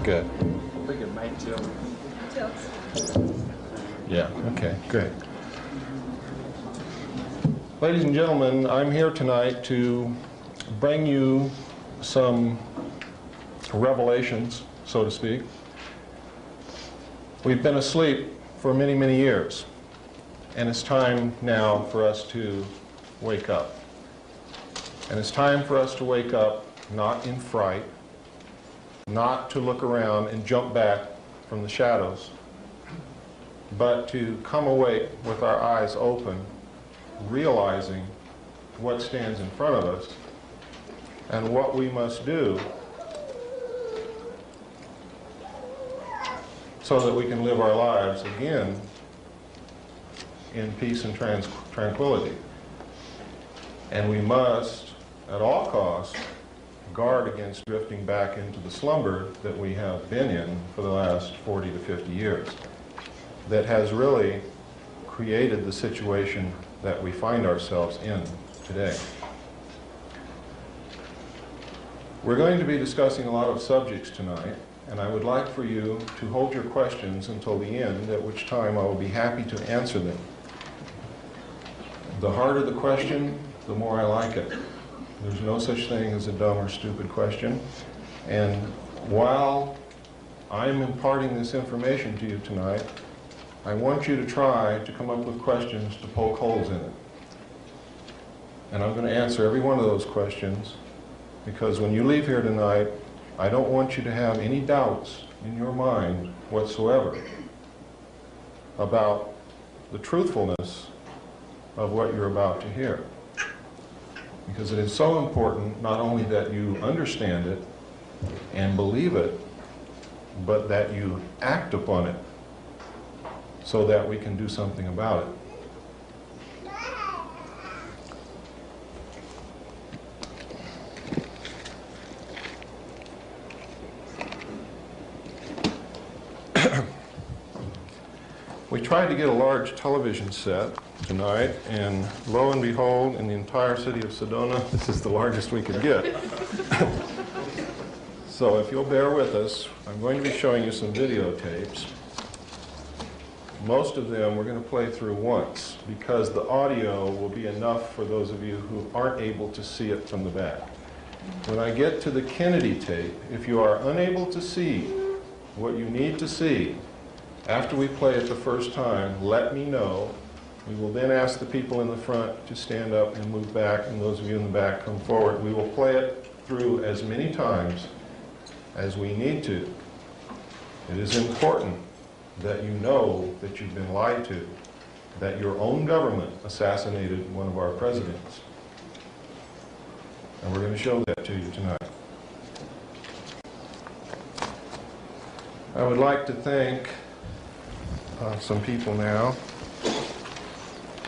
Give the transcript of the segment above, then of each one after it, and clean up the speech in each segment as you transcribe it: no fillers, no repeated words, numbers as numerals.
Good. I think it might tilt. Yeah, okay, great. Ladies and gentlemen, I'm here tonight to bring you some revelations, so to speak. We've been asleep for many, many years, and it's time now for us to wake up. And it's time for us to wake up not in fright, not to look around and jump back from the shadows, but to come awake with our eyes open, realizing what stands in front of us and what we must do so that we can live our lives again in peace and tranquility. And we must, at all costs, guard against drifting back into the slumber that we have been in for the last 40 to 50 years that has really created the situation that we find ourselves in today. We're going to be discussing a lot of subjects tonight, and I would like for you to hold your questions until the end, at which time I will be happy to answer them. The harder the question, the more I like it. There's no such thing as a dumb or stupid question. And while I'm imparting this information to you tonight, I want you to try to come up with questions to poke holes in it. And I'm going to answer every one of those questions, because when you leave here tonight, I don't want you to have any doubts in your mind whatsoever about the truthfulness of what you're about to hear. Because it is so important not only that you understand it and believe it, but that you act upon it so that we can do something about it. We tried to get a large television set tonight, and lo and behold, in the entire city of Sedona, this is the largest we could get. So if you'll bear with us, I'm going to be showing you some videotapes. Most of them we're going to play through once, because the audio will be enough for those of you who aren't able to see it from the back. When I get to the Kennedy tape, if you are unable to see what you need to see, after we play it the first time, let me know. We will then ask the people in the front to stand up and move back, and those of you in the back come forward. We will play it through as many times as we need to. It is important that you know that you've been lied to, that your own government assassinated one of our presidents. And we're going to show that to you tonight. I would like to thank some people now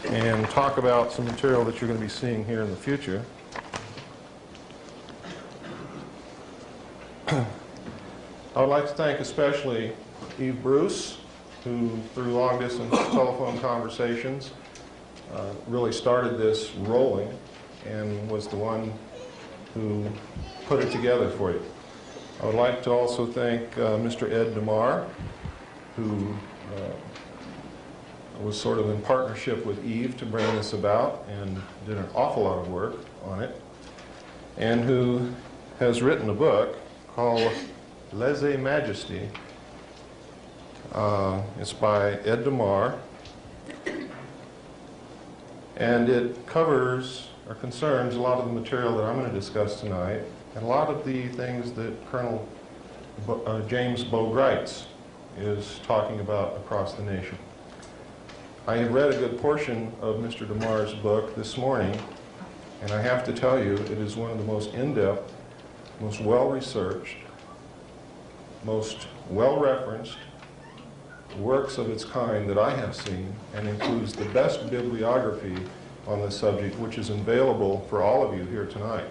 and talk about some material that you're going to be seeing here in the future. I would like to thank especially Eve Bruce, who through long-distance telephone conversations really started this rolling and was the one who put it together for you. I would like to also thank Mr. Ed DeMar, who was sort of in partnership with Eve to bring this about and did an awful lot of work on it, and who has written a book called Lèse-Majesté. It's by Ed DeMar, and it covers or concerns a lot of the material that I'm going to discuss tonight, and a lot of the things that Colonel James Boegreitz is talking about across the nation. I had read a good portion of Mr. DeMar's book this morning, and I have to tell you, it is one of the most in-depth, most well-researched, most well-referenced works of its kind that I have seen, and includes the best bibliography on this subject, which is available for all of you here tonight.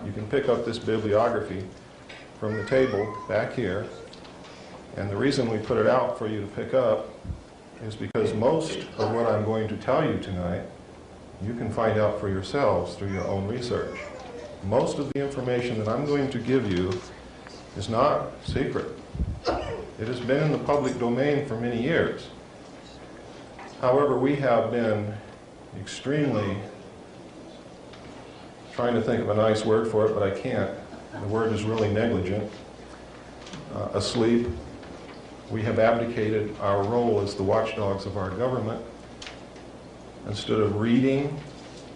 You can pick up this bibliography from the table back here, and the reason we put it out for you to pick up is because most of what I'm going to tell you tonight, you can find out for yourselves through your own research. Most of the information that I'm going to give you is not secret. It has been in the public domain for many years. However, we have been extremely, trying to think of a nice word for it, but I can't. The word is really negligent. Asleep. We have abdicated our role as the watchdogs of our government. Instead of reading,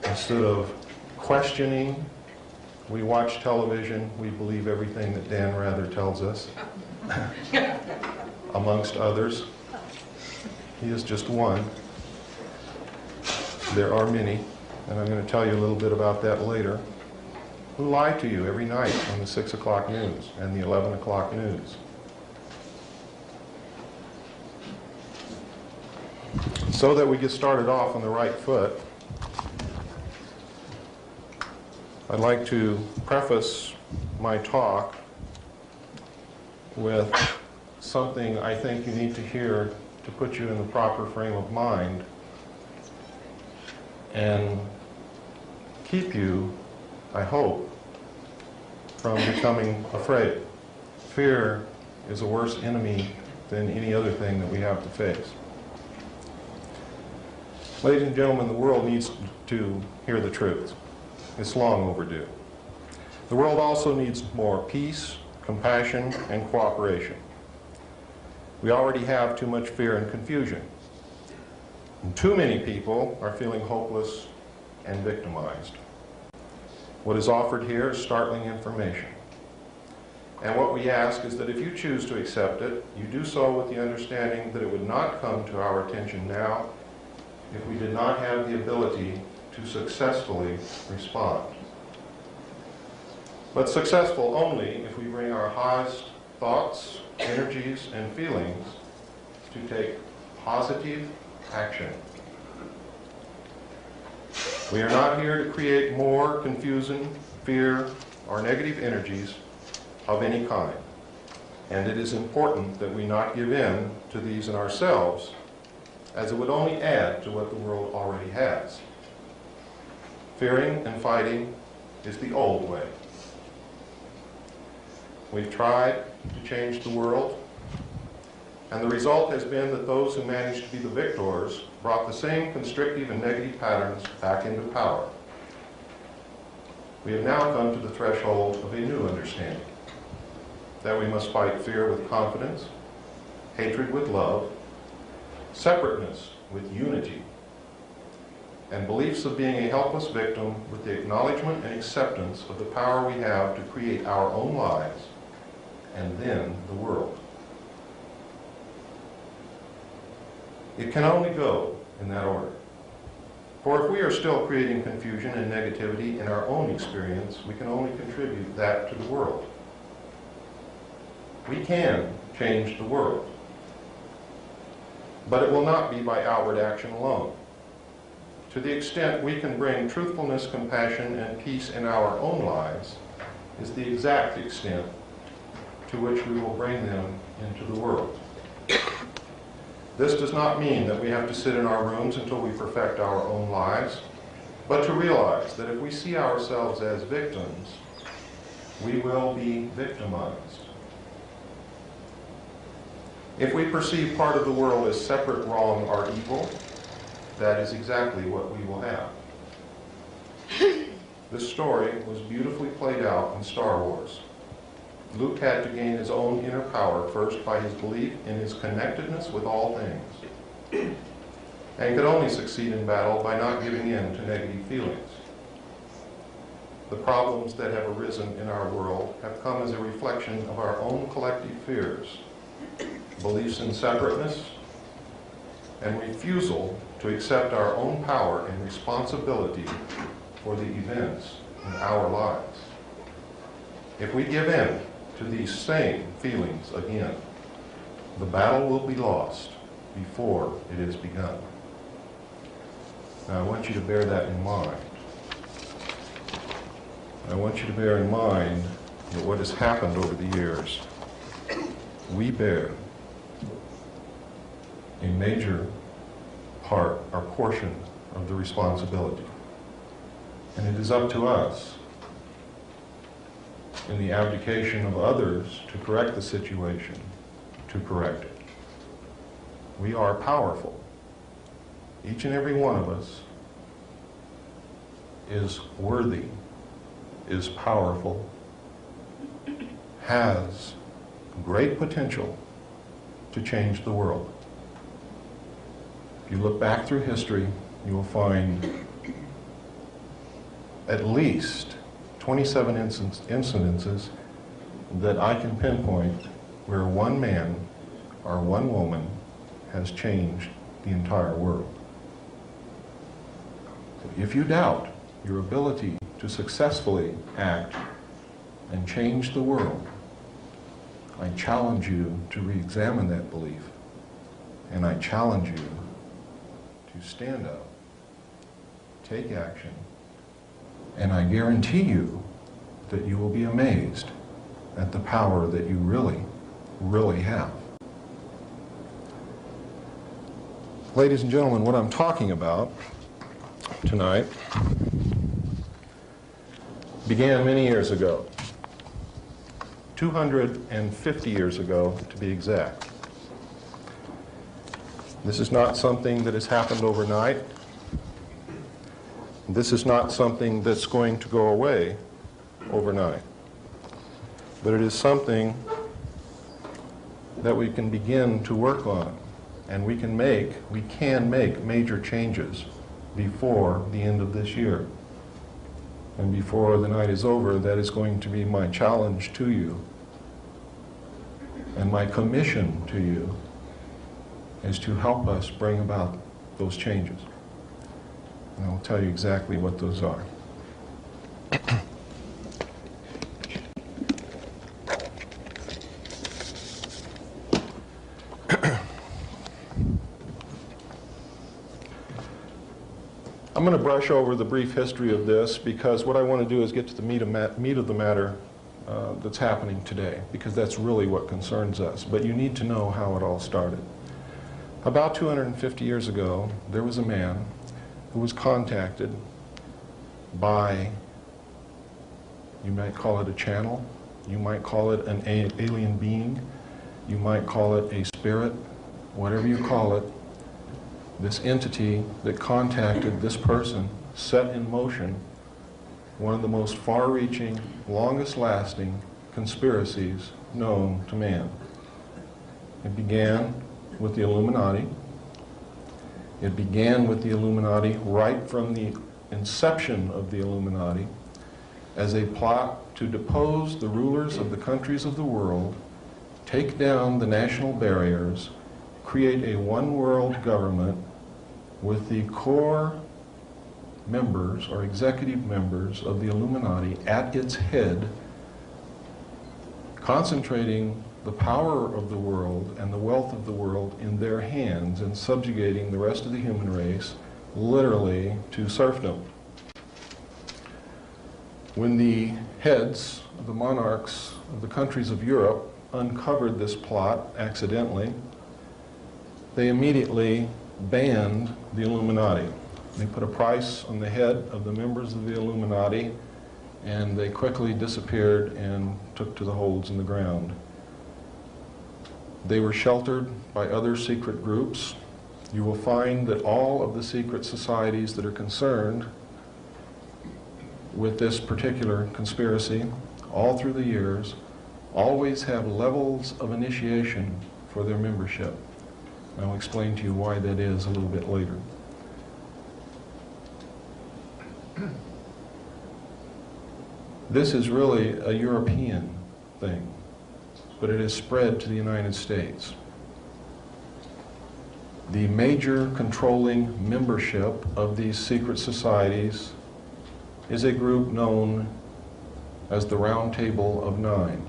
instead of questioning, we watch television. We believe everything that Dan Rather tells us, amongst others. He is just one. There are many, and I'm going to tell you a little bit about that later, who lie to you every night on the 6 o'clock news and the 11 o'clock news. So that we get started off on the right foot, I'd like to preface my talk with something I think you need to hear to put you in the proper frame of mind and keep you, I hope, from becoming afraid. Fear is a worse enemy than any other thing that we have to face. Ladies and gentlemen, the world needs to hear the truth. It's long overdue. The world also needs more peace, compassion, and cooperation. We already have too much fear and confusion. And too many people are feeling hopeless and victimized. What is offered here is startling information. And what we ask is that if you choose to accept it, you do so with the understanding that it would not come to our attention now if we did not have the ability to successfully respond. But successful only if we bring our highest thoughts, energies, and feelings to take positive action. We are not here to create more confusion, fear, or negative energies of any kind. And it is important that we not give in to these in ourselves, as it would only add to what the world already has. Fearing and fighting is the old way. We've tried to change the world, and the result has been that those who managed to be the victors brought the same constrictive and negative patterns back into power. We have now come to the threshold of a new understanding, that we must fight fear with confidence, hatred with love, separateness with unity, and beliefs of being a helpless victim with the acknowledgement and acceptance of the power we have to create our own lives and then the world. It can only go in that order. For if we are still creating confusion and negativity in our own experience, we can only contribute that to the world. We can change the world, but it will not be by outward action alone. To the extent we can bring truthfulness, compassion, and peace in our own lives is the exact extent to which we will bring them into the world. This does not mean that we have to sit in our rooms until we perfect our own lives, but to realize that if we see ourselves as victims, we will be victimized. If we perceive part of the world as separate, wrong, or evil, that is exactly what we will have. This story was beautifully played out in Star Wars. Luke had to gain his own inner power first by his belief in his connectedness with all things, and could only succeed in battle by not giving in to negative feelings. The problems that have arisen in our world have come as a reflection of our own collective fears, beliefs in separateness, and refusal to accept our own power and responsibility for the events in our lives. If we give in to these same feelings again, the battle will be lost before it is begun. Now, I want you to bear that in mind. I want you to bear in mind that what has happened over the years, we bear a major part or portion of the responsibility. And it is up to us, in the abdication of others, to correct the situation, to correct it. We are powerful. Each and every one of us is worthy, is powerful, has great potential to change the world. If you look back through history, you will find at least 27 incidences that I can pinpoint where one man or one woman has changed the entire world. So if you doubt your ability to successfully act and change the world, I challenge you to re-examine that belief, and I challenge you to stand up, take action, and I guarantee you that you will be amazed at the power that you really, really have. Ladies and gentlemen, what I'm talking about tonight began many years ago, 250 years ago to be exact. This is not something that has happened overnight. This is not something that's going to go away overnight. But it is something that we can begin to work on, and we can make major changes before the end of this year. And before the night is over, that is going to be my challenge to you. And my commission to you is to help us bring about those changes. And I'll tell you exactly what those are. I'm going to brush over the brief history of this because what I want to do is get to the meat of the matter that's happening today, because that's really what concerns us. But you need to know how it all started. About 250 years ago, there was a man who was contacted by, you might call it a channel, you might call it an alien being, you might call it a spirit, whatever you call it. This entity that contacted this person set in motion one of the most far-reaching, longest-lasting conspiracies known to man. It began with the Illuminati. It began with the Illuminati right from the inception of the Illuminati as a plot to depose the rulers of the countries of the world, take down the national barriers, create a one-world government with the core members or executive members of the Illuminati at its head, concentrating the power of the world and the wealth of the world in their hands and subjugating the rest of the human race literally to serfdom. When the heads of the monarchs of the countries of Europe uncovered this plot accidentally, they immediately banned the Illuminati. They put a price on the head of the members of the Illuminati, and they quickly disappeared and took to the holes in the ground. They were sheltered by other secret groups. You will find that all of the secret societies that are concerned with this particular conspiracy, all through the years, always have levels of initiation for their membership. I'll explain to you why that is a little bit later. This is really a European thing, but it has spread to the United States. The major controlling membership of these secret societies is a group known as the Round Table of Nine.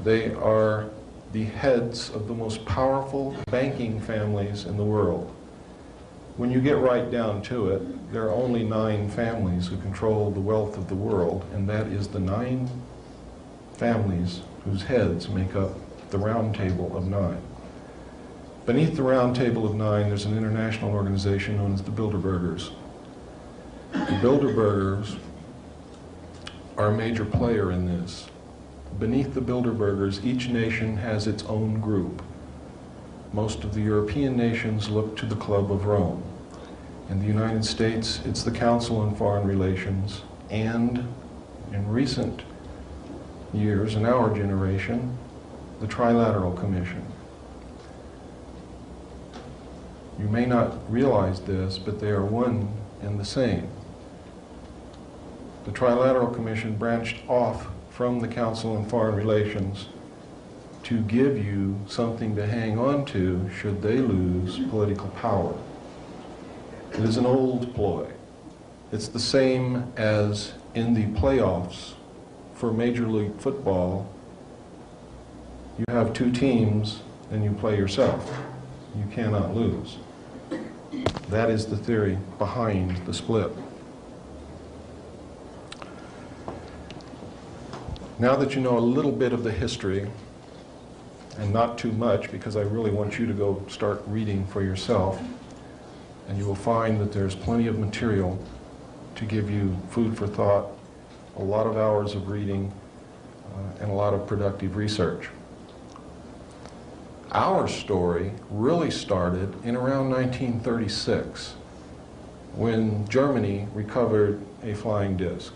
They are the heads of the most powerful banking families in the world. When you get right down to it, there are only 9 families who control the wealth of the world, and that is the 9 families whose heads make up the Round Table of Nine. Beneath the Round Table of Nine, there's an international organization known as the Bilderbergers. The Bilderbergers are a major player in this. beneath the Bilderbergers, each nation has its own group. Most of the European nations look to the Club of Rome. In the United States, it's the Council on Foreign Relations, and in recent years, in our generation, the Tri-Lateral Commission. You may not realize this, but they are one and the same. The Tri-Lateral Commission branched off from the Council on Foreign Relations to give you something to hang on to should they lose political power. It is an old ploy. It's the same as in the playoffs for Major League Football. You have two teams and you play yourself. You cannot lose. That is the theory behind the split. Now that you know a little bit of the history, and not too much, because I really want you to go start reading for yourself, and you will find that there's plenty of material to give you food for thought, a lot of hours of reading, and a lot of productive research. Our story really started in around 1936, when Germany recovered a flying disc.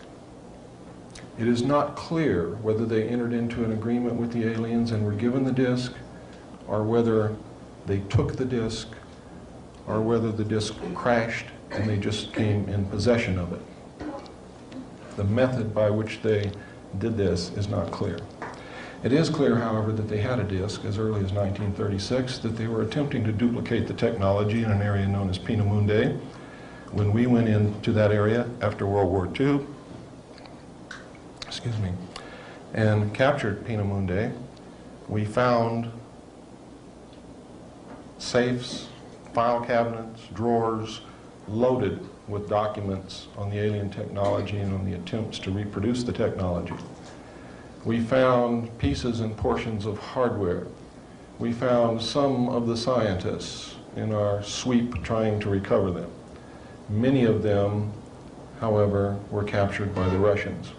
It is not clear whether they entered into an agreement with the aliens and were given the disc, or whether they took the disc, or whether the disc crashed and they just came in possession of it. The method by which they did this is not clear. It is clear, however, that they had a disc as early as 1936, that they were attempting to duplicate the technology in an area known as Peenemünde. When we went into that area after World War II, and captured Peenemünde, we found safes, file cabinets, drawers loaded with documents on the alien technology and on the attempts to reproduce the technology. We found pieces and portions of hardware. We found some of the scientists in our sweep trying to recover them. Many of them, however, were captured by the Russians.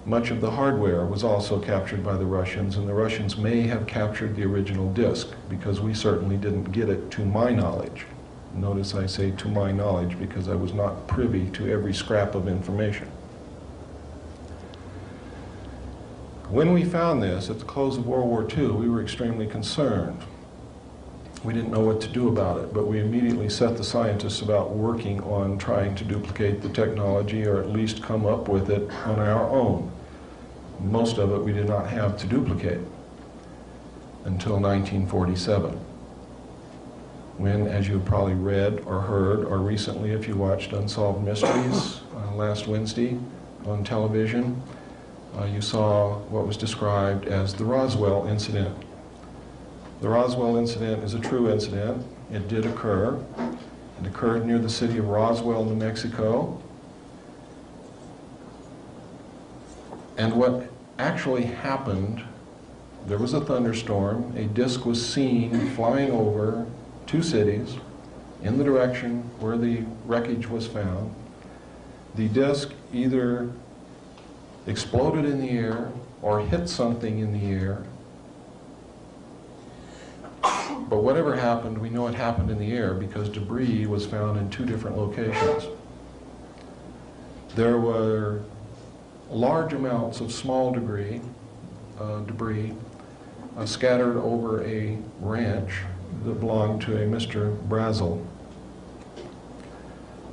Much of the hardware was also captured by the Russians, and the Russians may have captured the original disc, because we certainly didn't get it to my knowledge. Notice I say to my knowledge, because I was not privy to every scrap of information. When we found this at the close of World War II, we were extremely concerned. We didn't know what to do about it, but we immediately set the scientists about working on trying to duplicate the technology, or at least come up with it on our own. Most of it we did not have to duplicate until 1947, when, as you've probably read or heard, or recently if you watched Unsolved Mysteries last Wednesday on television, you saw what was described as the Roswell incident. The Roswell incident is a true incident. It did occur. It occurred near the city of Roswell, New Mexico. And what actually happened, there was a thunderstorm. A disc was seen flying over two cities in the direction where the wreckage was found. The disc either exploded in the air or hit something in the air. But whatever happened, we know it happened in the air because debris was found in two different locations. There were large amounts of small debris scattered over a ranch that belonged to a Mr. Brazel,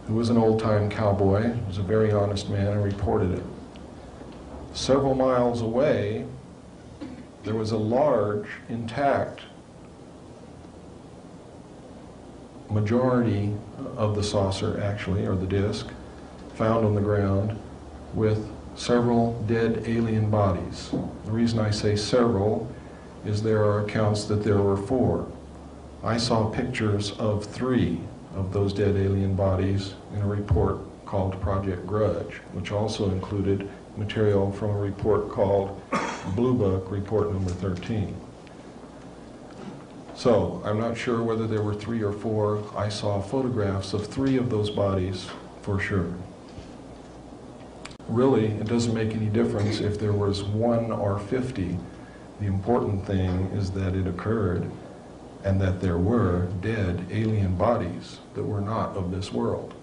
who was an old-time cowboy. He was a very honest man and reported it. Several miles away, there was a large, intact majority of the saucer, actually, or the disc, found on the ground with several dead alien bodies. The reason I say several is there are accounts that there were 4. I saw pictures of 3 of those dead alien bodies in a report called Project Grudge, which also included material from a report called Blue Book, report number 13. So, I'm not sure whether there were 3 or 4. I saw photographs of 3 of those bodies for sure. really, it doesn't make any difference if there was 1 or 50. The important thing is that it occurred and that there were dead alien bodies that were not of this world.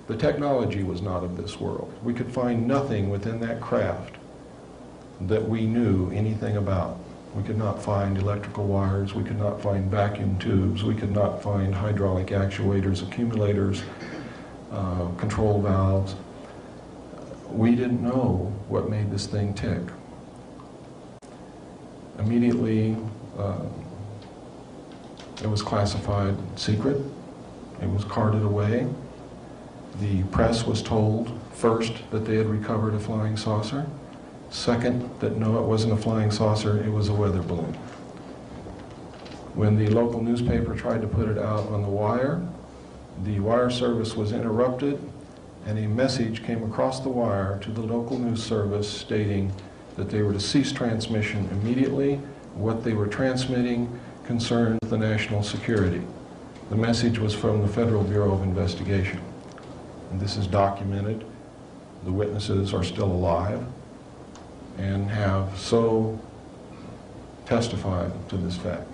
The technology was not of this world. We could find nothing within that craft that we knew anything about. We could not find electrical wires, we could not find vacuum tubes, we could not find hydraulic actuators, accumulators, control valves. We didn't know what made this thing tick. Immediately, it was classified secret. It was carted away. The press was told, first, that they had recovered a flying saucer. Second, that no, it wasn't a flying saucer, it was a weather balloon. When the local newspaper tried to put it out on the wire service was interrupted, and a message came across the wire to the local news service stating that they were to cease transmission immediately. What they were transmitting concerned the national security. The message was from the Federal Bureau of Investigation. And this is documented. The witnesses are still alive and have so testified to this fact.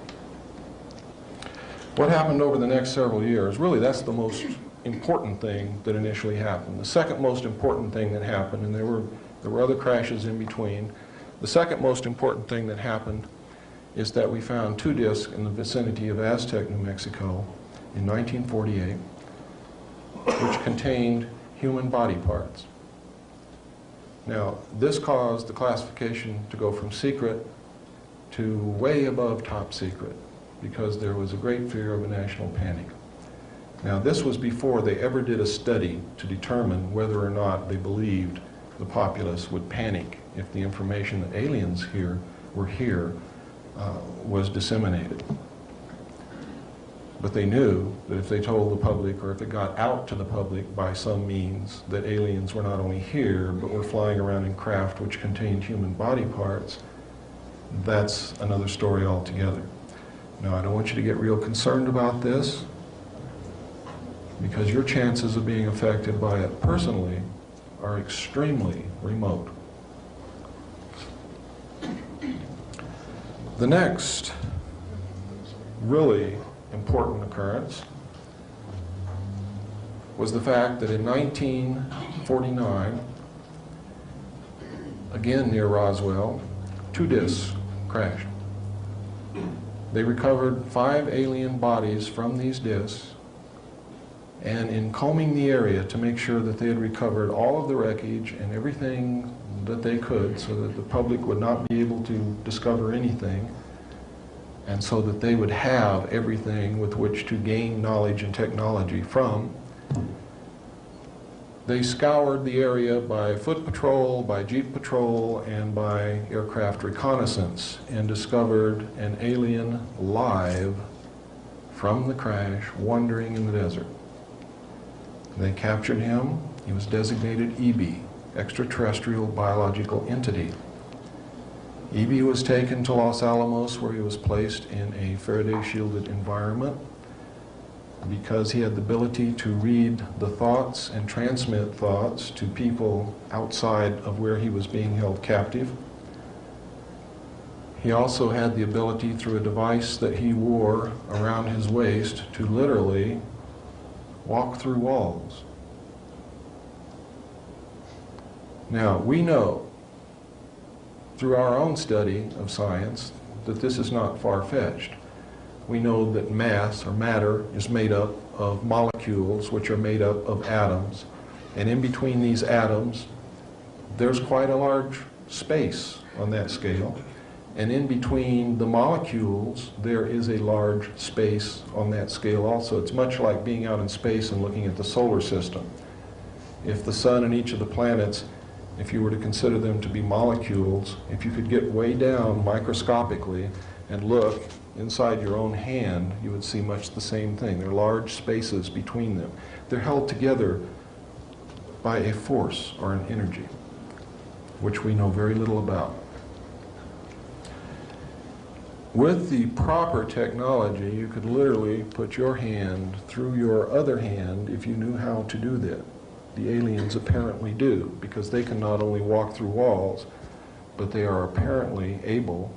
What happened over the next several years, really that's the most important thing that initially happened. The second most important thing that happened, and there were other crashes in between, the second most important thing that happened is that we found 2 discs in the vicinity of Aztec, New Mexico in 1948, which contained human body parts. Now, this caused the classification to go from secret to way above top secret, because there was a great fear of a national panic. Now, this was before they ever did a study to determine whether or not they believed the populace would panic if the information that aliens were here was disseminated. But they knew that if they told the public, or if it got out to the public by some means, that aliens were not only here, but were flying around in craft which contained human body parts, that's another story altogether. Now, I don't want you to get real concerned about this, because your chances of being affected by it personally are extremely remote. The next really important occurrence was the fact that in 1949, again near Roswell, 2 discs crashed. They recovered 5 alien bodies from these discs, and in combing the area to make sure that they had recovered all of the wreckage and everything that they could so that the public would not be able to discover anything, and so that they would have everything with which to gain knowledge and technology from, they scoured the area by foot patrol, by jeep patrol, and by aircraft reconnaissance, and discovered an alien live from the crash wandering in the desert. They captured him. He was designated EB, extraterrestrial biological entity. EB was taken to Los Alamos, where he was placed in a Faraday-shielded environment because he had the ability to read the thoughts and transmit thoughts to people outside of where he was being held captive. He also had the ability, through a device that he wore around his waist, to literally walk through walls. Now, we know through our own study of science that this is not far-fetched. We know that mass, or matter, is made up of molecules which are made up of atoms. And in between these atoms, there's quite a large space on that scale. And in between the molecules, there is a large space on that scale also. It's much like being out in space and looking at the solar system. If the sun and each of the planets, if you were to consider them to be molecules, if you could get way down microscopically and look inside your own hand, you would see much the same thing. There are large spaces between them. They're held together by a force or an energy, which we know very little about. With the proper technology, you could literally put your hand through your other hand if you knew how to do that. the aliens apparently do, because they can not only walk through walls, but they are apparently able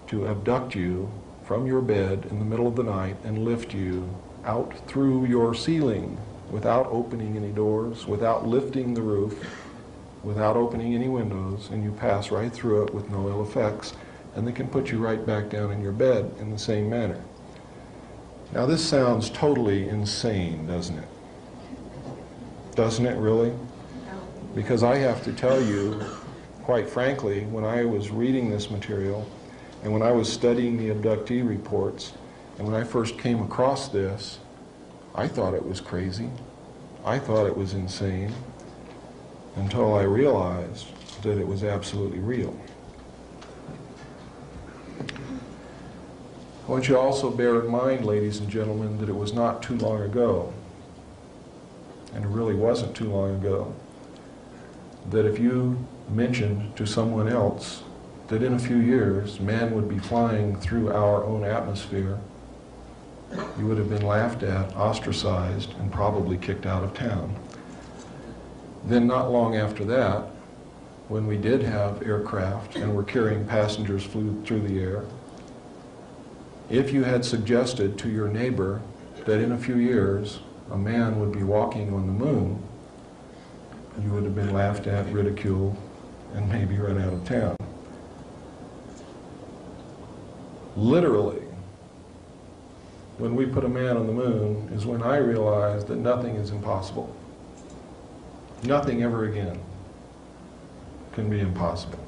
to abduct you from your bed in the middle of the night and lift you out through your ceiling without opening any doors, without lifting the roof, without opening any windows, and you pass right through it with no ill effects, and they can put you right back down in your bed in the same manner. Now this sounds totally insane, doesn't it? Doesn't it really? Because I have to tell you, quite frankly, when I was reading this material, and when I was studying the abductee reports, and when I first came across this, I thought it was crazy. I thought it was insane, until I realized that it was absolutely real. I want you to also bear in mind, ladies and gentlemen, that it was not too long ago, and it really wasn't too long ago, that if you mentioned to someone else that in a few years man would be flying through our own atmosphere, you would have been laughed at, ostracized, and probably kicked out of town. Then not long after that, when we did have aircraft and were carrying passengers through the air, if you had suggested to your neighbor that in a few years a man would be walking on the moon, you would have been laughed at, ridiculed, and maybe run out of town. Literally, when we put a man on the moon is when I realized that nothing is impossible. Nothing ever again can be impossible.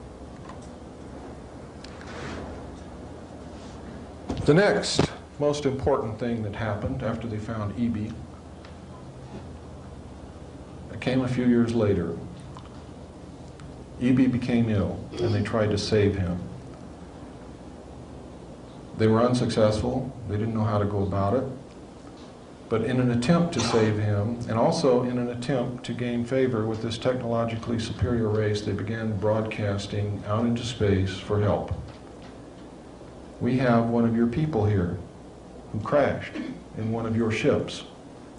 The next most important thing that happened after they found E.B. came a few years later. E.B. became ill, and they tried to save him. They were unsuccessful. They didn't know how to go about it. But in an attempt to save him, and also in an attempt to gain favor with this technologically superior race, they began broadcasting out into space for help. We have one of your people here who crashed in one of your ships.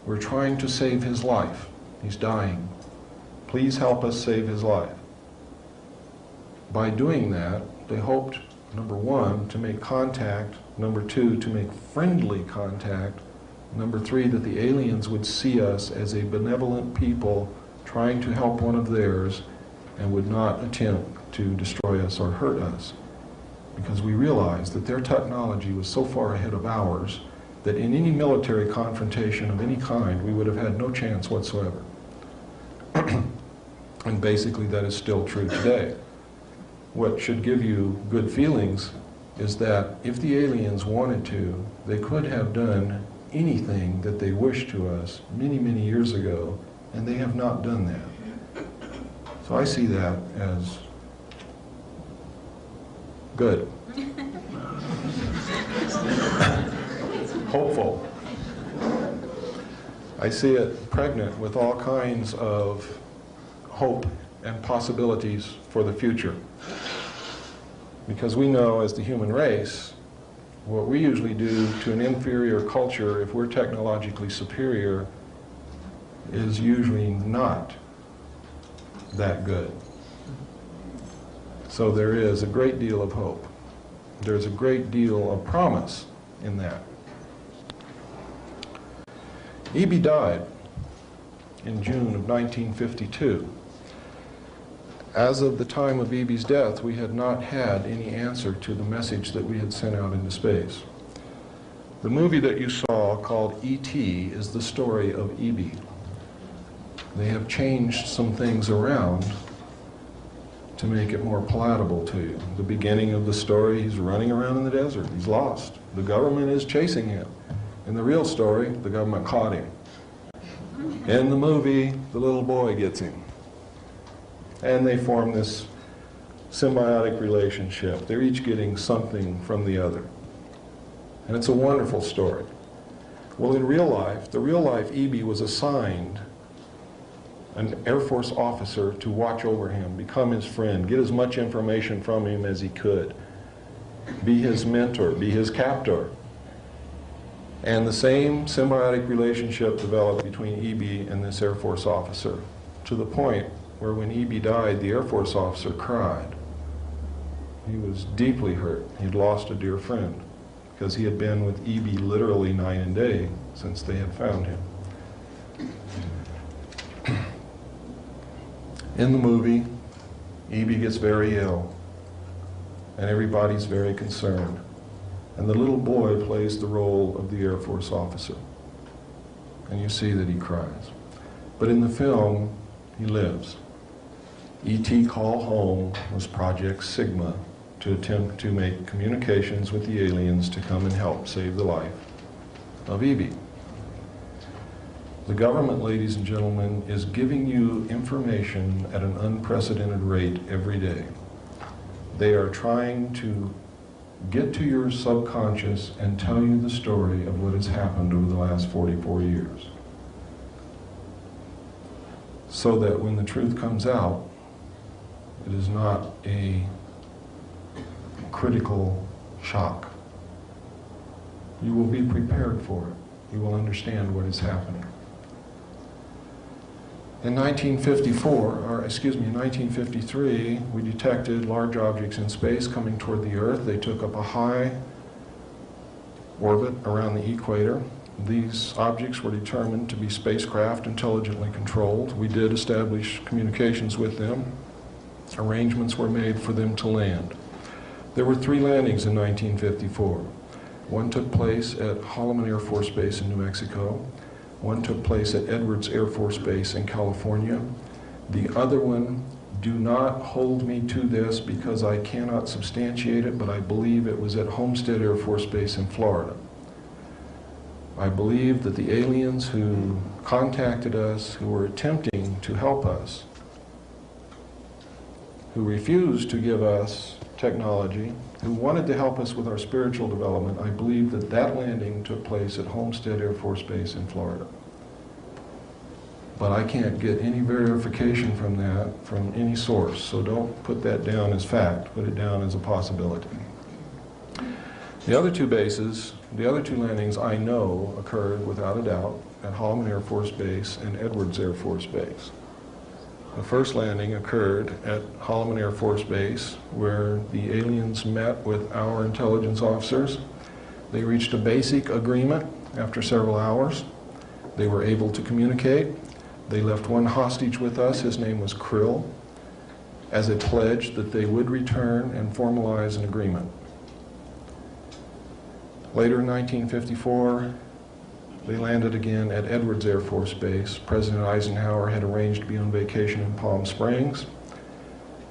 We're trying to save his life. He's dying. Please help us save his life. By doing that, they hoped, number one, to make contact, number two, to make friendly contact, number three, that the aliens would see us as a benevolent people trying to help one of theirs and would not attempt to destroy us or hurt us. Because we realized that their technology was so far ahead of ours that in any military confrontation of any kind, we would have had no chance whatsoever. And basically that is still true today. What should give you good feelings is that if the aliens wanted to, they could have done anything that they wished to us many, many years ago, and they have not done that. So I see that as good. Hopeful. I see it pregnant with all kinds of hope and possibilities for the future. Because we know, as the human race, what we usually do to an inferior culture, if we're technologically superior, is usually not that good. So there is a great deal of hope. There's a great deal of promise in that. E.B. died in June of 1952. As of the time of E.B.'s death, we had not had any answer to the message that we had sent out into space. The movie that you saw, called E.T., is the story of E.B. They have changed some things around to make it more palatable to you. The beginning of the story, he's running around in the desert. He's lost. The government is chasing him. In the real story, the government caught him. In the movie, the little boy gets him. And they form this symbiotic relationship. They're each getting something from the other. And it's a wonderful story. Well, in real life, the real life E.B. was assigned an Air Force officer to watch over him, become his friend, get as much information from him as he could, be his mentor, be his captor. And the same symbiotic relationship developed between E.B. and this Air Force officer, to the point where when E.B. died, the Air Force officer cried. He was deeply hurt. He'd lost a dear friend because he had been with E.B. literally night and day since they had found him. In the movie, E.B. gets very ill, and everybody's very concerned. And the little boy plays the role of the Air Force officer. And you see that he cries. But in the film, he lives. E.T. Call Home was Project Sigma to attempt to make communications with the aliens to come and help save the life of E.B. The government, ladies and gentlemen, is giving you information at an unprecedented rate every day. They are trying to get to your subconscious and tell you the story of what has happened over the last 44 years. So that when the truth comes out, it is not a critical shock. You will be prepared for it. You will understand what is happening. In 1953, we detected large objects in space coming toward the Earth. They took up a high orbit around the equator. These objects were determined to be spacecraft intelligently controlled. We did establish communications with them. Arrangements were made for them to land. There were 3 landings in 1954. One took place at Holloman Air Force Base in New Mexico. One took place at Edwards Air Force Base in California. The other one, do not hold me to this because I cannot substantiate it, but I believe it was at Homestead Air Force Base in Florida. I believe that the aliens who contacted us, who were attempting to help us, who refused to give us technology, who wanted to help us with our spiritual development, I believe that that landing took place at Homestead Air Force Base in Florida. But I can't get any verification from that from any source, so don't put that down as fact, put it down as a possibility. The other 2 bases, the other 2 landings I know occurred without a doubt at Holloman Air Force Base and Edwards Air Force Base. The first landing occurred at Holloman Air Force Base, where the aliens met with our intelligence officers. They reached a basic agreement after several hours. They were able to communicate. They left one hostage with us, his name was Krill, as a pledge that they would return and formalize an agreement. Later in 1954, they landed again at Edwards Air Force Base. President Eisenhower had arranged to be on vacation in Palm Springs.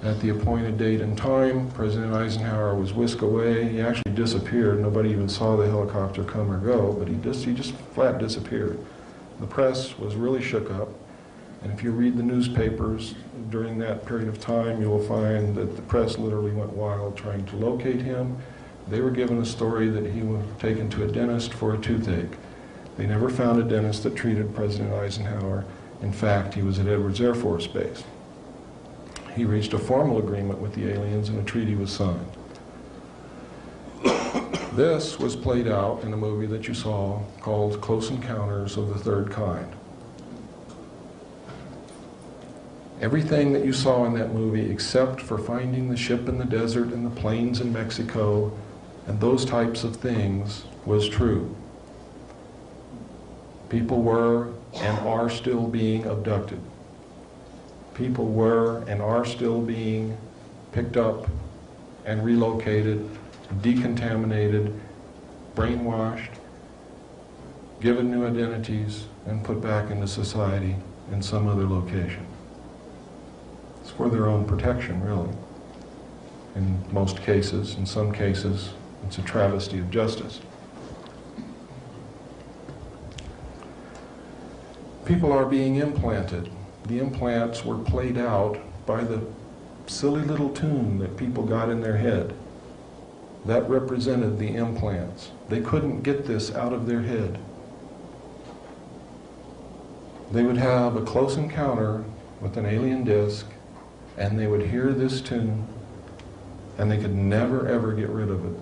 At the appointed date and time, President Eisenhower was whisked away. He actually disappeared. Nobody even saw the helicopter come or go, but he just flat disappeared. The press was really shook up, and if you read the newspapers during that period of time, you will find that the press literally went wild trying to locate him. They were given a story that he was taken to a dentist for a toothache. They never found a dentist that treated President Eisenhower. In fact, he was at Edwards Air Force Base. He reached a formal agreement with the aliens and a treaty was signed. This was played out in a movie that you saw called Close Encounters of the Third Kind. Everything that you saw in that movie, except for finding the ship in the desert and the plains in Mexico and those types of things, was true. People were and are still being abducted. People were and are still being picked up and relocated, decontaminated, brainwashed, given new identities, and put back into society in some other location. It's for their own protection, really. In most cases, in some cases, it's a travesty of justice. People are being implanted. The implants were played out by the silly little tune that people got in their head. That represented the implants. They couldn't get this out of their head. They would have a close encounter with an alien disc, and they would hear this tune, and they could never ever get rid of it.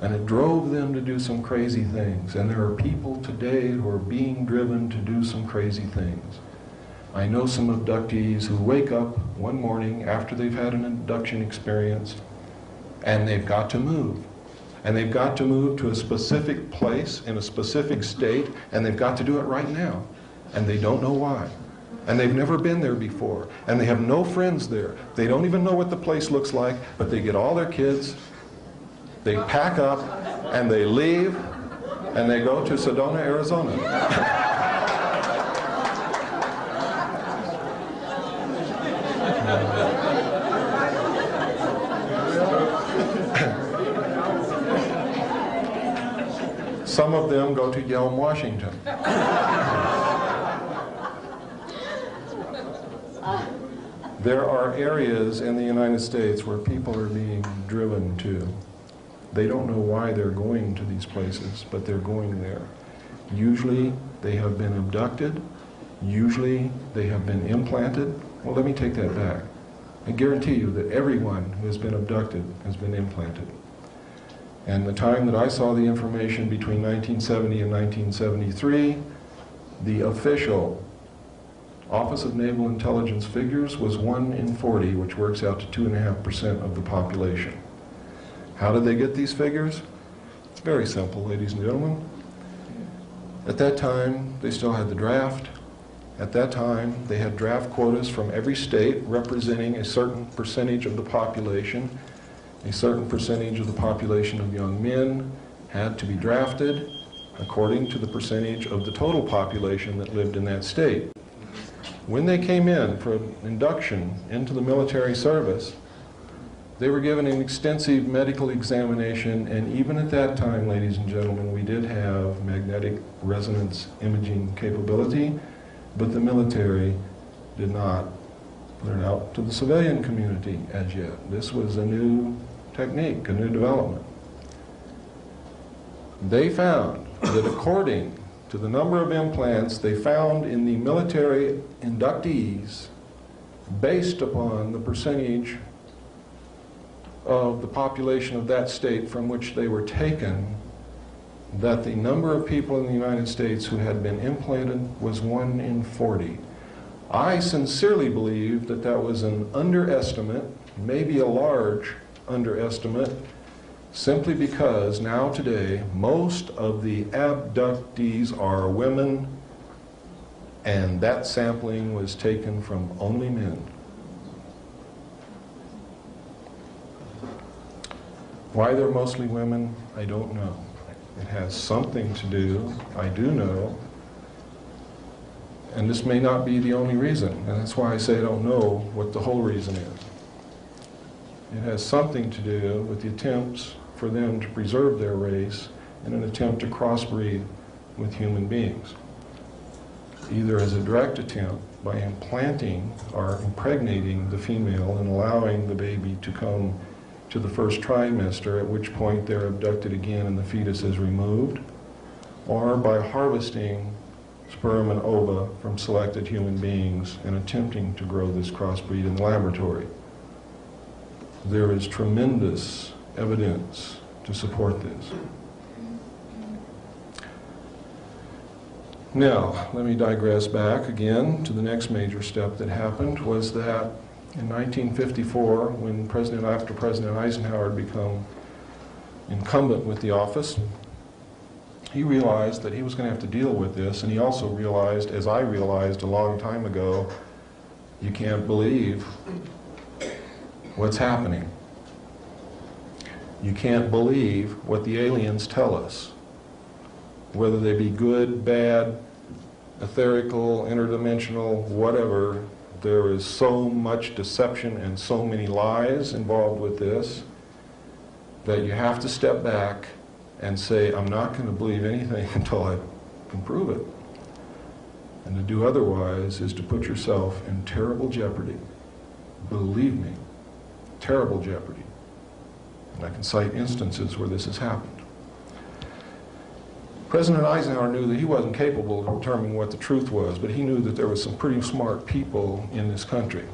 And it drove them to do some crazy things. And there are people today who are being driven to do some crazy things. I know some abductees who wake up one morning after they've had an abduction experience and they've got to move. And they've got to move to a specific place in a specific state, and they've got to do it right now. And they don't know why. And they've never been there before. And they have no friends there. They don't even know what the place looks like, but they get all their kids, they pack up, and they leave, and they go to Sedona, Arizona. Some of them go to Yelm, Washington. There are areas in the United States where people are being driven to. They don't know why they're going to these places, but they're going there. Usually they have been abducted. Usually they have been implanted. Well, let me take that back. I guarantee you that everyone who has been abducted has been implanted. And the time that I saw the information between 1970 and 1973, the official Office of Naval Intelligence figures was 1 in 40, which works out to 2.5% of the population. How did they get these figures? It's very simple, ladies and gentlemen. At that time, they still had the draft. At that time, they had draft quotas from every state representing a certain percentage of the population. A certain percentage of the population of young men had to be drafted according to the percentage of the total population that lived in that state. When they came in for induction into the military service, they were given an extensive medical examination, and even at that time, ladies and gentlemen, we did have magnetic resonance imaging capability, but the military did not put it out to the civilian community as yet. This was a new technique, a new development. They found that according to the number of implants they found in the military inductees, based upon the percentage of the population of that state from which they were taken, that the number of people in the United States who had been implanted was 1 in 40. I sincerely believe that that was an underestimate, maybe a large underestimate, simply because now today most of the abductees are women, and that sampling was taken from only men. Why they're mostly women, I don't know. It has something to do, I do know, and this may not be the only reason, and that's why I say I don't know what the whole reason is. It has something to do with the attempts for them to preserve their race in an attempt to crossbreed with human beings, either as a direct attempt by implanting or impregnating the female and allowing the baby to come to the first trimester, at which point they're abducted again and the fetus is removed, or by harvesting sperm and ova from selected human beings and attempting to grow this crossbreed in the laboratory. There is tremendous evidence to support this. Now, let me digress back again to the next major step that happened, was that in 1954, when after President Eisenhower had become incumbent with the office, he realized that he was going to have to deal with this, and he also realized, as I realized a long time ago, you can't believe what's happening. You can't believe what the aliens tell us, whether they be good, bad, etherical, interdimensional, whatever. There is so much deception and so many lies involved with this that you have to step back and say, I'm not going to believe anything until I can prove it. And to do otherwise is to put yourself in terrible jeopardy. Believe me, terrible jeopardy. And I can cite instances where this has happened. President Eisenhower knew that he wasn't capable of determining what the truth was, but he knew that there were some pretty smart people in this country.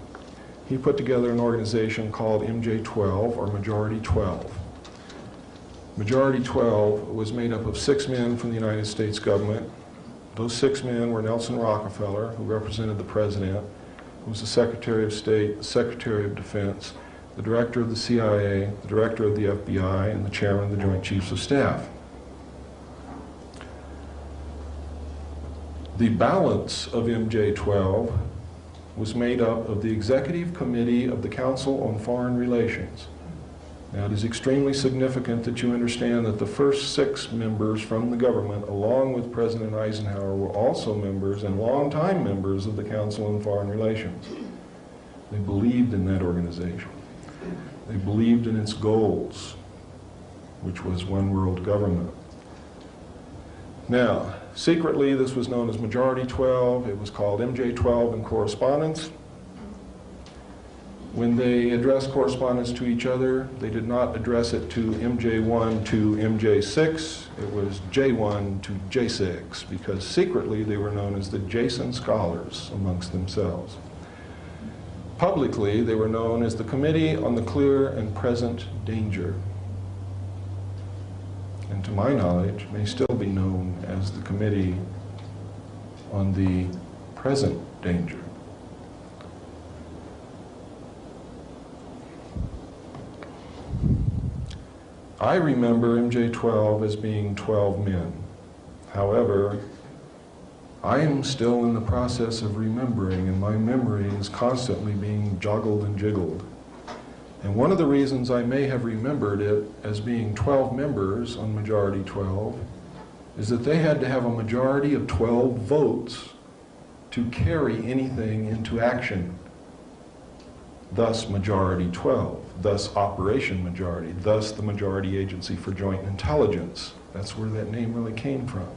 He put together an organization called MJ12, or Majority 12. Majority 12 was made up of 6 men from the United States government. Those 6 men were Nelson Rockefeller, who represented the President, who was the Secretary of State, the Secretary of Defense, the Director of the CIA, the Director of the FBI, and the Chairman of the Joint Chiefs of Staff. The balance of MJ-12 was made up of the Executive Committee of the Council on Foreign Relations. Now, it is extremely significant that you understand that the first 6 members from the government, along with President Eisenhower, were also members and longtime members of the Council on Foreign Relations. They believed in that organization. They believed in its goals, which was one world government. Now, secretly, this was known as Majority 12. It was called MJ-12 in correspondence. When they addressed correspondence to each other, they did not address it to MJ1 to MJ6. It was J1 to J6, because secretly they were known as the Jason Scholars amongst themselves. Publicly, they were known as the Committee on the Clear and Present Danger. And to my knowledge, may still be known as the Committee on the Present Danger. I remember MJ-12 as being 12 men. However, I am still in the process of remembering, and my memory is constantly being joggled and jiggled. And one of the reasons I may have remembered it as being 12 members on Majority 12 is that they had to have a majority of 12 votes to carry anything into action. Thus Majority 12, thus Operation Majority, thus the Majority Agency for Joint Intelligence. That's where that name really came from.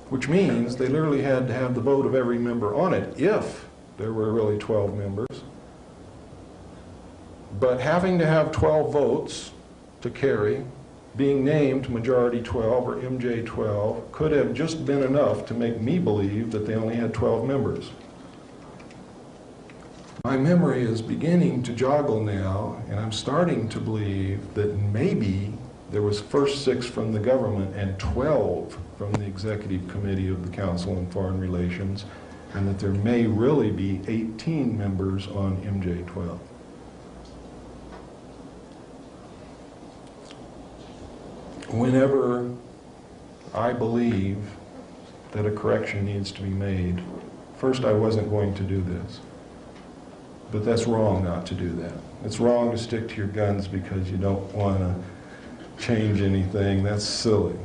Which means they literally had to have the vote of every member on it if there were really 12 members. But having to have 12 votes to carry, being named Majority 12 or MJ-12 could have just been enough to make me believe that they only had 12 members. My memory is beginning to joggle now, and I'm starting to believe that maybe there was first 6 from the government and 12 from the Executive Committee of the Council on Foreign Relations, and that there may really be 18 members on MJ-12. Whenever I believe that a correction needs to be made, first, I wasn't going to do this. But that's wrong not to do that. It's wrong to stick to your guns because you don't want to change anything. That's silly.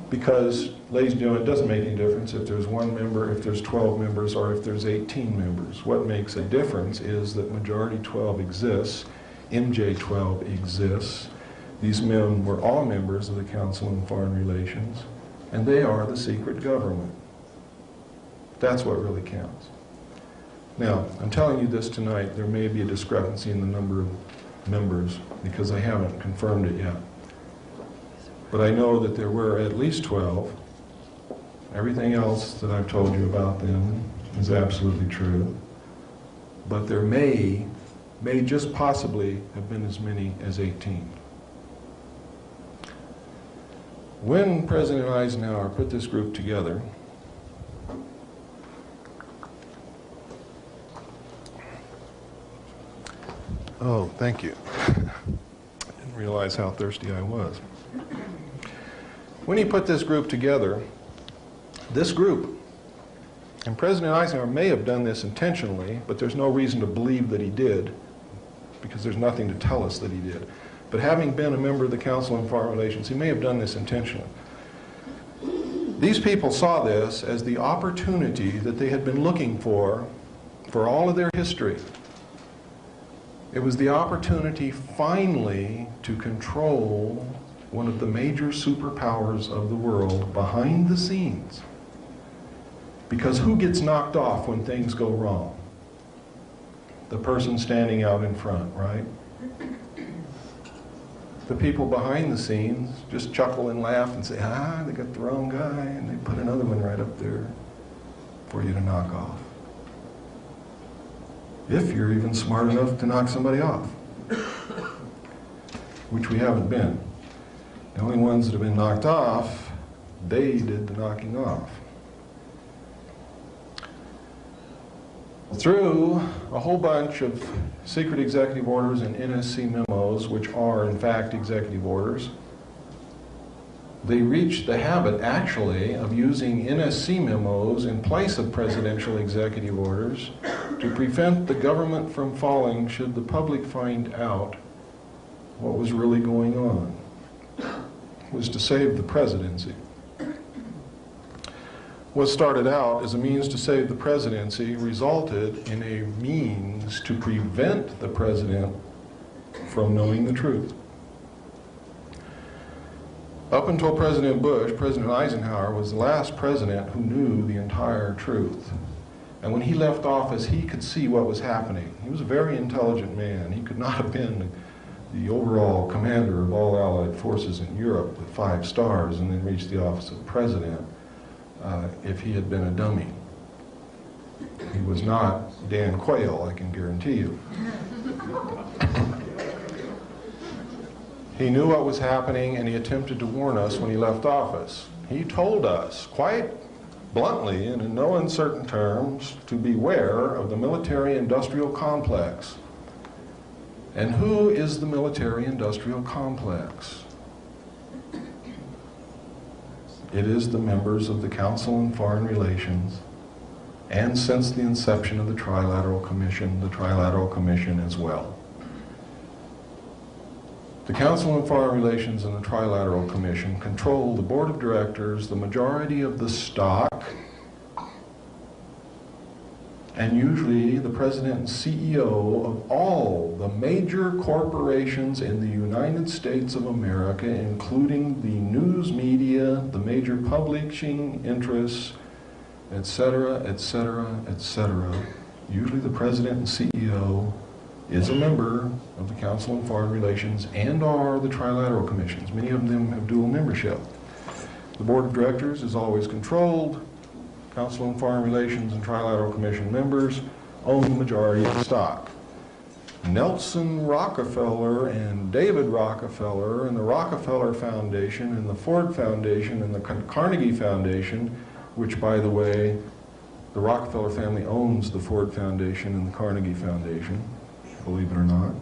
Because, ladies and gentlemen, it doesn't make any difference if there's 1 member, if there's 12 members, or if there's 18 members. What makes a difference is that Majority 12 exists, MJ-12 exists. These men were all members of the Council on Foreign Relations, and they are the secret government. That's what really counts. Now, I'm telling you this tonight, there may be a discrepancy in the number of members because I haven't confirmed it yet. But I know that there were at least 12. Everything else that I've told you about them is absolutely true. But there may just possibly have been as many as 18. When President Eisenhower put this group together, oh, thank you. I didn't realize how thirsty I was. When he put this group together, and President Eisenhower may have done this intentionally, but there's no reason to believe that he did, because there's nothing to tell us that he did. But having been a member of the Council on Foreign Relations, he may have done this intentionally. These people saw this as the opportunity that they had been looking for all of their history. It was the opportunity finally to control one of the major superpowers of the world behind the scenes. Because who gets knocked off when things go wrong? The person standing out in front, right? The people behind the scenes just chuckle and laugh and say, ah, they got the wrong guy, and they put another one right up there for you to knock off. If you're even smart enough to knock somebody off, which we haven't been. The only ones that have been knocked off, they did the knocking off. Through a whole bunch of secret executive orders and NSC memos, which are in fact executive orders, they reached the habit actually of using NSC memos in place of presidential executive orders to prevent the government from falling should the public find out what was really going on. It was to save the presidency. What started out as a means to save the presidency resulted in a means to prevent the president from knowing the truth. Up until President Bush, President Eisenhower was the last president who knew the entire truth. And when he left office, he could see what was happening. He was a very intelligent man. He could not have been the overall commander of all Allied forces in Europe with 5 stars and then reached the office of president if he had been a dummy. He was not Dan Quayle, I can guarantee you. He knew what was happening, and he attempted to warn us when he left office. He told us quite bluntly and in no uncertain terms to beware of the military-industrial complex. And who is the military-industrial complex? It is the members of the Council on Foreign Relations, and since the inception of the Tri-Lateral Commission as well. The Council on Foreign Relations and the Tri-Lateral Commission control the board of directors, the majority of the stock, and usually the president and CEO of all the major corporations in the United States of America, including the news media, the major publishing interests, etc., etc., etc. Usually the president and CEO is a member of the Council on Foreign Relations and are the Tri-Lateral Commissions. Many of them have dual membership. The board of directors is always controlled. Council on Foreign Relations and Tri-Lateral Commission members own the majority of the stock. Nelson Rockefeller and David Rockefeller and the Rockefeller Foundation and the Ford Foundation and the Carnegie Foundation, which, by the way, the Rockefeller family owns the Ford Foundation and the Carnegie Foundation, believe it or not,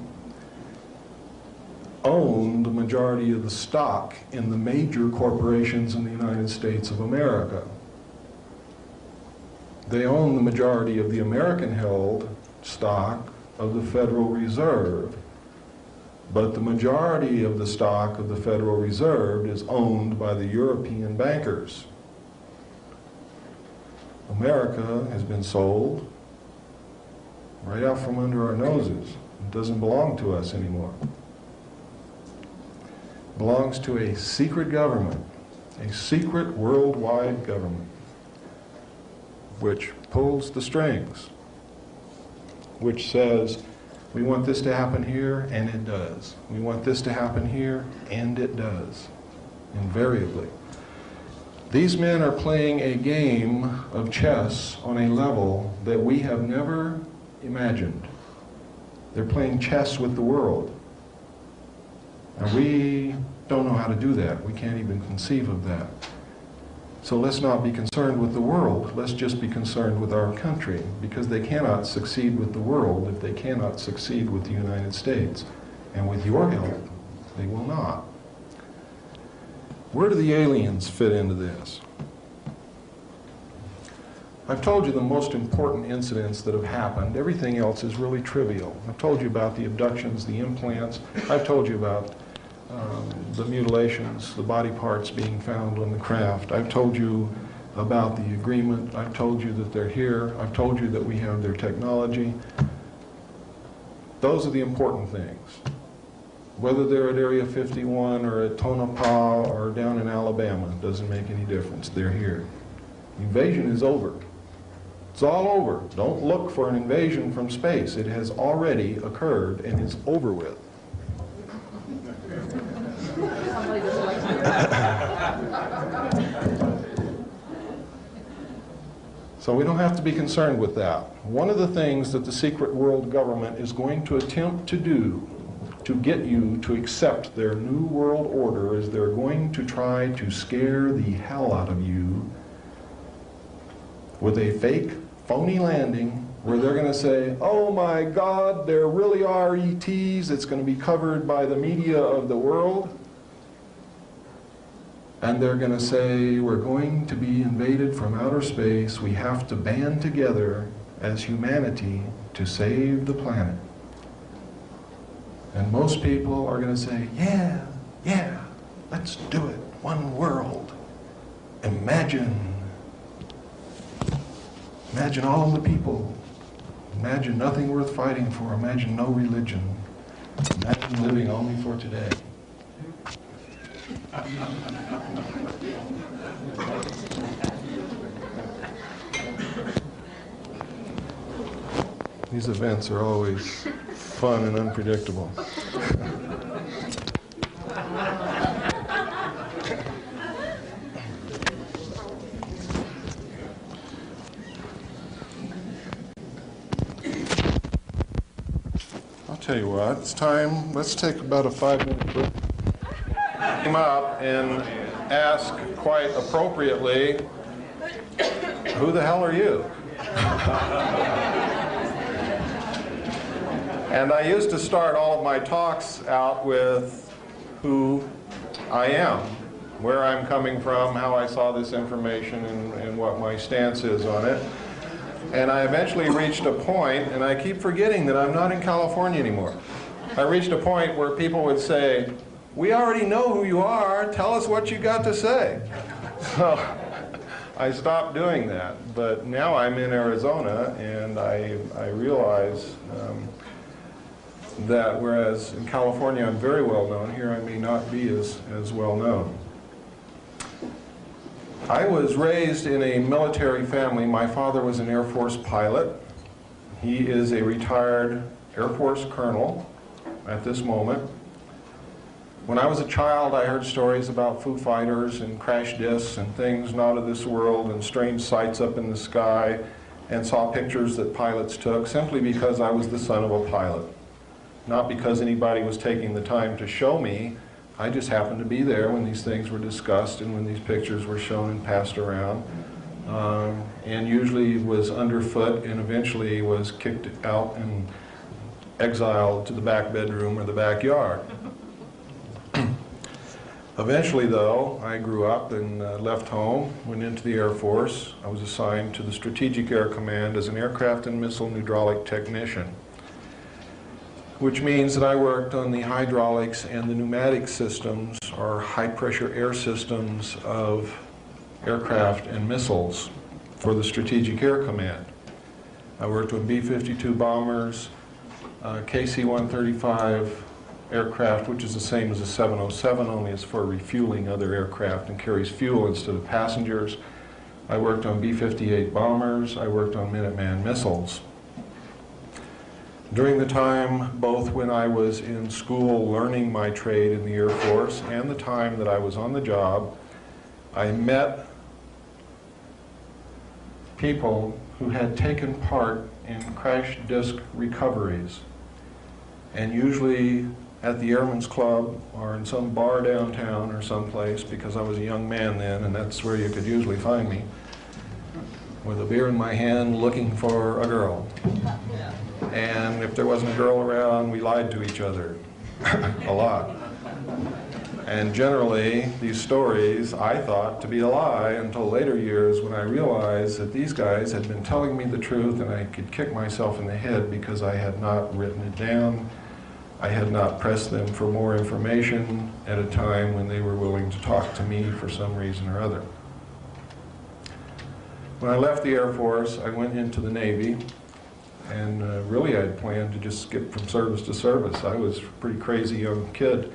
own the majority of the stock in the major corporations in the United States of America. They own the majority of the American-held stock of the Federal Reserve, but the majority of the stock of the Federal Reserve is owned by the European bankers. America has been sold right out from under our noses. It doesn't belong to us anymore. It belongs to a secret government, a secret worldwide government, which pulls the strings, which says, we want this to happen here, and it does. We want this to happen here, and it does, invariably. These men are playing a game of chess on a level that we have never imagined. They're playing chess with the world. And we don't know how to do that. We can't even conceive of that. So let's not be concerned with the world. Let's just be concerned with our country, because they cannot succeed with the world if they cannot succeed with the United States. And with your help, they will not. Where do the aliens fit into this? I've told you the most important incidents that have happened. Everything else is really trivial. I've told you about the abductions, the implants. I've told you about the mutilations, the body parts being found on the craft. I've told you about the agreement. I've told you that they're here. I've told you that we have their technology. Those are the important things. Whether they're at Area 51 or at Tonopah or down in Alabama, doesn't make any difference. They're here. The invasion is over. It's all over. Don't look for an invasion from space. It has already occurred and is over with. So we don't have to be concerned with that. One of the things that the secret world government is going to attempt to do to get you to accept their new world order is they're going to try to scare the hell out of you with a fake, phony landing where they're going to say, oh my God, there really are ETs. It's going to be covered by the media of the world. And they're going to say, we're going to be invaded from outer space. We have to band together as humanity to save the planet. And most people are going to say, yeah, yeah, let's do it. One world. Imagine all the people. Imagine nothing worth fighting for. Imagine no religion. Imagine living only for today. These events are always fun and unpredictable. I'll tell you what, it's time, let's take about a 5-minute break. Came up and ask quite appropriately, who the hell are you? And I used to start all of my talks out with who I am, where I'm coming from, how I saw this information, and what my stance is on it. And I eventually reached a point, and I keep forgetting that I'm not in California anymore. I reached a point where people would say, we already know who you are, tell us what you got to say. So I stopped doing that, but now I'm in Arizona, and I realize that whereas in California I'm very well known, here I may not be as well known. I was raised in a military family. My father was an Air Force pilot. He is a retired Air Force colonel at this moment. When I was a child, I heard stories about Foo Fighters and crash discs and things not of this world and strange sights up in the sky, and saw pictures that pilots took simply because I was the son of a pilot. Not because anybody was taking the time to show me. I just happened to be there when these things were discussed and when these pictures were shown and passed around. And usually was underfoot and eventually was kicked out and exiled to the back bedroom or the backyard. Eventually, though, I grew up and left home, went into the Air Force. I was assigned to the Strategic Air Command as an aircraft and missile hydraulic technician, which means that I worked on the hydraulics and the pneumatic systems, or high-pressure air systems of aircraft and missiles for the Strategic Air Command. I worked with B-52 bombers, KC-135 aircraft, which is the same as a 707, only it's for refueling other aircraft and carries fuel instead of passengers. I worked on B-58 bombers. I worked on Minuteman missiles. During the time, both when I was in school learning my trade in the Air Force and the time that I was on the job, I met people who had taken part in crash disk recoveries, and usually at the Airmen's Club or in some bar downtown or someplace, because I was a young man then and that's where you could usually find me, with a beer in my hand looking for a girl. And if there wasn't a girl around, we lied to each other a lot. And generally, these stories I thought to be a lie until later years when I realized that these guys had been telling me the truth and I could kick myself in the head because I had not written it down. I had not pressed them for more information at a time when they were willing to talk to me for some reason or other. When I left the Air Force, I went into the Navy. And really, I had planned to just skip from service to service. I was a pretty crazy young kid.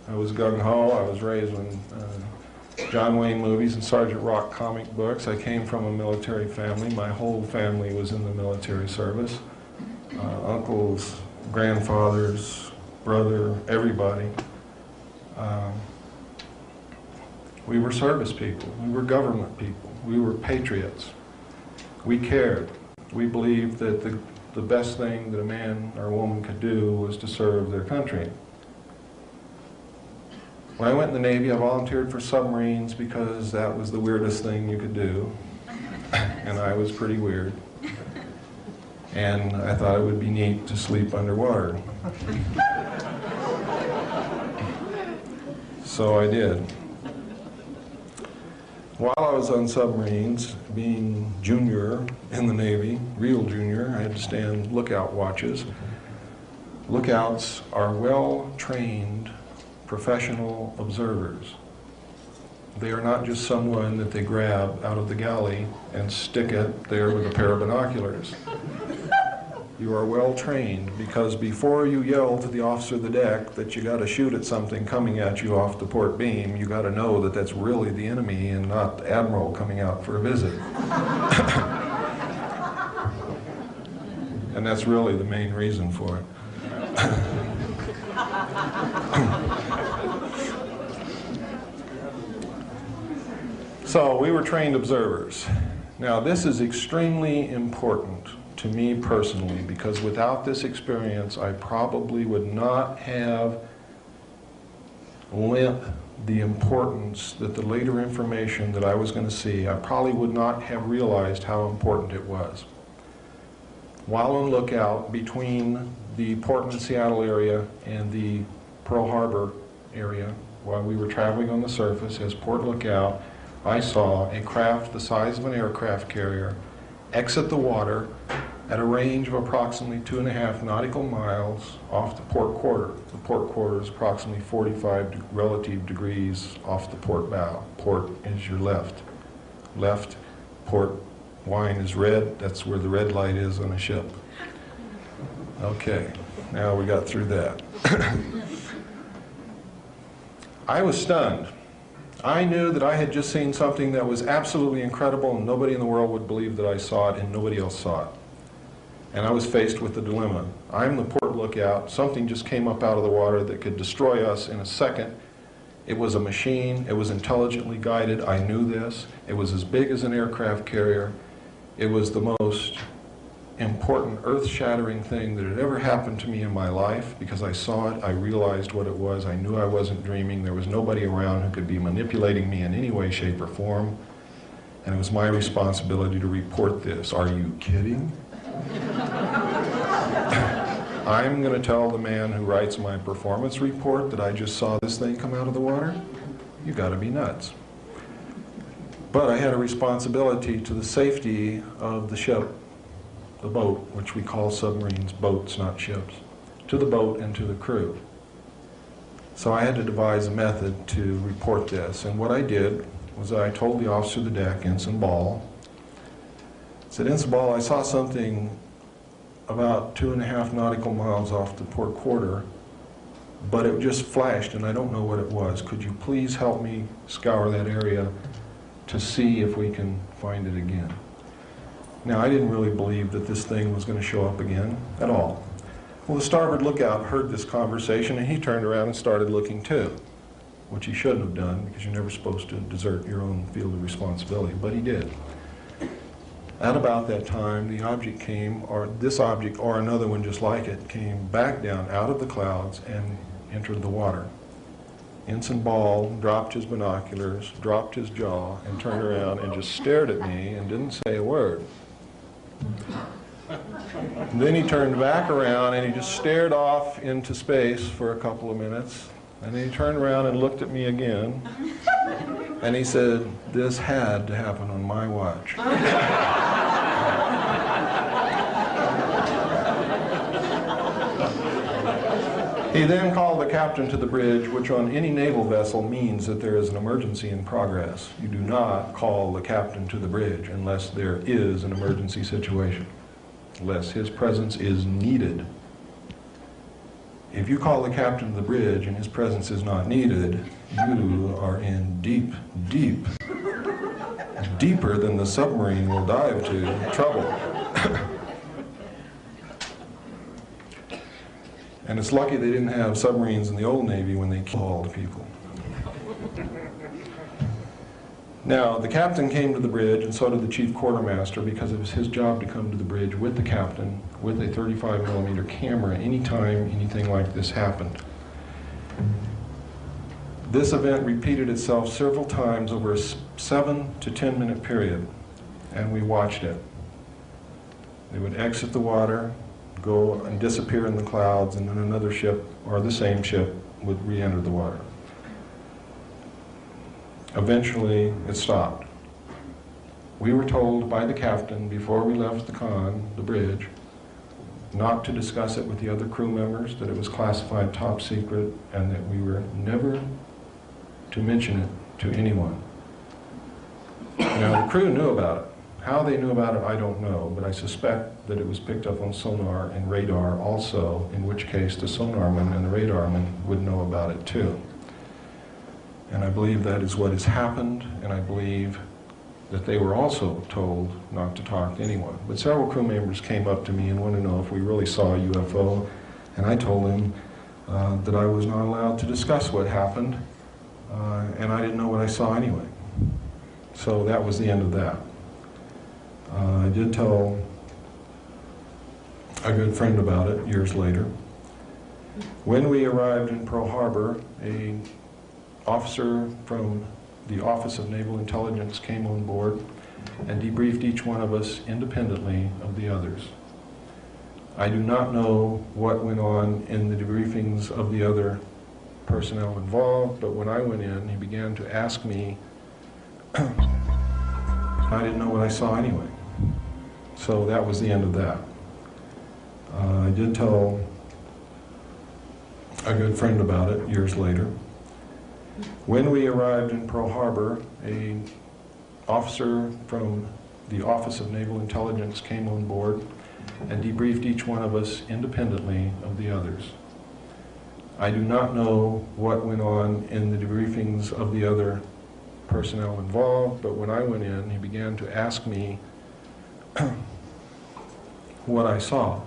I was gung-ho. I was raised on John Wayne movies and Sergeant Rock comic books. I came from a military family. My whole family was in the military service. Uncles, grandfathers, brother, everybody. We were service people. We were government people. We were patriots. We cared. We believed that the best thing that a man or a woman could do was to serve their country. When I went in the Navy, I volunteered for submarines because that was the weirdest thing you could do. And I was pretty weird. And I thought it would be neat to sleep underwater. So I did. While I was on submarines, being junior in the Navy, real junior, I had to stand lookout watches. Lookouts are well-trained professional observers. They are not just someone that they grab out of the galley and stick it there with a pair of binoculars. You are well trained because before you yell to the officer of the deck that you got to shoot at something coming at you off the port beam, you got to know that that's really the enemy and not the admiral coming out for a visit. And that's really the main reason for it. So we were trained observers. Now this is extremely important to me personally because without this experience I probably would not have lent the importance that the later information that I was going to see, I probably would not have realized how important it was. While on lookout between the Portland, Seattle area and the Pearl Harbor area, while we were traveling on the surface as port lookout, I saw a craft the size of an aircraft carrier exit the water at a range of approximately 2.5 nautical miles off the port quarter. The port quarter is approximately 45 relative degrees off the port bow. Port is your left. Left, port wine is red. That's where the red light is on a ship. Okay, now we got through that. I was stunned. I knew that I had just seen something that was absolutely incredible and nobody in the world would believe that I saw it and nobody else saw it. And I was faced with the dilemma. I'm the port lookout. Something just came up out of the water that could destroy us in a second. It was a machine. It was intelligently guided. I knew this. It was as big as an aircraft carrier. It was the most important, earth-shattering thing that had ever happened to me in my life because I saw it, I realized what it was, I knew I wasn't dreaming, there was nobody around who could be manipulating me in any way, shape, or form, and it was my responsibility to report this. Are you kidding? I'm going to tell the man who writes my performance report that I just saw this thing come out of the water? You got to be nuts. But I had a responsibility to the safety of the ship, the boat, which we call submarines, boats, not ships, to the boat and to the crew. So I had to devise a method to report this. And what I did was I told the officer of the deck, Ensign Ball, I said, Ensign Ball, I saw something about 2.5 nautical miles off the port quarter, but it just flashed and I don't know what it was. Could you please help me scour that area to see if we can find it again? Now, I didn't really believe that this thing was going to show up again at all. Well, the starboard lookout heard this conversation and he turned around and started looking too, which he shouldn't have done because you're never supposed to desert your own field of responsibility, but he did. At about that time, the object came, or this object or another one just like it, came back down out of the clouds and entered the water. Ensign Ball dropped his binoculars, dropped his jaw, and turned around and just stared at me and didn't say a word. And then he turned back around and he just stared off into space for a couple of minutes. And then he turned around and looked at me again. And he said, "This had to happen on my watch." He then called the captain to the bridge, which on any naval vessel means that there is an emergency in progress. You do not call the captain to the bridge unless there is an emergency situation, unless his presence is needed. If you call the captain to the bridge and his presence is not needed, you are in deep, deep, deeper than the submarine will dive to, trouble. And it's lucky they didn't have submarines in the old Navy when they killed people. Now, the captain came to the bridge, and so did the chief quartermaster, because it was his job to come to the bridge with the captain with a 35mm camera anytime anything like this happened. This event repeated itself several times over a 7 to 10 minute period, and we watched it. They would exit the water, go and disappear in the clouds, and then another ship, or the same ship, would re-enter the water. Eventually, it stopped. We were told by the captain before we left the bridge, not to discuss it with the other crew members, that it was classified top secret, and that we were never to mention it to anyone. Now, the crew knew about it. How they knew about it, I don't know, but I suspect that it was picked up on sonar and radar also, in which case the sonarman and the radarman would know about it too. And I believe that is what has happened, and I believe that they were also told not to talk to anyone. But several crew members came up to me and wanted to know if we really saw a UFO, and I told them that I was not allowed to discuss what happened, and I didn't know what I saw anyway. So that was the end of that. I did tell a good friend about it years later. When we arrived in Pearl Harbor, an officer from the Office of Naval Intelligence came on board and debriefed each one of us independently of the others. I do not know what went on in the debriefings of the other personnel involved, but when I went in, he began to ask me. I didn't know what I saw anyway. So that was the end of that. I did tell a good friend about it years later. When we arrived in Pearl Harbor, an officer from the Office of Naval Intelligence came on board and debriefed each one of us independently of the others. I do not know what went on in the debriefings of the other personnel involved, but when I went in, he began to ask me what I saw.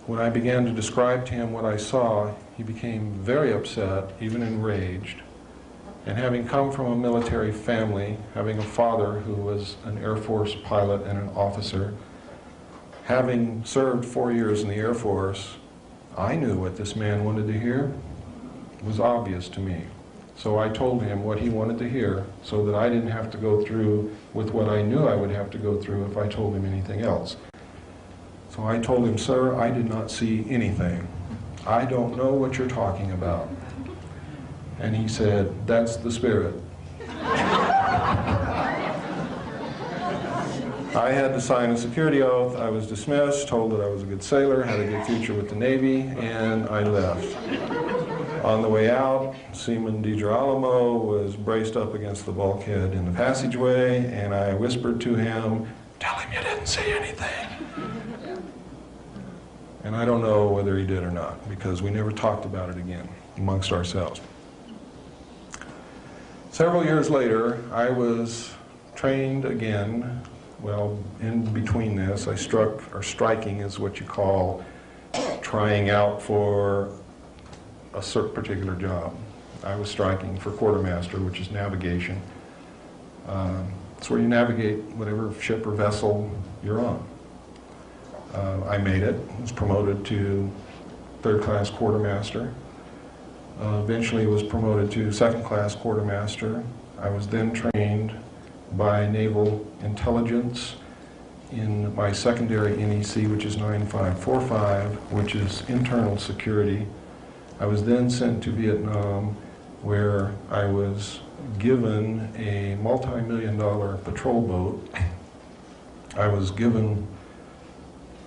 When I began to describe to him what I saw, he became very upset, even enraged. And having come from a military family, having a father who was an Air Force pilot and an officer, having served 4 years in the Air Force, I knew what this man wanted to hear. It was obvious to me. So I told him what he wanted to hear so that I didn't have to go through with what I knew I would have to go through if I told him anything else. So I told him, sir, I did not see anything. I don't know what you're talking about. And he said, that's the spirit. I had to sign a security oath. I was dismissed, told that I was a good sailor, had a good future with the Navy, and I left. On the way out, Seaman DiGirolamo was braced up against the bulkhead in the passageway, and I whispered to him, tell him you didn't see anything. And I don't know whether he did or not, because we never talked about it again amongst ourselves. Several years later, I was trained again. Well, in between this, I struck, or striking is what you call trying out for a certain particular job. I was striking for quartermaster, which is navigation. It's where you navigate whatever ship or vessel you're on. I made it, was promoted to third-class quartermaster. Eventually was promoted to second-class quartermaster. I was then trained by Naval Intelligence in my secondary NEC, which is 9545, which is internal security. I was then sent to Vietnam, where I was given a multi-million-dollar patrol boat. I was given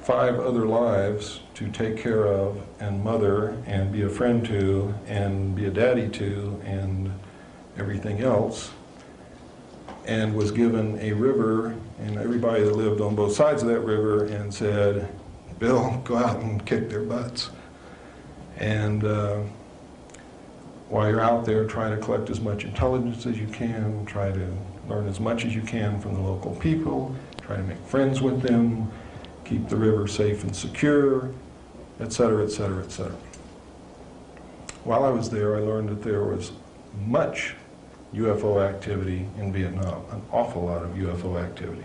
5 other lives to take care of and mother and be a friend to and be a daddy to and everything else, and was given a river, and everybody that lived on both sides of that river, and said, Bill, go out and kick their butts. And while you're out there, try to collect as much intelligence as you can, try to learn as much as you can from the local people, try to make friends with them, keep the river safe and secure, etc., etc., etc. While I was there, I learned that there was much UFO activity in Vietnam, an awful lot of UFO activity.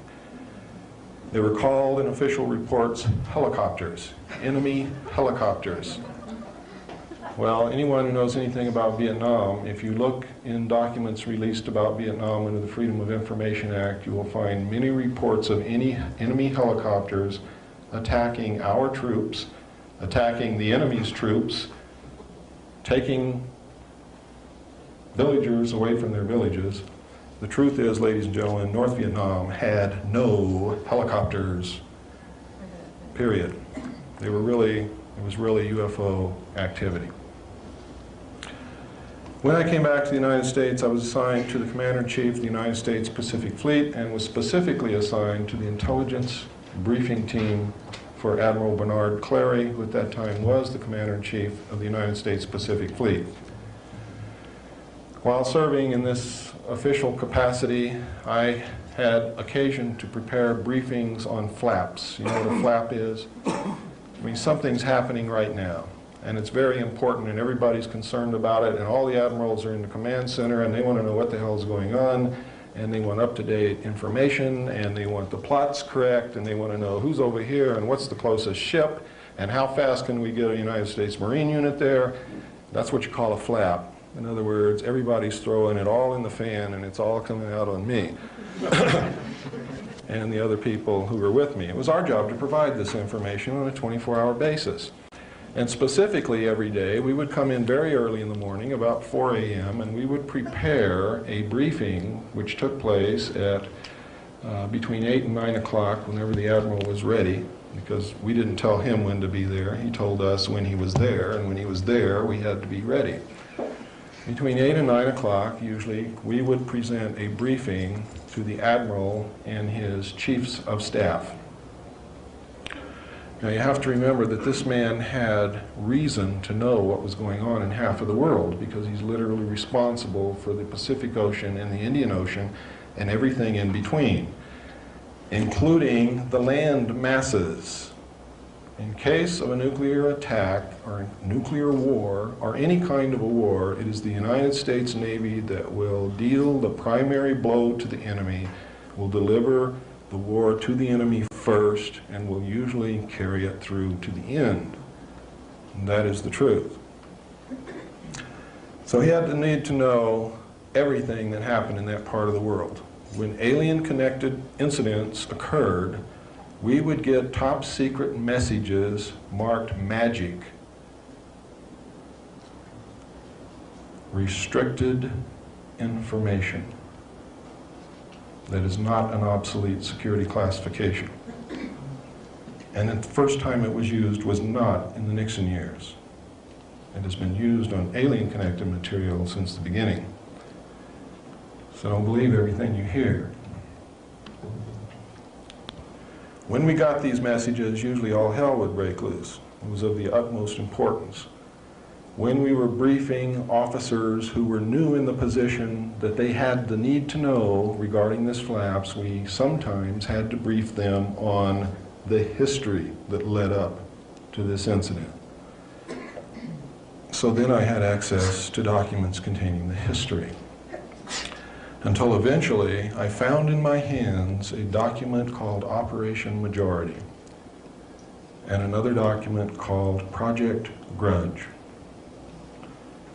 They were called in official reports helicopters, enemy helicopters. Well, anyone who knows anything about Vietnam, if you look in documents released about Vietnam under the Freedom of Information Act, you will find many reports of any enemy helicopters attacking our troops, attacking the enemy's troops, taking villagers away from their villages. The truth is, ladies and gentlemen, North Vietnam had no helicopters, period. They were really, it was really UFO activity. When I came back to the United States, I was assigned to the Commander-in-Chief of the United States Pacific Fleet and was specifically assigned to the intelligence briefing team for Admiral Bernard Clary, who at that time was the Commander-in-Chief of the United States Pacific Fleet. While serving in this official capacity, I had occasion to prepare briefings on flaps. You know what a flap is? I mean, something's happening right now, and it's very important, and everybody's concerned about it, and all the admirals are in the command center, and they want to know what the hell is going on, and they want up-to-date information, and they want the plots correct, and they want to know who's over here, and what's the closest ship, and how fast can we get a United States Marine unit there. That's what you call a flap. In other words, everybody's throwing it all in the fan, and it's all coming out on me and the other people who were with me. It was our job to provide this information on a 24-hour basis. And specifically every day, we would come in very early in the morning, about 4 a.m., and we would prepare a briefing which took place at between 8 and 9 o'clock whenever the Admiral was ready, because we didn't tell him when to be there. He told us when he was there, and when he was there, we had to be ready. Between 8 and 9 o'clock, usually, we would present a briefing to the Admiral and his chiefs of staff. Now, you have to remember that this man had reason to know what was going on in half of the world, because he's literally responsible for the Pacific Ocean and the Indian Ocean and everything in between, including the land masses. In case of a nuclear attack or a nuclear war or any kind of a war, it is the United States Navy that will deal the primary blow to the enemy, will deliver the war to the enemy first, and will usually carry it through to the end. And that is the truth. So he had the need to know everything that happened in that part of the world. When alien-connected incidents occurred, we would get top secret messages marked magic, restricted information. That is not an obsolete security classification. And the first time it was used was not in the Nixon years. It has been used on alien-connected material since the beginning. So don't believe everything you hear. When we got these messages, usually all hell would break loose. It was of the utmost importance. When we were briefing officers who were new in the position that they had the need to know regarding this flaps, we sometimes had to brief them on the history that led up to this incident. So then I had access to documents containing the history. Until eventually, I found in my hands a document called Operation Majority and another document called Project Grudge,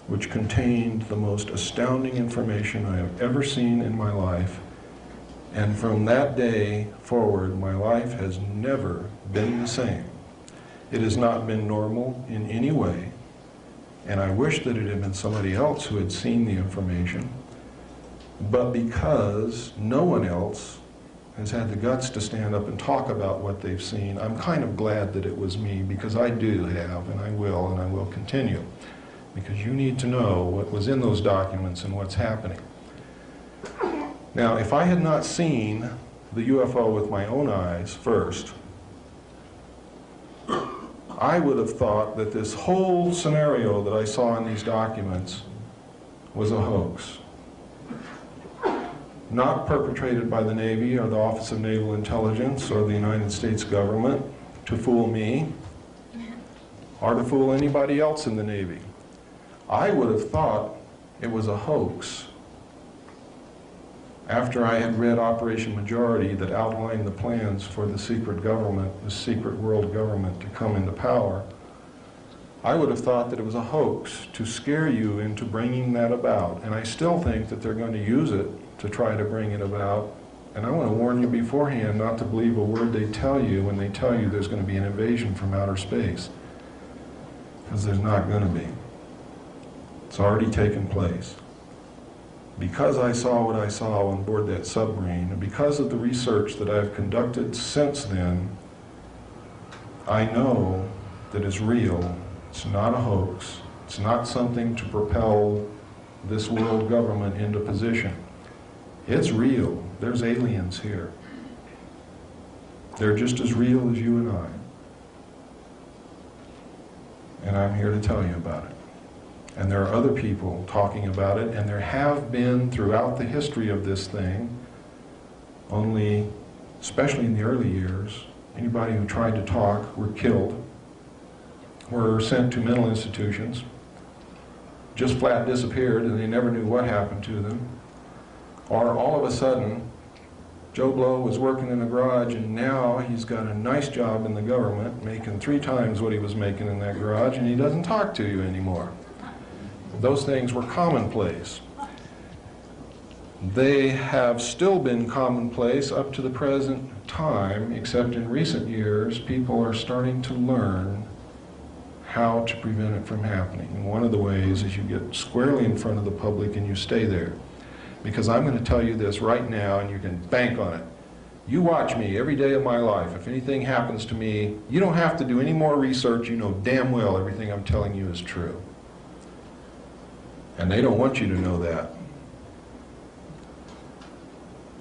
which contained the most astounding information I have ever seen in my life. And from that day forward, my life has never been the same. It has not been normal in any way, and I wish that it had been somebody else who had seen the information. But because no one else has had the guts to stand up and talk about what they've seen, I'm kind of glad that it was me, because I do have, and I will continue. Because you need to know what was in those documents and what's happening. Now, if I had not seen the UFO with my own eyes first, I would have thought that this whole scenario that I saw in these documents was a hoax. Not perpetrated by the Navy or the Office of Naval Intelligence or the United States government to fool me or to fool anybody else in the Navy. I would have thought it was a hoax after I had read Operation Majority that outlined the plans for the secret government, the secret world government, to come into power I would have thought that it was a hoax to scare you into bringing that about. And I still think that they're going to use it to try to bring it about. And I want to warn you beforehand not to believe a word they tell you when they tell you there's going to be an invasion from outer space. Because there's not going to be. It's already taken place. Because I saw what I saw on board that submarine, and because of the research that I've conducted since then, I know that it's real. It's not a hoax. It's not something to propel this world government into position. It's real. There's aliens here. They're just as real as you and I. And I'm here to tell you about it. And there are other people talking about it, and there have been throughout the history of this thing, only, especially in the early years, anybody who tried to talk were killed, were sent to mental institutions, just flat disappeared and they never knew what happened to them. Or all of a sudden, Joe Blow was working in a garage and now he's got a nice job in the government, making 3 times what he was making in that garage, and he doesn't talk to you anymore. Those things were commonplace. They have still been commonplace up to the present time, except in recent years, people are starting to learn how to prevent it from happening. And one of the ways is you get squarely in front of the public and you stay there. Because I'm going to tell you this right now, and you can bank on it. You watch me every day of my life. If anything happens to me, you don't have to do any more research. You know damn well everything I'm telling you is true. And they don't want you to know that.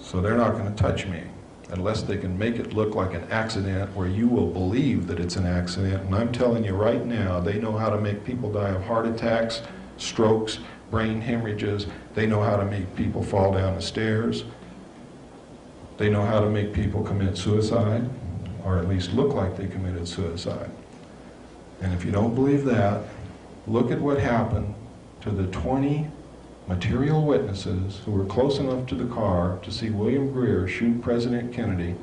So they're not going to touch me unless they can make it look like an accident where you will believe that it's an accident. And I'm telling you right now, they know how to make people die of heart attacks, strokes, brain hemorrhages. They know how to make people fall down the stairs. They know how to make people commit suicide, or at least look like they committed suicide. And if you don't believe that, look at what happened to the 20 material witnesses who were close enough to the car to see William Greer shoot President Kennedy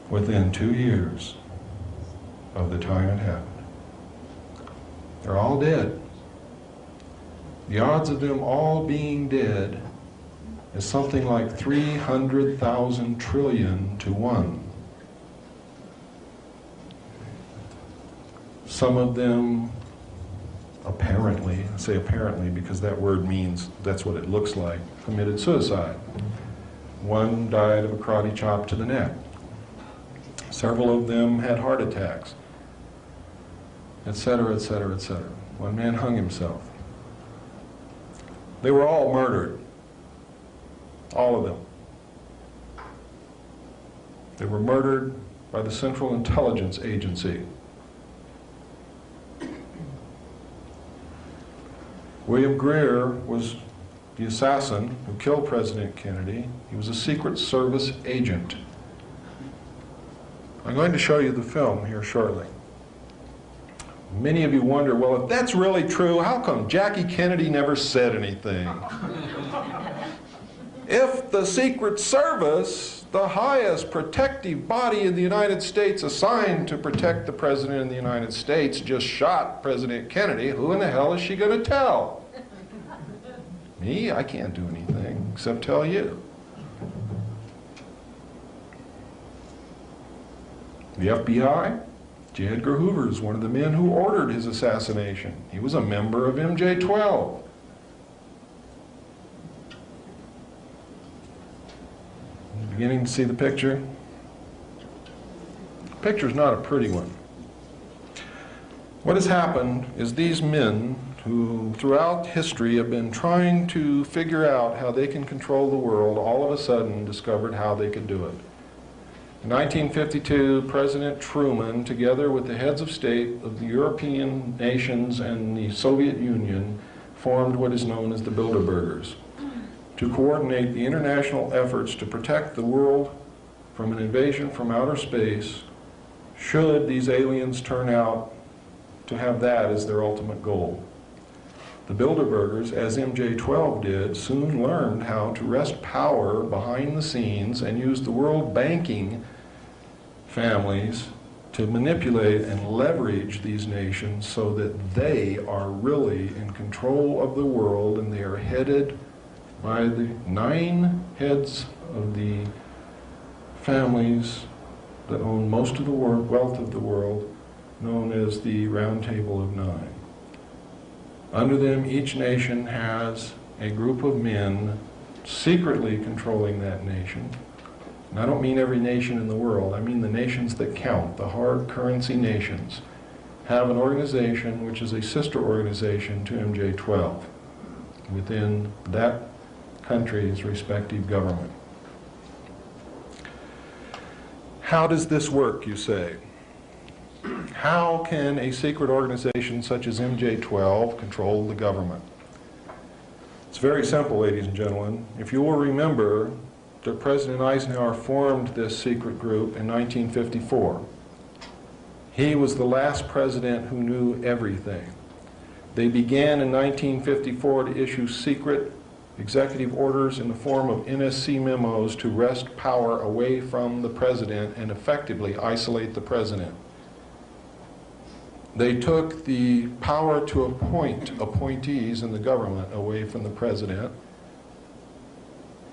within 2 years of the time it happened. They're all dead. The odds of them all being dead is something like 300,000 trillion to 1. Some of them apparently, I say apparently because that word means that's what it looks like, committed suicide. One died of a karate chop to the neck. Several of them had heart attacks, etc., etc., etc. One man hung himself. They were all murdered. All of them. They were murdered by the Central Intelligence Agency. William Greer was the assassin who killed President Kennedy. He was a Secret Service agent. I'm going to show you the film here shortly. Many of you wonder, well, if that's really true, how come Jackie Kennedy never said anything? If the Secret Service, the highest protective body in the United States assigned to protect the President of the United States, just shot President Kennedy, who in the hell is she going to tell? Me? I can't do anything except tell you. The FBI? J Edgar Hoover is one of the men who ordered his assassination. He was a member of MJ-12. Beginning to see the picture? The picture's not a pretty one. What has happened is these men who throughout history have been trying to figure out how they can control the world, all of a sudden discovered how they could do it. In 1952, President Truman, together with the heads of state of the European nations and the Soviet Union, formed what is known as the Bilderbergers, to coordinate the international efforts to protect the world from an invasion from outer space, should these aliens turn out to have that as their ultimate goal. The Bilderbergers, as MJ-12 did, soon learned how to wrest power behind the scenes and use the world banking families to manipulate and leverage these nations so that they are really in control of the world, and they are headed by the 9 heads of the families that own most of the wealth of the world, known as the Round Table of 9. Under them, each nation has a group of men secretly controlling that nation. And I don't mean every nation in the world, I mean the nations that count, the hard currency nations, have an organization which is a sister organization to MJ12 within that country's respective government. How does this work, you say? How can a secret organization such as MJ12 control the government? It's very simple, ladies and gentlemen. If you will remember that President Eisenhower formed this secret group in 1954. He was the last president who knew everything. They began in 1954 to issue secret executive orders in the form of NSC memos to wrest power away from the president and effectively isolate the president. They took the power to appoint appointees in the government away from the president.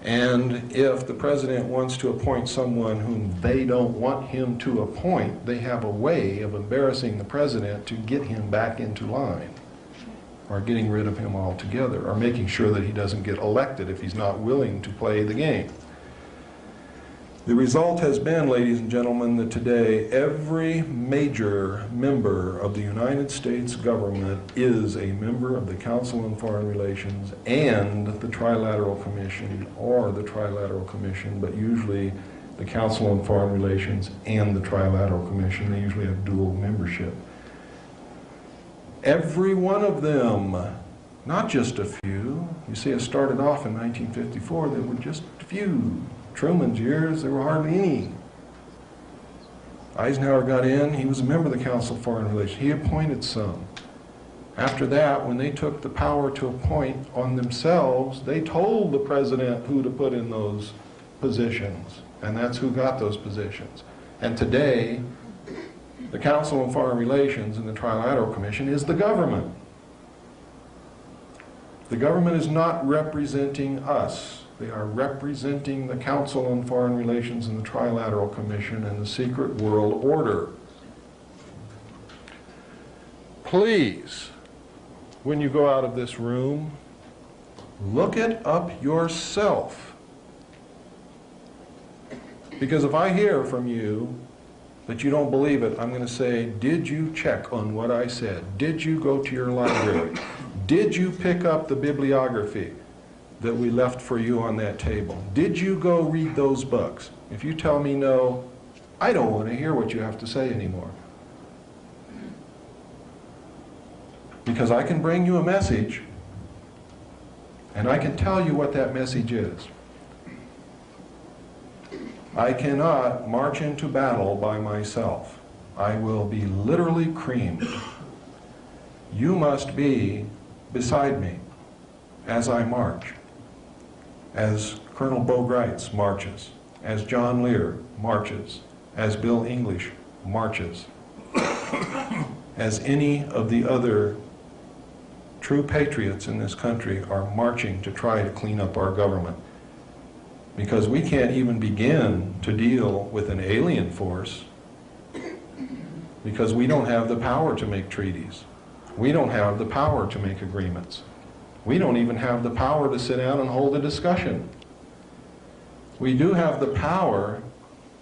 And if the president wants to appoint someone whom they don't want him to appoint, they have a way of embarrassing the president to get him back into line, or getting rid of him altogether, or making sure that he doesn't get elected if he's not willing to play the game. The result has been, ladies and gentlemen, that today every major member of the United States government is a member of the Council on Foreign Relations and the Tri-Lateral Commission, or the Tri-Lateral Commission, but usually the Council on Foreign Relations and the Tri-Lateral Commission. They usually have dual membership. Every one of them, not just a few. You see, it started off in 1954, there were just a few. Truman's years, there were hardly any. Eisenhower got in, he was a member of the Council of Foreign Relations. He appointed some. After that, when they took the power to appoint on themselves, they told the president who to put in those positions, and that's who got those positions. And today, the Council on Foreign Relations and the Tri-Lateral Commission is the government. The government is not representing us. They are representing the Council on Foreign Relations and the Tri-Lateral Commission and the secret world order. Please, when you go out of this room, look it up yourself. Because if I hear from you that you don't believe it, I'm going to say, did you check on what I said? Did you go to your library? Did you pick up the bibliography that we left for you on that table? Did you go read those books? If you tell me no, I don't want to hear what you have to say anymore. Because I can bring you a message, and I can tell you what that message is. I cannot march into battle by myself. I will be literally creamed. You must be beside me as I march, as Colonel Bo Greitz marches, as John Lear marches, as Bill English marches, as any of the other true patriots in this country are marching to try to clean up our government. Because we can't even begin to deal with an alien force because we don't have the power to make treaties. We don't have the power to make agreements. We don't even have the power to sit down and hold a discussion. We do have the power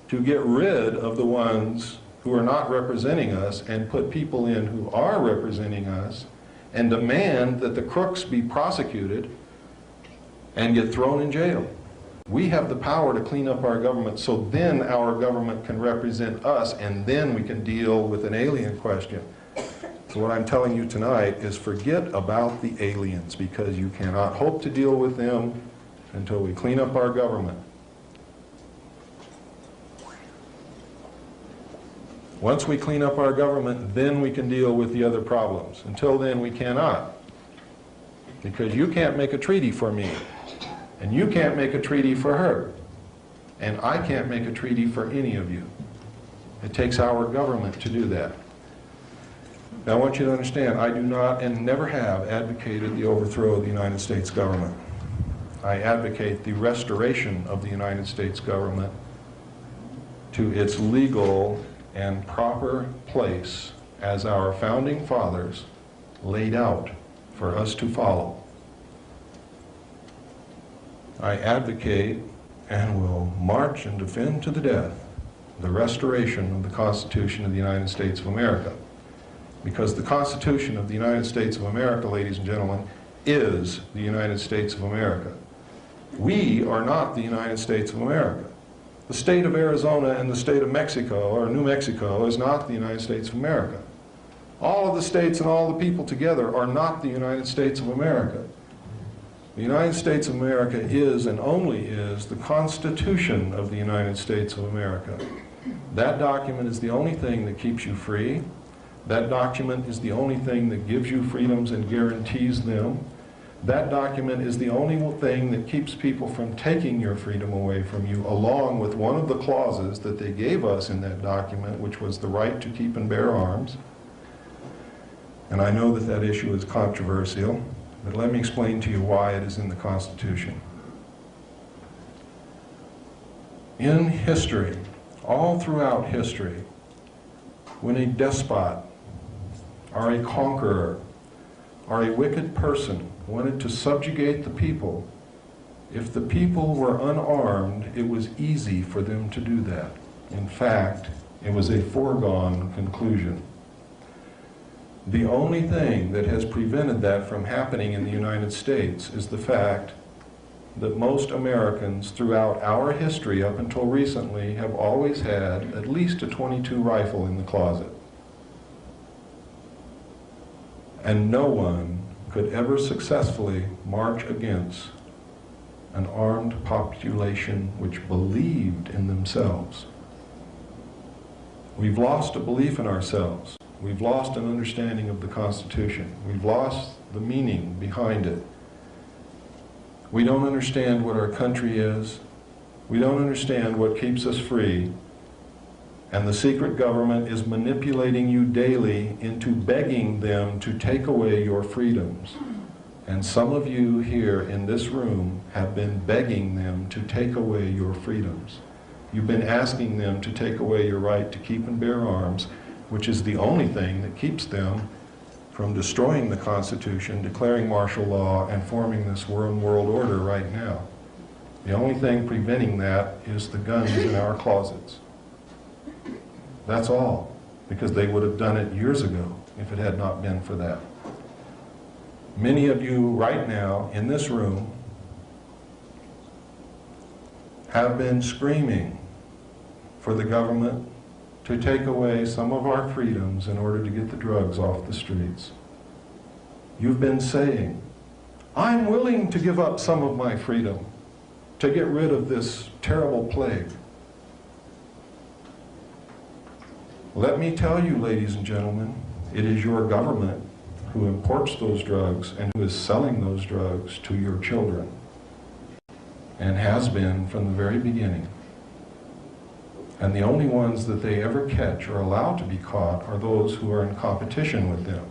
to get rid of the ones who are not representing us and put people in who are representing us and demand that the crooks be prosecuted and get thrown in jail. We have the power to clean up our government so then our government can represent us and then we can deal with an alien question. So what I'm telling you tonight is forget about the aliens because you cannot hope to deal with them until we clean up our government. Once we clean up our government, then we can deal with the other problems. Until then, we cannot. Because you can't make a treaty for me. And you can't make a treaty for her. And I can't make a treaty for any of you. It takes our government to do that. Now, I want you to understand, I do not and never have advocated the overthrow of the United States government. I advocate the restoration of the United States government to its legal and proper place as our founding fathers laid out for us to follow. I advocate and will march and defend to the death the restoration of the Constitution of the United States of America. Because the Constitution of the United States of America, ladies and gentlemen, is the United States of America. We are not the United States of America. The state of Arizona and the state of Mexico, or New Mexico, is not the United States of America. All of the states and all the people together are not the United States of America. The United States of America is and only is the Constitution of the United States of America. That document is the only thing that keeps you free. That document is the only thing that gives you freedoms and guarantees them. That document is the only thing that keeps people from taking your freedom away from you, along with one of the clauses that they gave us in that document, which was the right to keep and bear arms. And I know that that issue is controversial, but let me explain to you why it is in the Constitution. In history, all throughout history, when a despot or a conqueror or a wicked person wanted to subjugate the people, if the people were unarmed, it was easy for them to do that. In fact, it was a foregone conclusion. The only thing that has prevented that from happening in the United States is the fact that most Americans throughout our history up until recently have always had at least a .22 rifle in the closet. And no one could ever successfully march against an armed population which believed in themselves. We've lost a belief in ourselves. We've lost an understanding of the Constitution. We've lost the meaning behind it. We don't understand what our country is. We don't understand what keeps us free. And the secret government is manipulating you daily into begging them to take away your freedoms. And some of you here in this room have been begging them to take away your freedoms. You've been asking them to take away your right to keep and bear arms, which is the only thing that keeps them from destroying the Constitution, declaring martial law, and forming this world order right now. The only thing preventing that is the guns in our closets. That's all, because they would have done it years ago if it had not been for that. Many of you right now in this room have been screaming for the government to take away some of our freedoms in order to get the drugs off the streets. You've been saying, I'm willing to give up some of my freedom to get rid of this terrible plague. Let me tell you, ladies and gentlemen, it is your government who imports those drugs and who is selling those drugs to your children, and has been from the very beginning. And the only ones that they ever catch or allow to be caught are those who are in competition with them.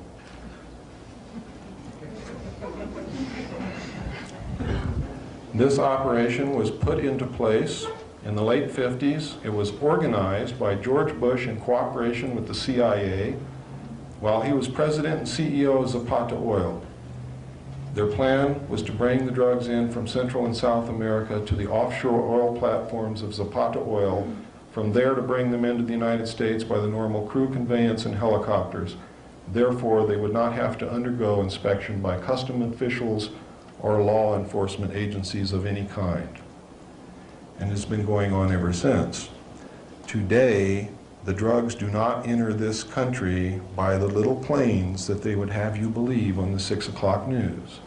This operation was put into place in the late 50s. It was organized by George Bush in cooperation with the CIA while he was president and CEO of Zapata Oil. Their plan was to bring the drugs in from Central and South America to the offshore oil platforms of Zapata Oil, from there to bring them into the United States by the normal crew conveyance and helicopters. Therefore, they would not have to undergo inspection by customs officials or law enforcement agencies of any kind. And it's been going on ever since. Today, the drugs do not enter this country by the little planes that they would have you believe on the 6 o'clock news,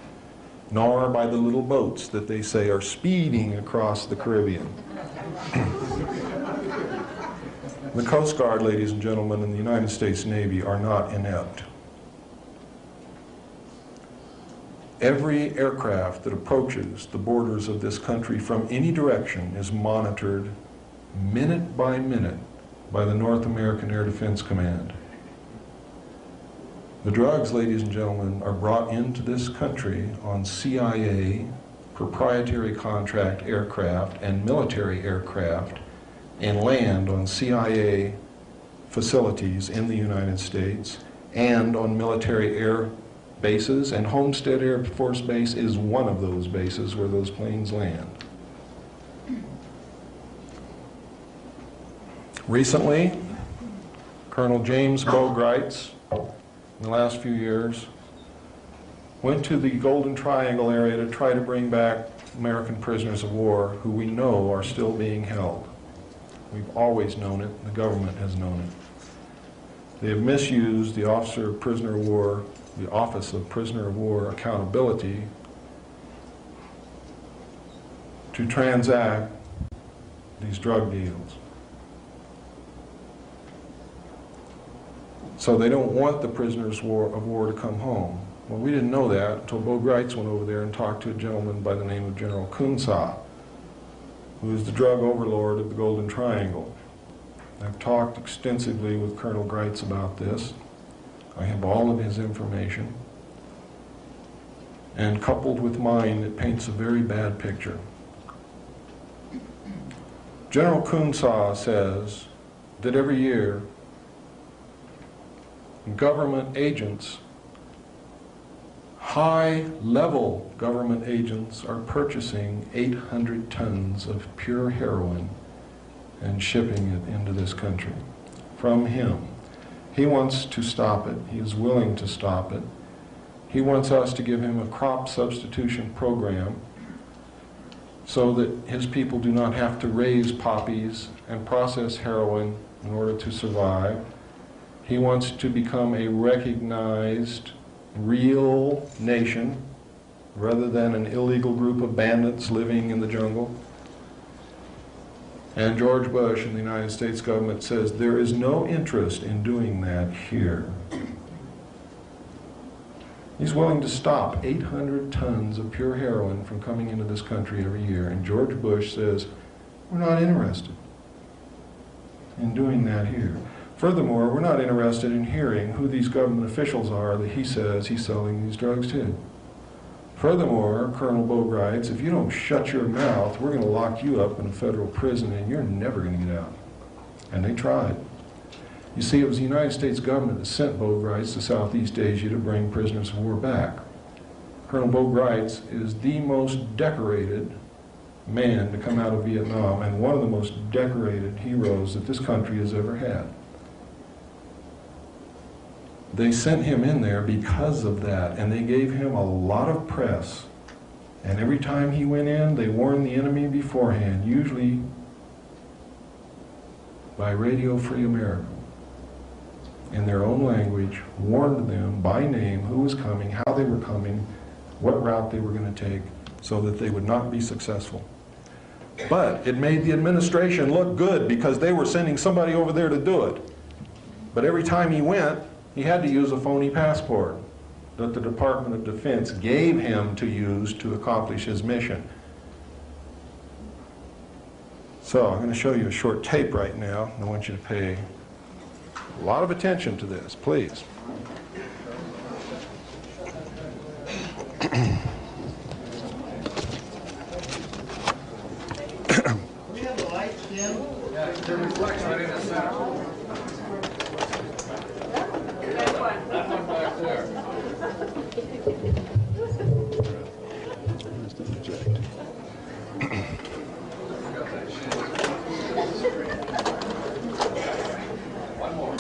nor by the little boats that they say are speeding across the Caribbean. The Coast Guard, ladies and gentlemen, and the United States Navy are not inept. Every aircraft that approaches the borders of this country from any direction is monitored minute by minute by the North American Air Defense Command. The drugs, ladies and gentlemen, are brought into this country on CIA proprietary contract aircraft and military aircraft and land on CIA facilities in the United States and on military air bases, and Homestead Air Force Base is one of those bases where those planes land. Recently, Colonel James Bogreitz, in the last few years, went to the Golden Triangle area to try to bring back American prisoners of war who we know are still being held. We've always known it, the government has known it. They have misused the Office of Prisoner of War accountability to transact these drug deals. So they don't want the prisoners of war to come home. Well, we didn't know that until Bogreitz went over there and talked to a gentleman by the name of General Kunsa, who is the drug overlord of the Golden Triangle. I've talked extensively with Colonel Greitz about this. I have all of his information. And coupled with mine, it paints a very bad picture. General Kunsa says that every year, government agents, high-level government agents, are purchasing 800 tons of pure heroin and shipping it into this country from him. He wants to stop it. He is willing to stop it. He wants us to give him a crop substitution program so that his people do not have to raise poppies and process heroin in order to survive. He wants to become a recognized, real nation rather than an illegal group of bandits living in the jungle. And George Bush and the United States government says there is no interest in doing that here. He's willing to stop 800 tons of pure heroin from coming into this country every year, and George Bush says, we're not interested in doing that here. Furthermore, we're not interested in hearing who these government officials are that he says he's selling these drugs to. Furthermore, Colonel Bogreitz, if you don't shut your mouth, we're going to lock you up in a federal prison and you're never going to get out. And they tried. You see, it was the United States government that sent Bogreitz to Southeast Asia to bring prisoners of war back. Colonel Bogreitz is the most decorated man to come out of Vietnam and one of the most decorated heroes that this country has ever had. They sent him in there because of that, and they gave him a lot of press. And every time he went in, they warned the enemy beforehand, usually by Radio Free America, in their own language, warned them by name who was coming, how they were coming, what route they were going to take, so that they would not be successful. But it made the administration look good because they were sending somebody over there to do it. But every time he went, he had to use a phony passport that the Department of Defense gave him to use to accomplish his mission. So I'm going to show you a short tape right now. I want you to pay a lot of attention to this, please. We have the lights dim. Yeah, it reflects right in the center. That one back there. Where's the project? One more.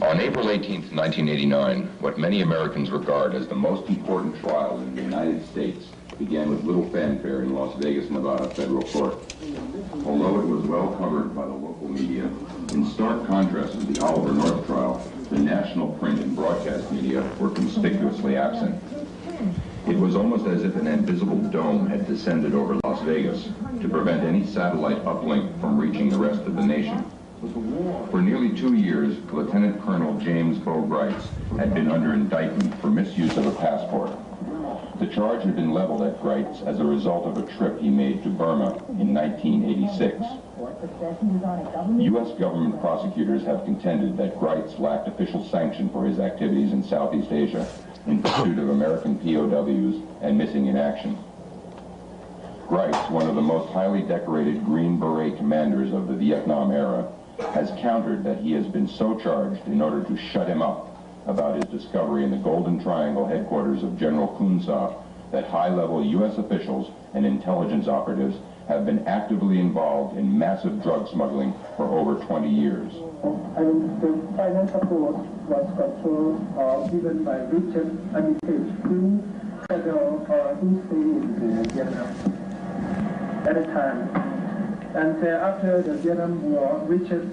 On April 18, 1989, what many Americans regard as the most important trial in the United States began with little fanfare in Las Vegas, Nevada federal court. Although it was well covered by the local media, in stark contrast to the Oliver North trial, the national print and broadcast media were conspicuously absent. It was almost as if an invisible dome had descended over Las Vegas to prevent any satellite uplink from reaching the rest of the nation. For nearly 2 years, Lieutenant Colonel James Bo Grites had been under indictment for misuse of a passport. The charge had been leveled at Grites as a result of a trip he made to Burma in 1986. U.S. government prosecutors have contended that Grites lacked official sanction for his activities in Southeast Asia in pursuit of American POWs and missing in action. Grites, one of the most highly decorated Green Beret commanders of the Vietnam era, has countered that he has been so charged in order to shut him up about his discovery in the Golden Triangle headquarters of General Kun Sa that high-level U.S. officials and intelligence operatives have been actively involved in massive drug smuggling for over 20 years. And the finance support was controlled given by Richard Armitage, who stayed in Vietnam at the time. And after the Vietnam War, Richard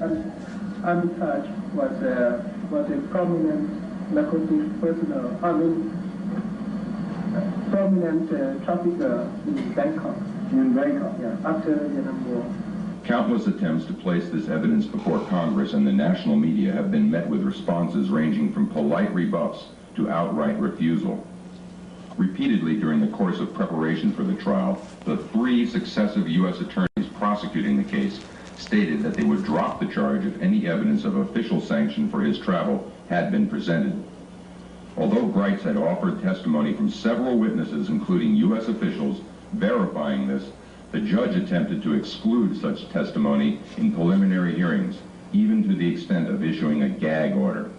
Armitage was a prominent narcotic personnel, prominent trafficker in Bangkok. Yeah, after the Vietnam War. Countless attempts to place this evidence before Congress and the national media have been met with responses ranging from polite rebuffs to outright refusal. Repeatedly during the course of preparation for the trial, the 3 successive U.S. attorneys prosecuting the case stated that they would drop the charge if any evidence of official sanction for his travel had been presented. Although Grites had offered testimony from several witnesses, including U.S. officials, verifying this, the judge attempted to exclude such testimony in preliminary hearings, even to the extent of issuing a gag order.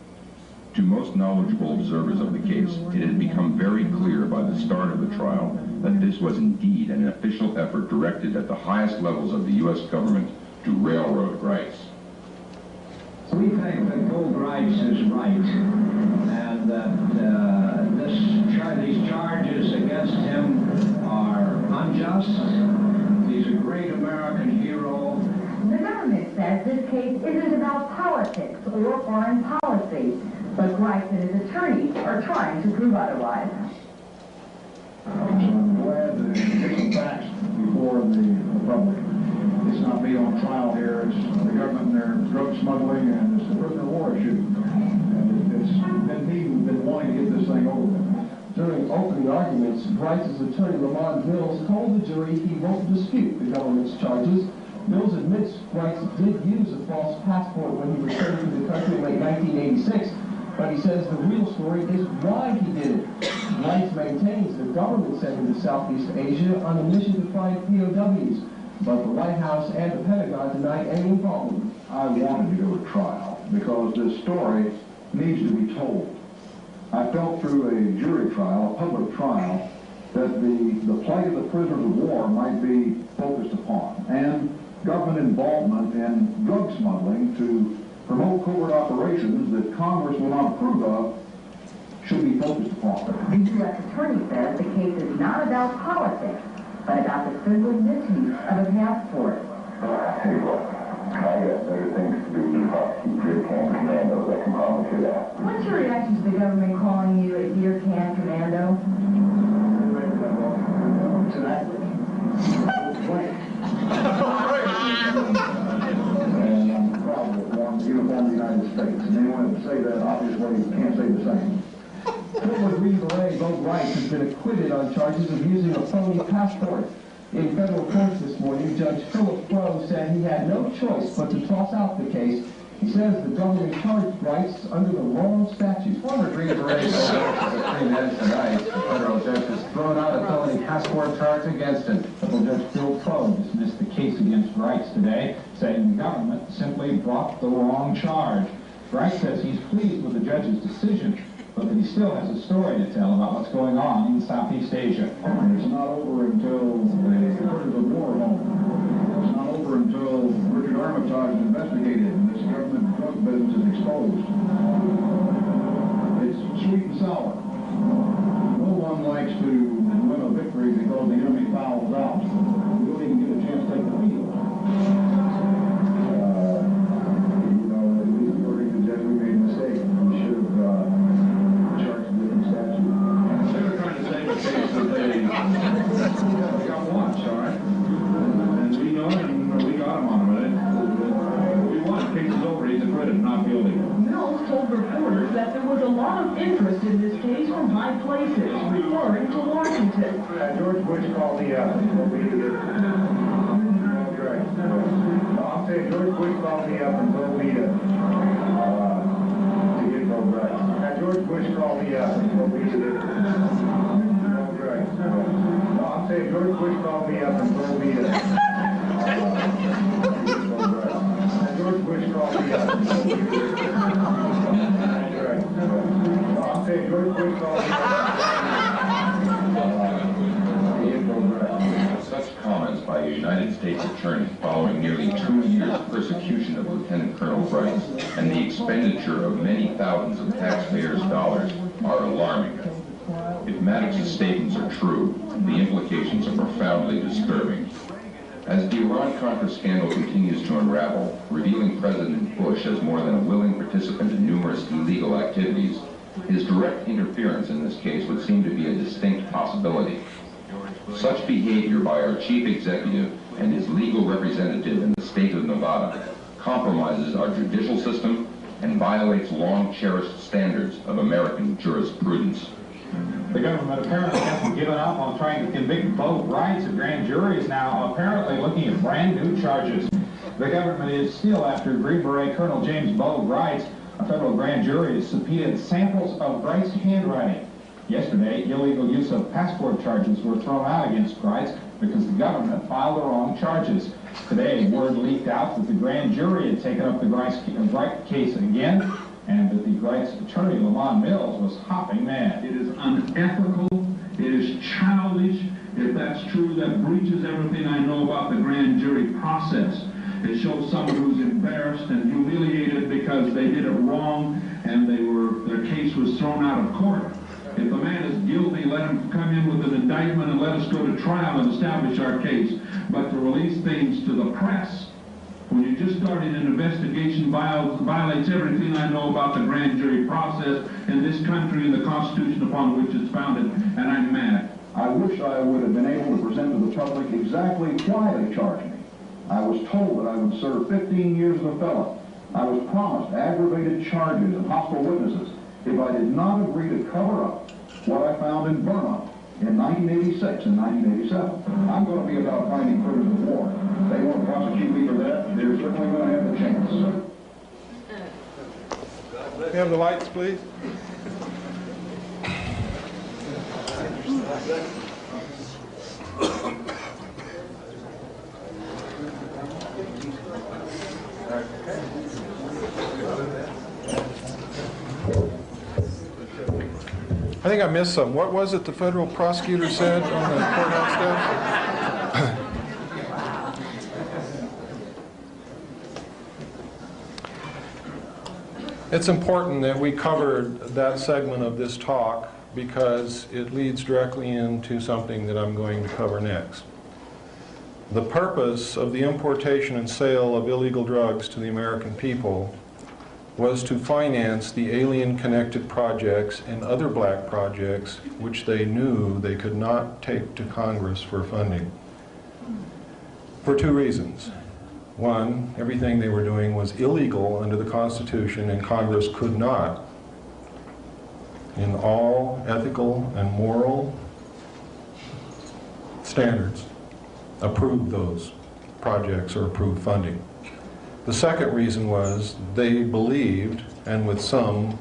To most knowledgeable observers of the case, it had become very clear by the start of the trial that this was indeed an official effort directed at the highest levels of the U.S. government to railroad Grites. We think that Bo Grites is right, and that these charges against him are unjust. He's a great American hero. The government says this case isn't about politics or foreign policy, but Grites and his attorneys are trying to prove otherwise. I'm glad to get some facts before the public. It's not me on trial here, it's the government and their drug smuggling, and it's the prisoner of war issue. And it's been me who's been wanting to get this thing over with. During opening arguments, Grites' attorney Lamont Mills told the jury he won't dispute the government's charges. Mills admits Grites did use a false passport when he returned to the country in late 1986, but he says the real story is why he did it. Grites maintains the government sent him to Southeast Asia on a mission to find POWs, but the White House and the Pentagon deny any involvement. I wanted to go to trial because this story needs to be told. I felt through a jury trial, a public trial, that the plight of the prisoners of war might be focused upon, and government involvement in drug smuggling to promote covert operations that Congress will not approve of should be focused upon. The U.S. attorney says the case is not about politics, but about the simple misuse of a passport. Hey, look, I got better things to do than prosecute deer can commandos, I can promise you that. What's your reaction to the government calling you a deer can commando? And I'm proud of the uniform of the United States. And anyone that say that obviously can't say the same. Former Green Beret Bo Grites has been acquitted on charges of using a phony passport. In federal court this morning, Judge Philip Crowe said he had no choice but to toss out the case. He says the government charged Grites under the wrong statute. Former Green Beret Bo Grites is a free man tonight. The federal judge has thrown out a felony passport charge against him. Federal Judge Phil Crowe dismissed the case against Grites today, saying the government simply brought the wrong charge. Grites says he's pleased with the judge's decision, but that he still has a story to tell about what's going on in Southeast Asia. It's not over until the prisoners of war are home. It's not over until Richard Armitage is investigated and this government drug business is exposed. It's sweet and sour. No one likes to win a victory because the enemy fouls out. We don't even get a chance to take the field. At least according to the judge, we made a mistake. We should have charged a different statute. They were trying to save a case that they got watched, all right? And we know it, and we got him on it. We won. Case is over. He's acquitted, not guilty. Mills told reporters that there was a lot of interest in this case from high places, referring to Washington. George Bush called me up. I'll say George Bush called me up and told me to get those rights. George Bush called me up and told me to get those rights. I'll say George Bush called me up and told me to get those rights. George Bush called me up and told me to get those rights. I'll say George Bush called me up. Such comments by a United States attorney following nearly 2 years of persecution of Lieutenant Colonel Bright and the expenditure of many thousands of taxpayers' dollars are alarming. If Maddox's statements are true, the implications are profoundly disturbing. As the Iran-Contra scandal continues to unravel, revealing President Bush as more than a willing participant in numerous illegal activities, his direct interference in this case would seem to be a distinct possibility. Such behavior by our chief executive and his legal representative in the state of Nevada compromises our judicial system and violates long-cherished standards of American jurisprudence. The government apparently hasn't given up on trying to convict both Wrights. A grand jury is now apparently looking at brand new charges. The government is still after Green Beret Colonel James Bo Wright. A federal grand jury has subpoenaed samples of Wright's handwriting. Yesterday, illegal use of passport charges were thrown out against Wright because the government filed the wrong charges. Today, word leaked out that the grand jury had taken up the Wright case again, and that the Wright's attorney, Lamont Mills, was hopping mad. It is unethical, it is childish. If that's true, that breaches everything I know about the grand jury process. It shows someone who's embarrassed and humiliated because they did it wrong and their case was thrown out of court. If a man is guilty, let him come in with an indictment and let us go to trial and establish our case. But to release things to the press, when you just started an investigation, violates everything I know about the grand jury process in this country and the Constitution upon which it's founded, and I'm mad. I wish I would have been able to present to the public exactly why they charged me. I was told that I would serve 15 years as a felon. I was promised aggravated charges and hostile witnesses if I did not agree to cover up what I found in Burma in 1986 and 1987. I'm going to be about finding prisoners of war. They won't prosecute me for that. They're certainly going to have the chance. Can we have the lights, please? I think I missed some. What was it the federal prosecutor said on the courthouse steps? It's important that we covered that segment of this talk because it leads directly into something that I'm going to cover next. The purpose of the importation and sale of illegal drugs to the American people was to finance the alien-connected projects and other black projects which they knew they could not take to Congress for funding. For two reasons. One, everything they were doing was illegal under the Constitution, and Congress could not, in all ethical and moral standards, approve those projects or approve funding. The second reason was they believed, and with some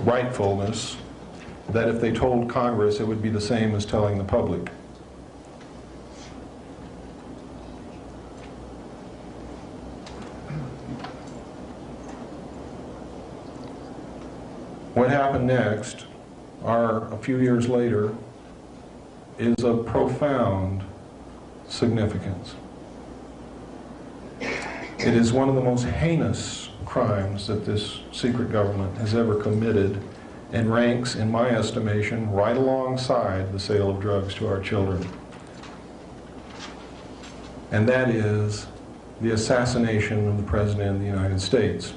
rightfulness, that if they told Congress it would be the same as telling the public. What happened next, a few years later, is of profound significance. It is one of the most heinous crimes that this secret government has ever committed and ranks, in my estimation, right alongside the sale of drugs to our children. And that is the assassination of the President of the United States.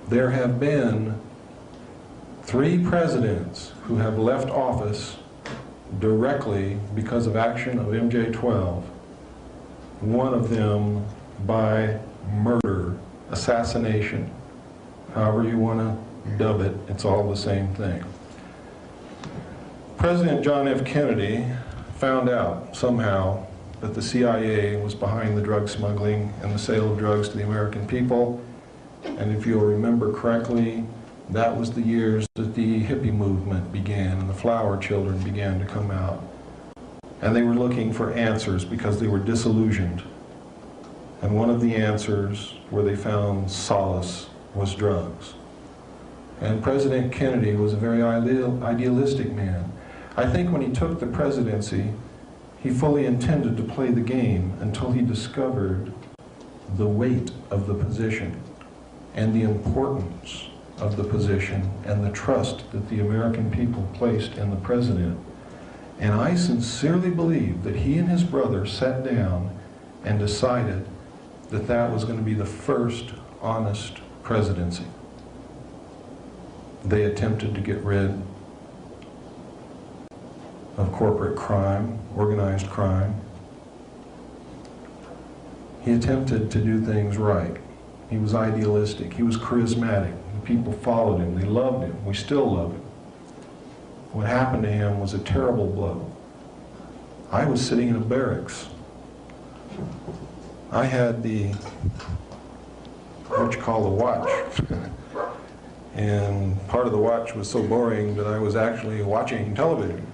There have been 3 presidents who have left office directly because of action of MJ-12, one of them by murder, assassination, however you want to dub it, it's all the same thing. President John F. Kennedy found out somehow that the CIA was behind the drug smuggling and the sale of drugs to the American people, and if you'll remember correctly, that was the years that the hippie movement began and the flower children began to come out. And they were looking for answers because they were disillusioned. And one of the answers where they found solace was drugs. And President Kennedy was a very idealistic man. I think when he took the presidency, he fully intended to play the game until he discovered the weight of the position and the importance of the position and the trust that the American people placed in the president. And I sincerely believe that he and his brother sat down and decided that that was going to be the first honest presidency. They attempted to get rid of corporate crime, organized crime. He attempted to do things right. He was idealistic. He was charismatic. People followed him. They loved him. We still love him. What happened to him was a terrible blow. I was sitting in a barracks. I had the, what you call the watch. And part of the watch was so boring that I was actually watching television.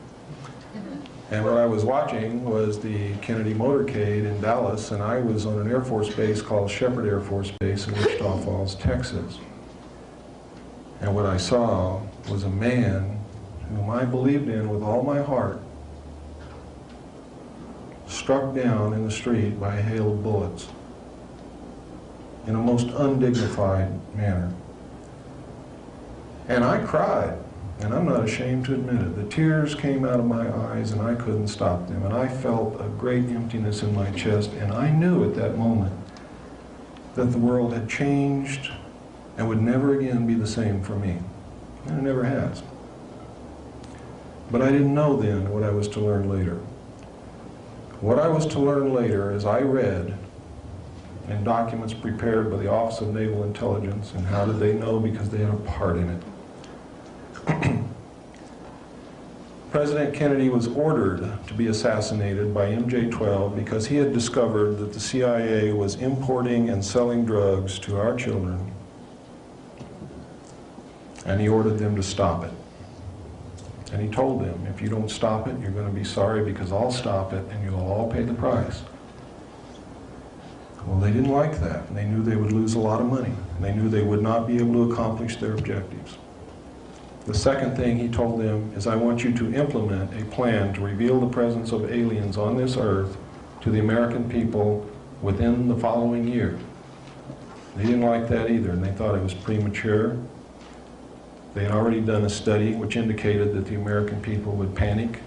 And what I was watching was the Kennedy motorcade in Dallas, and I was on an Air Force base called Shepherd Air Force Base in Wichita Falls, Texas. And what I saw was a man whom I believed in with all my heart, struck down in the street by a hail of bullets in a most undignified manner. And I cried, and I'm not ashamed to admit it. The tears came out of my eyes and I couldn't stop them. And I felt a great emptiness in my chest, and I knew at that moment that the world had changed and would never again be the same for me. And it never has. But I didn't know then what I was to learn later. What I was to learn later is I read in documents prepared by the Office of Naval Intelligence, and how did they know? Because they had a part in it. President Kennedy was ordered to be assassinated by MJ-12 because he had discovered that the CIA was importing and selling drugs to our children, and he ordered them to stop it. And he told them, if you don't stop it, you're going to be sorry, because I'll stop it and you'll all pay the price. Well, they didn't like that, and they knew they would lose a lot of money, and they knew they would not be able to accomplish their objectives. The second thing he told them is, I want you to implement a plan to reveal the presence of aliens on this earth to the American people within the following year. They didn't like that either, and they thought it was premature. They had already done a study which indicated that the American people would panic,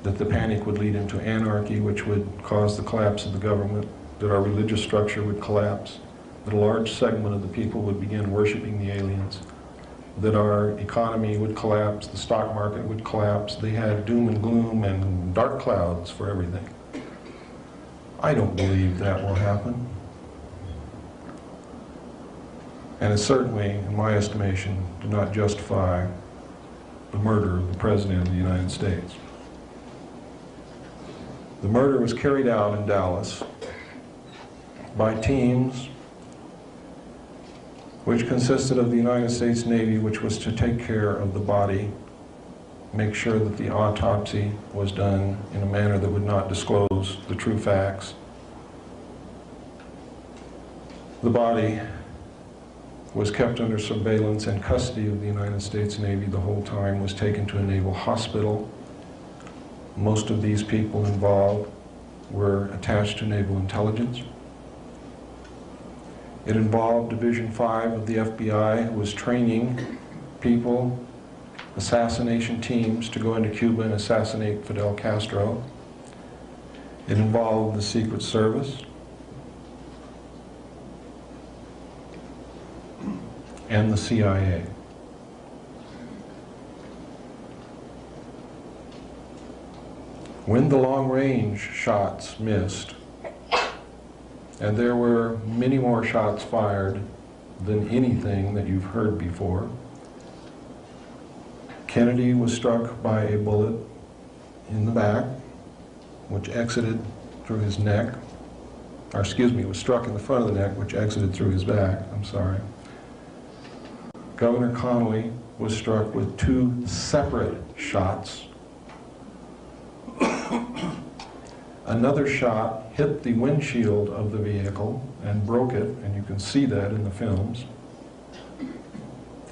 that the panic would lead into anarchy, which would cause the collapse of the government, that our religious structure would collapse, that a large segment of the people would begin worshiping the aliens, that our economy would collapse, the stock market would collapse. They had doom and gloom and dark clouds for everything. I don't believe that will happen. And it certainly, in my estimation, did not justify the murder of the President of the United States. The murder was carried out in Dallas by teams which consisted of the United States Navy, which was to take care of the body, make sure that the autopsy was done in a manner that would not disclose the true facts. The body was kept under surveillance and custody of the United States Navy the whole time, was taken to a naval hospital. Most of these people involved were attached to naval intelligence. It involved Division 5 of the FBI, who was training people, assassination teams to go into Cuba and assassinate Fidel Castro. It involved the Secret Service and the CIA. When the long-range shots missed, and there were many more shots fired than anything that you've heard before, Kennedy was struck by a bullet in the back, which exited through his neck, or excuse me, was struck in the front of the neck, which exited through his back, I'm sorry. Governor Connolly was struck with 2 separate shots. Another shot hit the windshield of the vehicle and broke it, and you can see that in the films.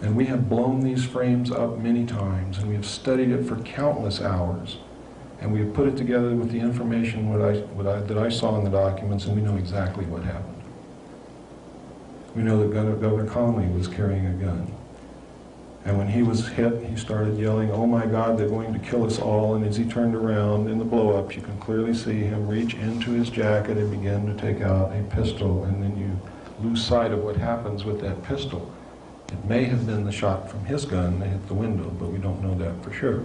And we have blown these frames up many times, and we have studied it for countless hours. And we have put it together with the information that I saw in the documents, and we know exactly what happened. We know that Governor Connolly was carrying a gun. And when he was hit, he started yelling, "Oh my God, they're going to kill us all." And as he turned around in the blow-up, you can clearly see him reach into his jacket and begin to take out a pistol. And then you lose sight of what happens with that pistol. It may have been the shot from his gun that hit the window, but we don't know that for sure.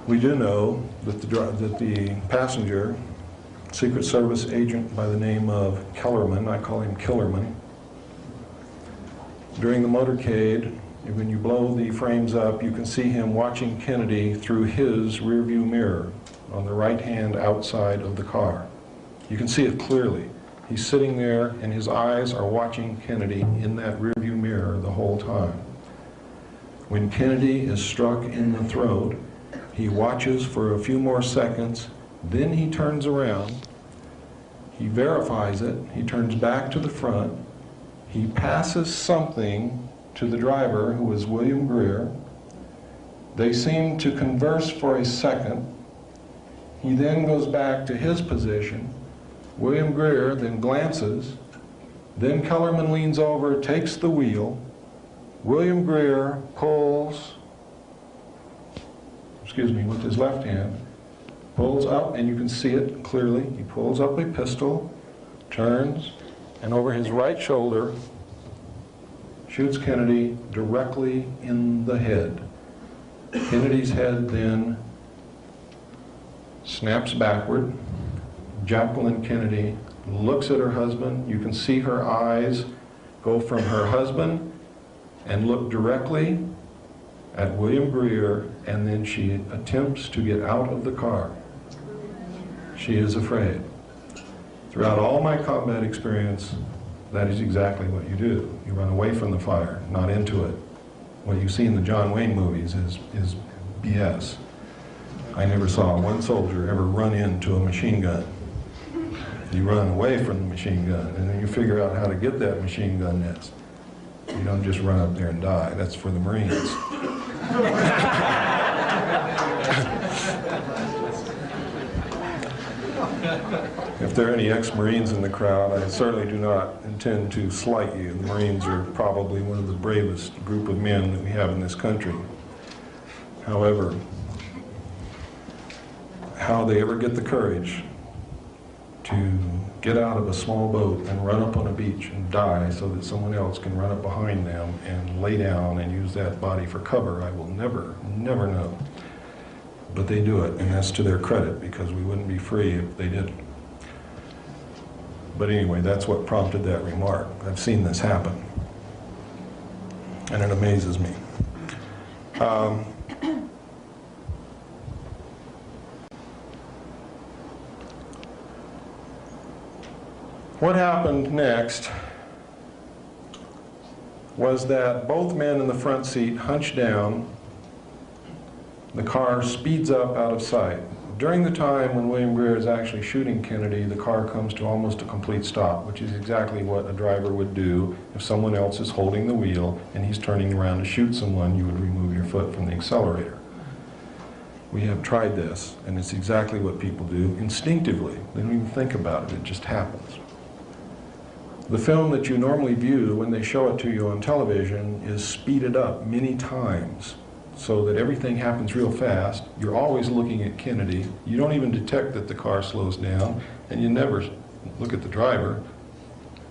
We do know that the passenger, Secret Service agent by the name of Kellerman, I call him Killerman, during the motorcade, when you blow the frames up, you can see him watching Kennedy through his rearview mirror on the right hand outside of the car. You can see it clearly. He's sitting there and his eyes are watching Kennedy in that rearview mirror the whole time. When Kennedy is struck in the throat, he watches for a few more seconds, then he turns around, he verifies it, he turns back to the front, he passes something to the driver, who is William Greer. They seem to converse for a second. He then goes back to his position. William Greer then glances. Then Kellerman leans over, takes the wheel. William Greer pulls, with his left hand, pulls up, and you can see it clearly. He pulls up a pistol, turns, and over his right shoulder shoots Kennedy directly in the head. Kennedy's head then snaps backward. Jacqueline Kennedy looks at her husband. You can see her eyes go from her husband and look directly at William Greer, and then she attempts to get out of the car. She is afraid. Throughout all my combat experience, that is exactly what you do. You run away from the fire, not into it. What you see in the John Wayne movies is BS. I never saw one soldier ever run into a machine gun. You run away from the machine gun, and then you figure out how to get that machine gun nest. You don't just run up there and die. That's for the Marines. If there are any ex-Marines in the crowd, I certainly do not intend to slight you. The Marines are probably one of the bravest group of men that we have in this country. However, how they ever get the courage to get out of a small boat and run up on a beach and die so that someone else can run up behind them and lay down and use that body for cover, I will never know. But they do it, and that's to their credit, because we wouldn't be free if they didn't. But anyway, that's what prompted that remark. I've seen this happen, and it amazes me. What happened next was that both men in the front seat hunched down. The car speeds up out of sight. During the time when William Greer is actually shooting Kennedy, the car comes to almost a complete stop, which is exactly what a driver would do if someone else is holding the wheel and he's turning around to shoot someone. You would remove your foot from the accelerator. We have tried this, and it's exactly what people do instinctively. They don't even think about it, it just happens. The film that you normally view when they show it to you on television is speeded up many times so that everything happens real fast. You're always looking at Kennedy. You don't even detect that the car slows down, and you never look at the driver,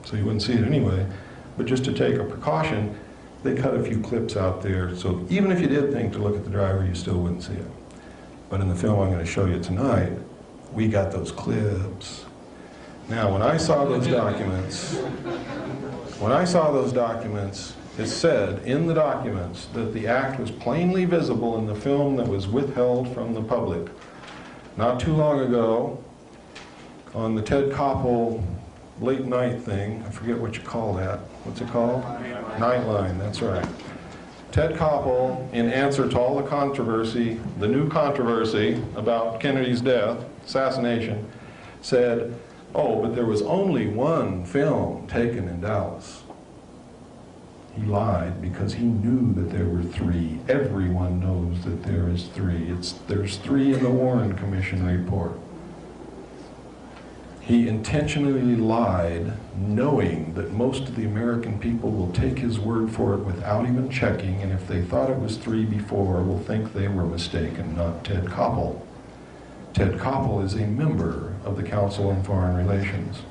so you wouldn't see it anyway. But just to take a precaution, they cut a few clips out there, so even if you did think to look at the driver, you still wouldn't see it. But in the film I'm going to show you tonight, we got those clips. Now, when I saw those documents, it said in the documents that the act was plainly visible in the film that was withheld from the public. Not too long ago, on the Ted Koppel late night thing, I forget what you call that. What's it called? Nightline, that's right. Ted Koppel, in answer to all the controversy, the new controversy about Kennedy's death, assassination, said, oh, but there was only one film taken in Dallas. He lied because he knew that there were three. Everyone knows that there is three. There's three in the Warren Commission report. He intentionally lied, knowing that most of the American people will take his word for it without even checking, and if they thought it was three before, will think they were mistaken, not Ted Koppel. Ted Koppel is a member of the Council on Foreign Relations.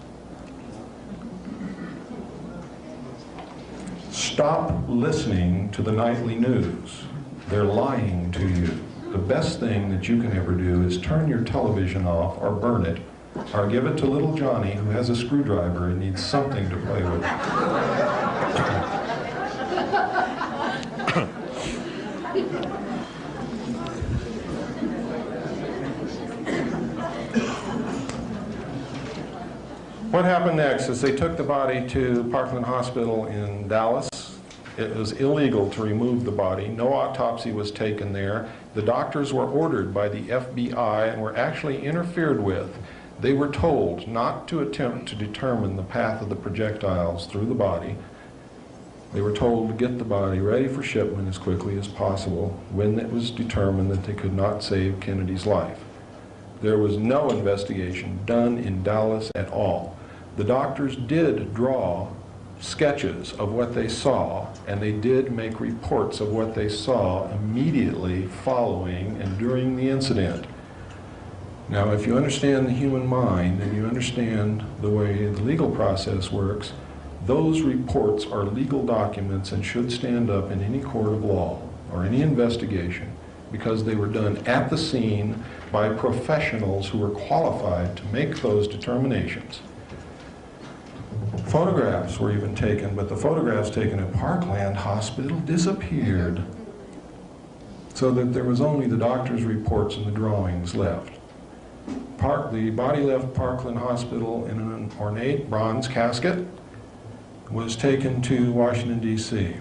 Stop listening to the nightly news. They're lying to you. The best thing that you can ever do is turn your television off or burn it, or give it to little Johnny who has a screwdriver and needs something to play with. What happened next is they took the body to Parkland Hospital in Dallas. It was illegal to remove the body. No autopsy was taken there. The doctors were ordered by the FBI and were actually interfered with. They were told not to attempt to determine the path of the projectiles through the body. They were told to get the body ready for shipment as quickly as possible when it was determined that they could not save Kennedy's life. There was no investigation done in Dallas at all. The doctors did draw sketches of what they saw, and they did make reports of what they saw immediately following and during the incident. Now, if you understand the human mind and you understand the way the legal process works, those reports are legal documents and should stand up in any court of law or any investigation because they were done at the scene by professionals who were qualified to make those determinations. Photographs were even taken, but the photographs taken at Parkland Hospital disappeared so that there was only the doctor's reports and the drawings left. The body left Parkland Hospital in an ornate bronze casket, was taken to Washington, D.C.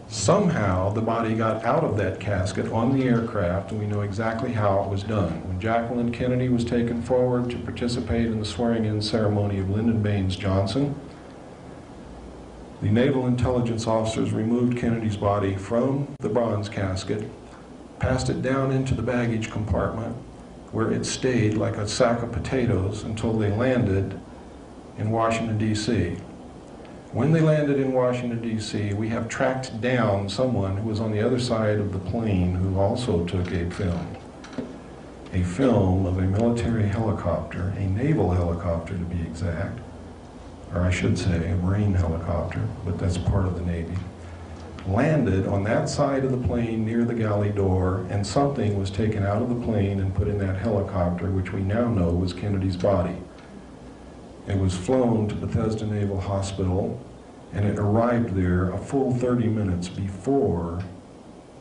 Somehow the body got out of that casket on the aircraft, and we know exactly how it was done. When Jacqueline Kennedy was taken forward to participate in the swearing-in ceremony of Lyndon Baines Johnson, the Naval Intelligence officers removed Kennedy's body from the bronze casket, passed it down into the baggage compartment, where it stayed like a sack of potatoes until they landed in Washington, D.C. When they landed in Washington, D.C., we have tracked down someone who was on the other side of the plane who also took a film of a military helicopter, a naval helicopter to be exact, or I should say a Marine helicopter, but that's part of the Navy, landed on that side of the plane near the galley door, and something was taken out of the plane and put in that helicopter, which we now know was Kennedy's body. It was flown to Bethesda Naval Hospital, and it arrived there a full 30 minutes before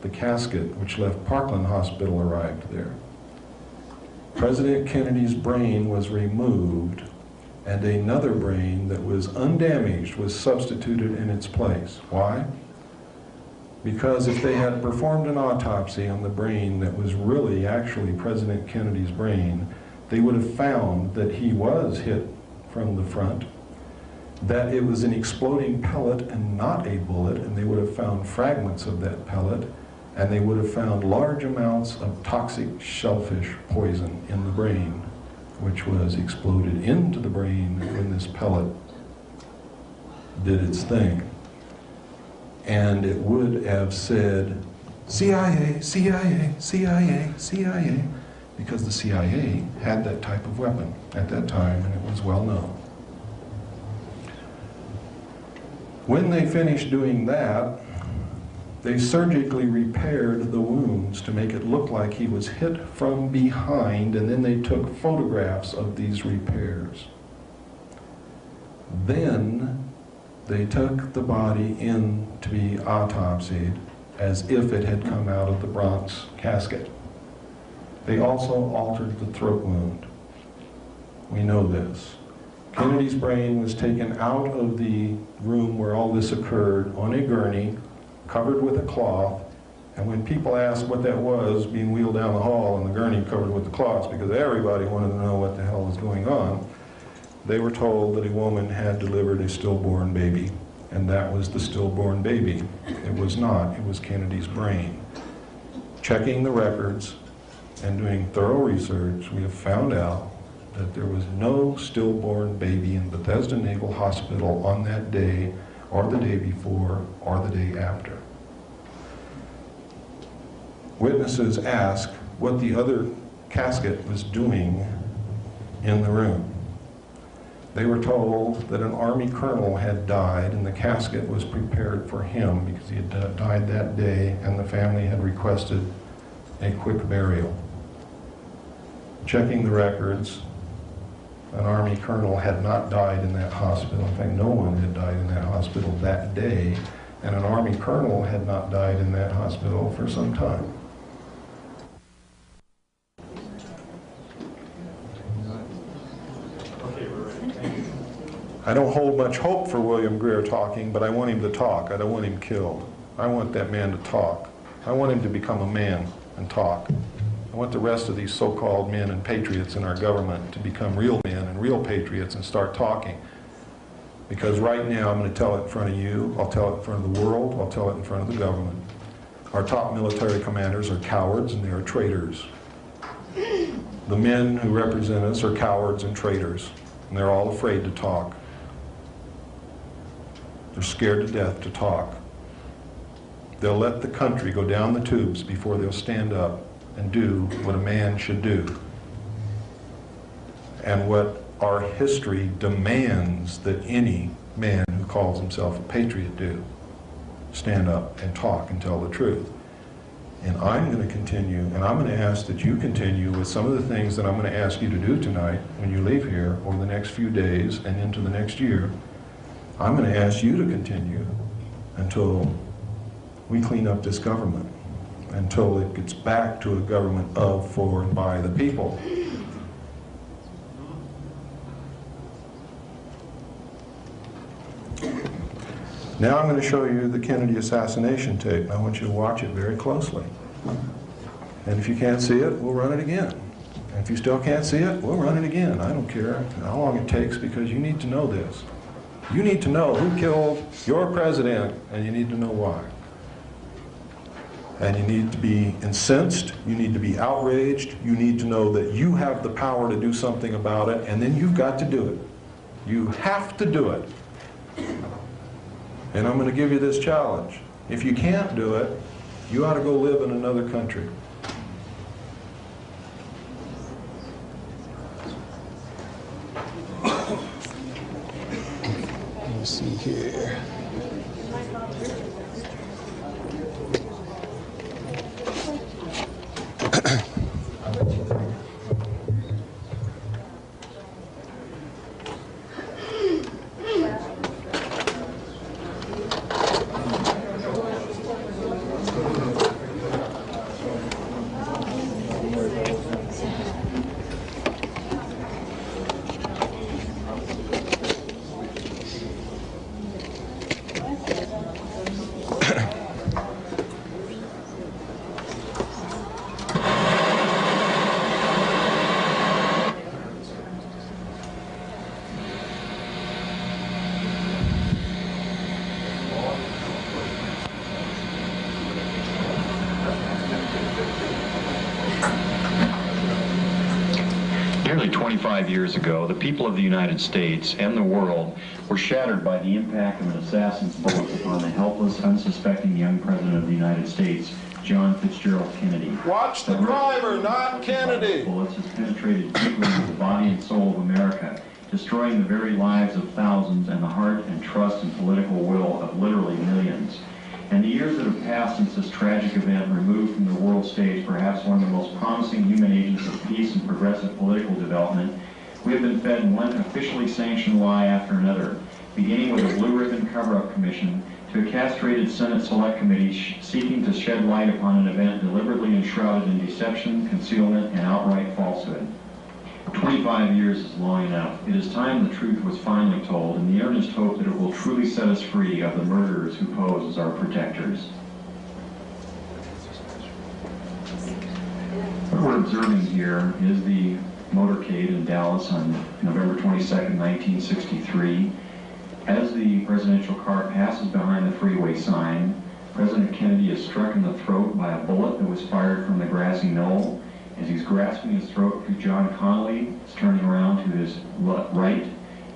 the casket, which left Parkland Hospital, arrived there. President Kennedy's brain was removed, and another brain that was undamaged was substituted in its place. Why? Because if they had performed an autopsy on the brain that was really actually President Kennedy's brain, they would have found that he was hit from the front, that it was an exploding pellet and not a bullet, and they would have found fragments of that pellet, and they would have found large amounts of toxic shellfish poison in the brain, which was exploded into the brain when this pellet did its thing. And it would have said, CIA, CIA, CIA, CIA, because the CIA had that type of weapon at that time, and it was well known. When they finished doing that, they surgically repaired the wounds to make it look like he was hit from behind, and then they took photographs of these repairs. Then they took the body in to be autopsied as if it had come out of the Bronx casket. They also altered the throat wound. We know this. Kennedy's brain was taken out of the room where all this occurred on a gurney, covered with a cloth, and when people asked what that was, being wheeled down the hall and the gurney covered with the cloths, because everybody wanted to know what the hell was going on, they were told that a woman had delivered a stillborn baby, and that was the stillborn baby. It was not, it was Kennedy's brain. Checking the records and doing thorough research, we have found out that there was no stillborn baby in Bethesda Naval Hospital on that day, or the day before, or the day after. Witnesses asked what the other casket was doing in the room. They were told that an Army colonel had died and the casket was prepared for him because he had died that day and the family had requested a quick burial. Checking the records, an Army colonel had not died in that hospital. In fact, no one had died in that hospital that day, and an Army colonel had not died in that hospital for some time. I don't hold much hope for William Greer talking, but I want him to talk. I don't want him killed. I want that man to talk. I want him to become a man and talk. I want the rest of these so-called men and patriots in our government to become real men and real patriots and start talking. Because right now I'm going to tell it in front of you, I'll tell it in front of the world, I'll tell it in front of the government. Our top military commanders are cowards and they are traitors. The men who represent us are cowards and traitors, and they're all afraid to talk. They're scared to death to talk. They'll let the country go down the tubes before they'll stand up and do what a man should do. And what our history demands that any man who calls himself a patriot do. Stand up and talk and tell the truth. And I'm going to continue, and I'm going to ask that you continue with some of the things that I'm going to ask you to do tonight when you leave here over the next few days and into the next year. I'm going to ask you to continue until we clean up this government, until it gets back to a government of, for, and by the people. Now I'm going to show you the Kennedy assassination tape, and I want you to watch it very closely. And if you can't see it, we'll run it again. And if you still can't see it, we'll run it again. I don't care how long it takes, because you need to know this. You need to know who killed your president, and you need to know why. And you need to be incensed, you need to be outraged, you need to know that you have the power to do something about it, and then you've got to do it. You have to do it. And I'm going to give you this challenge. If you can't do it, you ought to go live in another country. Let me see here. Nearly 25 years ago, the people of the United States and the world were shattered by the impact of an assassin's bullet upon the helpless, unsuspecting young President of the United States, John Fitzgerald Kennedy. Watch the driver, not Kennedy! Bullets has penetrated deeply into the body and soul of America, destroying the very lives of thousands and the heart and trust and political will of literally millions. And the years that have passed since this tragic event removed from the world stage perhaps one of the most promising human agents of peace and progressive political development, we have been fed one officially sanctioned lie after another, beginning with a blue ribbon cover-up commission to a castrated Senate Select Committee seeking to shed light upon an event deliberately enshrouded in deception, concealment, and outright falsehood. 25 years is long enough. It is time the truth was finally told, in the earnest hope that it will truly set us free of the murderers who pose as our protectors. What we're observing here is the motorcade in Dallas on November 22nd, 1963. As the presidential car passes behind the freeway sign, President Kennedy is struck in the throat by a bullet that was fired from the grassy knoll. As he's grasping his throat, John Connolly is turning around to his right.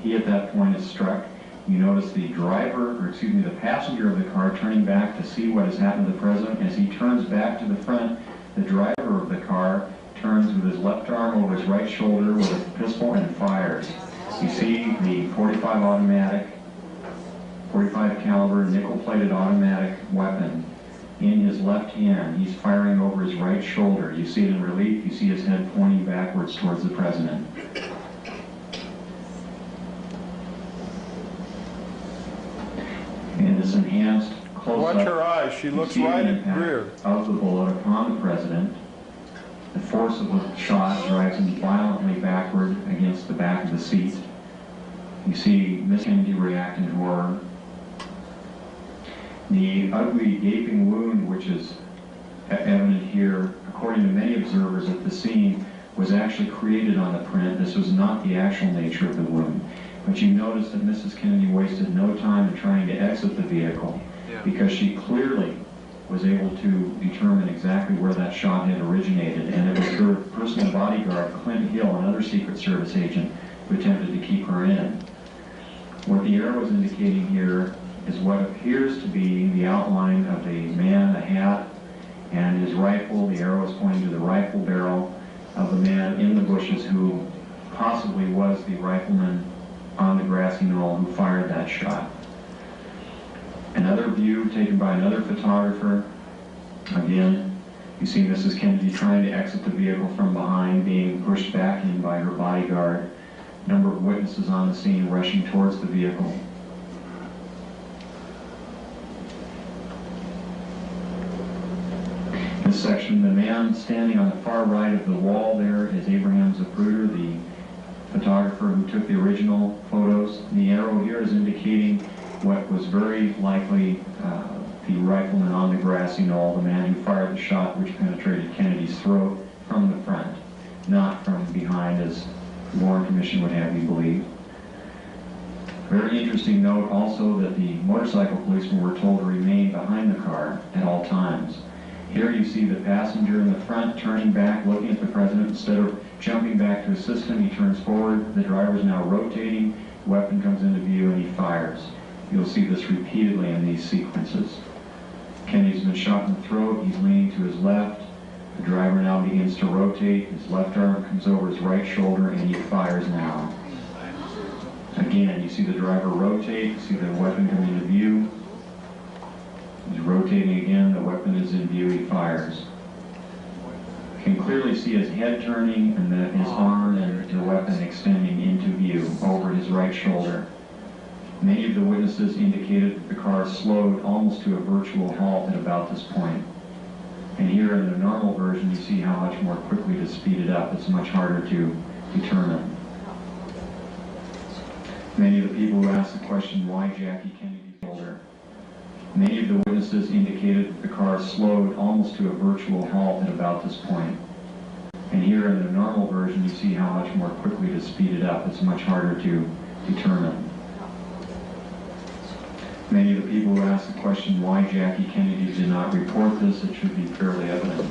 He at that point is struck. You notice the the passenger of the car turning back to see what has happened to the president. As he turns back to the front, the driver of the car turns with his left arm over his right shoulder with a pistol and fires. You see the 45 caliber nickel-plated automatic weapon in his left hand. He's firing over his right shoulder. You see it in relief. You see his head pointing backwards towards the president. In this enhanced close-up, watch her eyes. She looks right at Greer. Of the bullet upon the president. The force of the shot drives him violently backward against the back of the seat. You see Miss Kennedy react in horror. The ugly gaping wound, which is evident here, according to many observers at the scene, was actually created on the print. This was not the actual nature of the wound. But you notice that Mrs. Kennedy wasted no time in trying to exit the vehicle because she clearly was able to determine exactly where that shot had originated, and it was her personal bodyguard, Clint Hill, another Secret Service agent, who attempted to keep her in. What the arrow is indicating here is what appears to be the outline of a man, a hat, and his rifle. The arrow is pointing to the rifle barrel of the man in the bushes who possibly was the rifleman on the grassy knoll who fired that shot. Another view taken by another photographer. Again, you see Mrs. Kennedy trying to exit the vehicle from behind, being pushed back in by her bodyguard. A number of witnesses on the scene rushing towards the vehicle. This section, the man standing on the far right of the wall there is Abraham Zapruder, the photographer who took the original photos. The arrow here is indicating what was very likely the rifleman on the grassy knoll, the man who fired the shot which penetrated Kennedy's throat from the front, not from behind as the Warren Commission would have you believe. Very interesting note also that the motorcycle policemen were told to remain behind the car at all times. Here you see the passenger in the front turning back, looking at the president. Instead of jumping back to assist him, he turns forward. The driver is now rotating. The weapon comes into view and he fires. You'll see this repeatedly in these sequences. Kennedy's been shot in the throat. He's leaning to his left. The driver now begins to rotate. His left arm comes over his right shoulder and he fires now. Again, you see the driver rotate. You see the weapon come into view. He's rotating again, the weapon is in view, he fires. You can clearly see his head turning and his arm and the weapon extending into view over his right shoulder. Many of the witnesses indicated that the car slowed almost to a virtual halt at about this point. And here in the normal version, you see how much more quickly to speed it up. It's much harder to determine. Many of the people who asked the question, why Jackie Kennedy's older? Many of the witnesses indicated that the car slowed almost to a virtual halt at about this point. And here in the normal version, you see how much more quickly to speed it up. It's much harder to determine. Many of the people who asked the question why Jackie Kennedy did not report this, it should be fairly evident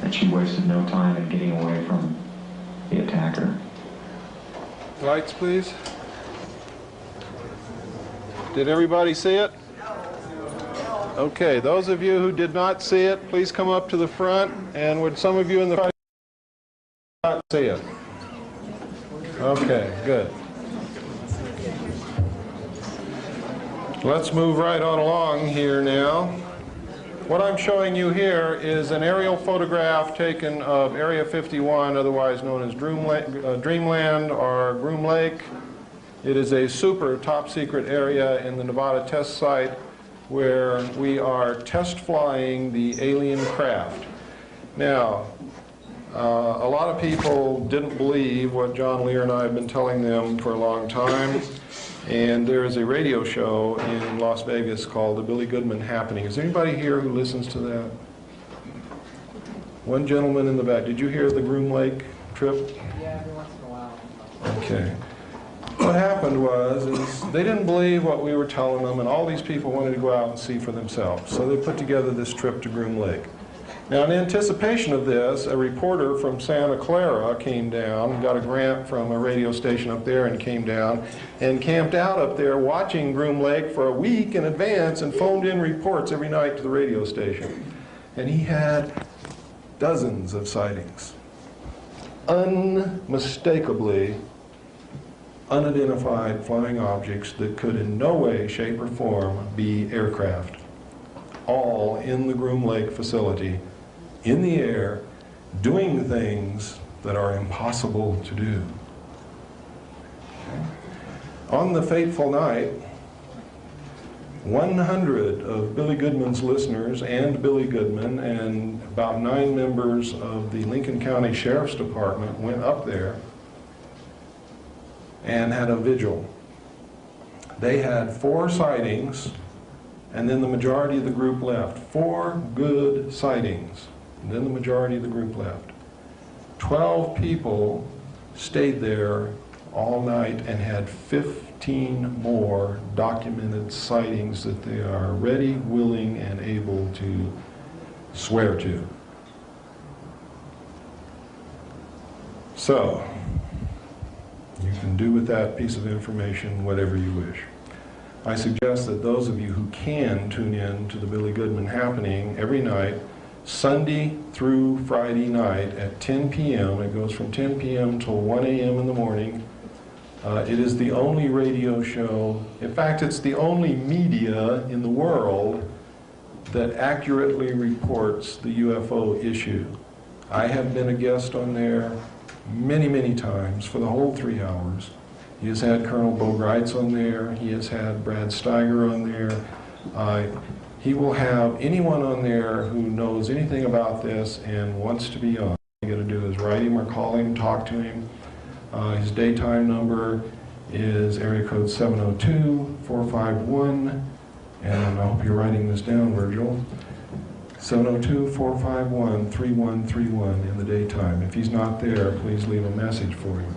that she wasted no time in getting away from the attacker. Lights, please. Did everybody see it? Okay, those of you who did not see it, please come up to the front, and would some of you in the front not see it? Okay, good. Let's move right on along here now. What I'm showing you here is an aerial photograph taken of Area 51, otherwise known as Dreamland or Groom Lake. It is a super top secret area in the Nevada test site where we are test flying the alien craft. Now, a lot of people didn't believe what John Lear and I have been telling them for a long time. And there is a radio show in Las Vegas called The Billy Goodman Happening. Is there anybody here who listens to that? One gentleman in the back. Did you hear the Groom Lake trip? Yeah, every once in a while. Okay. What happened was they didn't believe what we were telling them, and all these people wanted to go out and see for themselves. So they put together this trip to Groom Lake. Now, in anticipation of this, a reporter from Santa Clara came down, got a grant from a radio station up there, and came down and camped out up there watching Groom Lake for a week in advance and phoned in reports every night to the radio station. And he had dozens of sightings. Unmistakably unidentified flying objects that could in no way, shape, or form be aircraft. All in the Groom Lake facility, in the air, doing things that are impossible to do. Okay. On the fateful night, 100 of Billy Goodman's listeners and Billy Goodman and about 9 members of the Lincoln County Sheriff's Department went up there and had a vigil. They had 4 sightings, and then the majority of the group left. 4 good sightings, and then the majority of the group left. 12 people stayed there all night and had 15 more documented sightings that they are ready, willing, and able to swear to. So, you can do with that piece of information whatever you wish. I suggest that those of you who can tune in to the Billy Goodman Happening every night, Sunday through Friday night at 10 p.m. It goes from 10 p.m. till 1 a.m. in the morning. It is the only radio show, in fact, it's the only media in the world that accurately reports the UFO issue. I have been a guest on there many, many times for the whole 3 hours. He has had Colonel Bo Greitz on there. He has had Brad Steiger on there. He will have anyone on there who knows anything about this and wants to be on. All you got to do is write him or call him, talk to him. His daytime number is area code 702-451, and I hope you're writing this down, Virgil. 702-451-3131 in the daytime. If he's not there, please leave a message for him.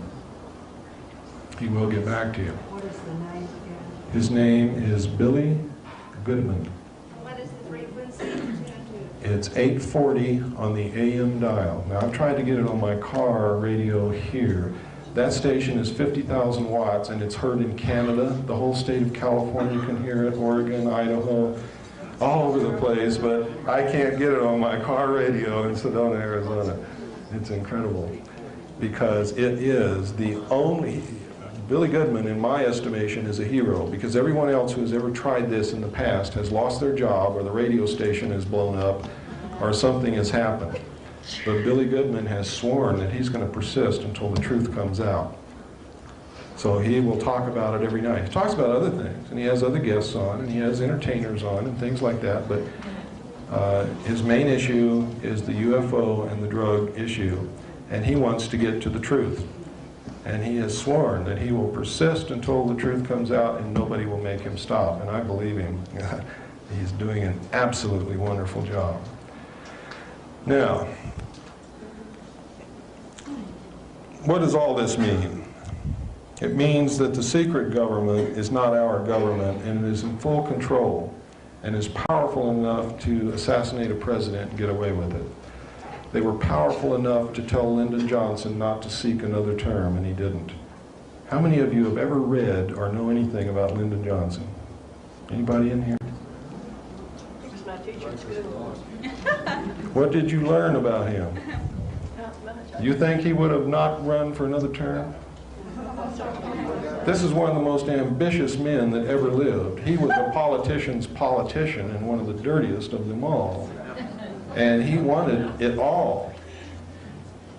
He will get back to you. What is the name again? His name is Billy Goodman. What is the frequency? It's 840 on the AM dial. Now, I've tried to get it on my car radio here. That station is 50,000 watts, and it's heard in Canada. The whole state of California can hear it, Oregon, Idaho, all over the place, but I can't get it on my car radio in Sedona, Arizona. It's incredible, because it is the only... Billy Goodman, in my estimation, is a hero, because everyone else who has ever tried this in the past has lost their job, or the radio station has blown up, or something has happened. But Billy Goodman has sworn that he's going to persist until the truth comes out. So he will talk about it every night. He talks about other things, and he has other guests on, and he has entertainers on, and things like that, but his main issue is the UFO and the drug issue, and he wants to get to the truth. And he has sworn that he will persist until the truth comes out, and nobody will make him stop, and I believe him. He's doing an absolutely wonderful job. Now, what does all this mean? It means that the secret government is not our government, and it is in full control and is powerful enough to assassinate a president and get away with it. They were powerful enough to tell Lyndon Johnson not to seek another term, and he didn't. How many of you have ever read or know anything about Lyndon Johnson? Anybody in here? He was my teacher at school. What did you learn about him? Not much. You think he would have not run for another term? This is one of the most ambitious men that ever lived. He was a politician's politician and one of the dirtiest of them all. And he wanted it all.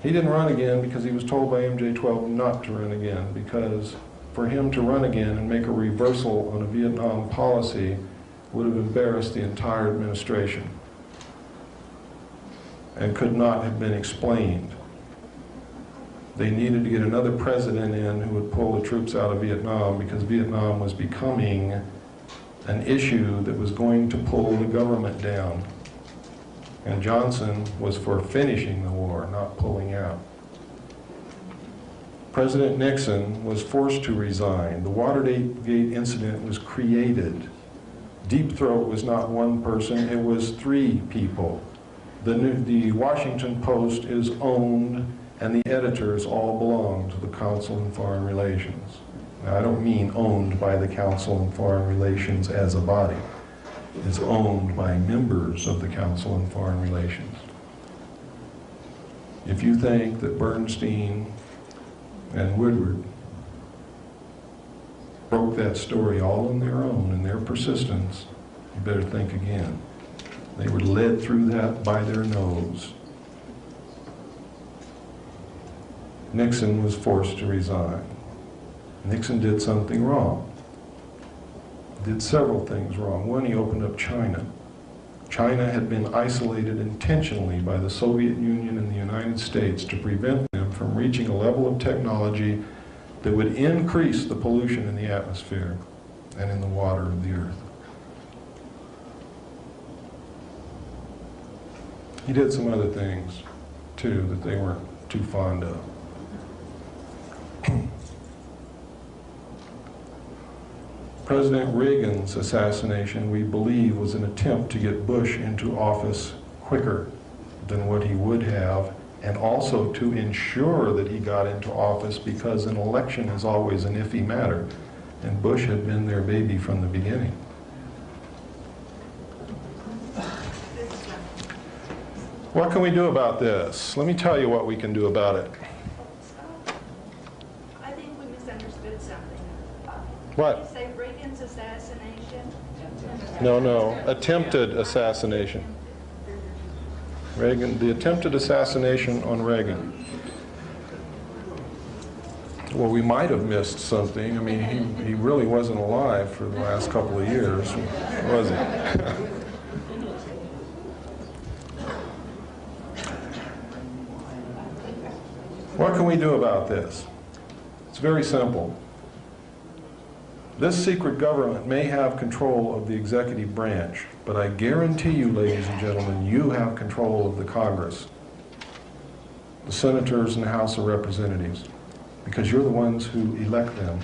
He didn't run again because he was told by MJ-12 not to run again, because for him to run again and make a reversal on a Vietnam policy would have embarrassed the entire administration and could not have been explained. They needed to get another president in who would pull the troops out of Vietnam, because Vietnam was becoming an issue that was going to pull the government down. And Johnson was for finishing the war, not pulling out. President Nixon was forced to resign. The Watergate incident was created. Deep Throat was not one person, it was 3 people. The Washington Post is owned, and the editors all belong to the Council on Foreign Relations. Now, I don't mean owned by the Council on Foreign Relations as a body. It's owned by members of the Council on Foreign Relations. If you think that Bernstein and Woodward broke that story all on their own and their persistence, you better think again. They were led through that by their nose. Nixon was forced to resign. Nixon did something wrong. Did several things wrong. One, he opened up China. China had been isolated intentionally by the Soviet Union and the United States to prevent them from reaching a level of technology that would increase the pollution in the atmosphere and in the water of the earth. He did some other things, too, that they weren't too fond of. President Reagan's assassination, we believe, was an attempt to get Bush into office quicker than what he would have, and also to ensure that he got into office, because an election is always an iffy matter, and Bush had been their baby from the beginning. What can we do about this? Let me tell you what we can do about it. I think we misunderstood something. What? Did you say Reagan's assassination? No, attempted assassination. Reagan, the attempted assassination on Reagan. Well, we might have missed something. I mean, he really wasn't alive for the last couple of years, was he? What can we do about this? It's very simple. This secret government may have control of the executive branch, but I guarantee you, ladies and gentlemen, you have control of the Congress, the senators and the House of Representatives, because you're the ones who elect them,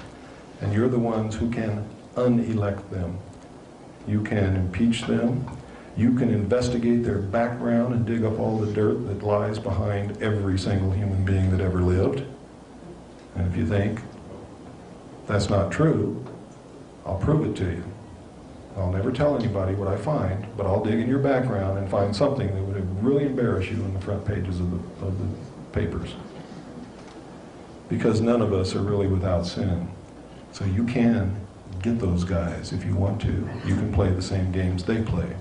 and you're the ones who can unelect them. You can impeach them. You can investigate their background and dig up all the dirt that lies behind every single human being that ever lived. And if you think that's not true, I'll prove it to you. I'll never tell anybody what I find, but I'll dig in your background and find something that would really embarrass you on the front pages of the papers. Because none of us are really without sin. So you can get those guys if you want to. You can play the same games they play.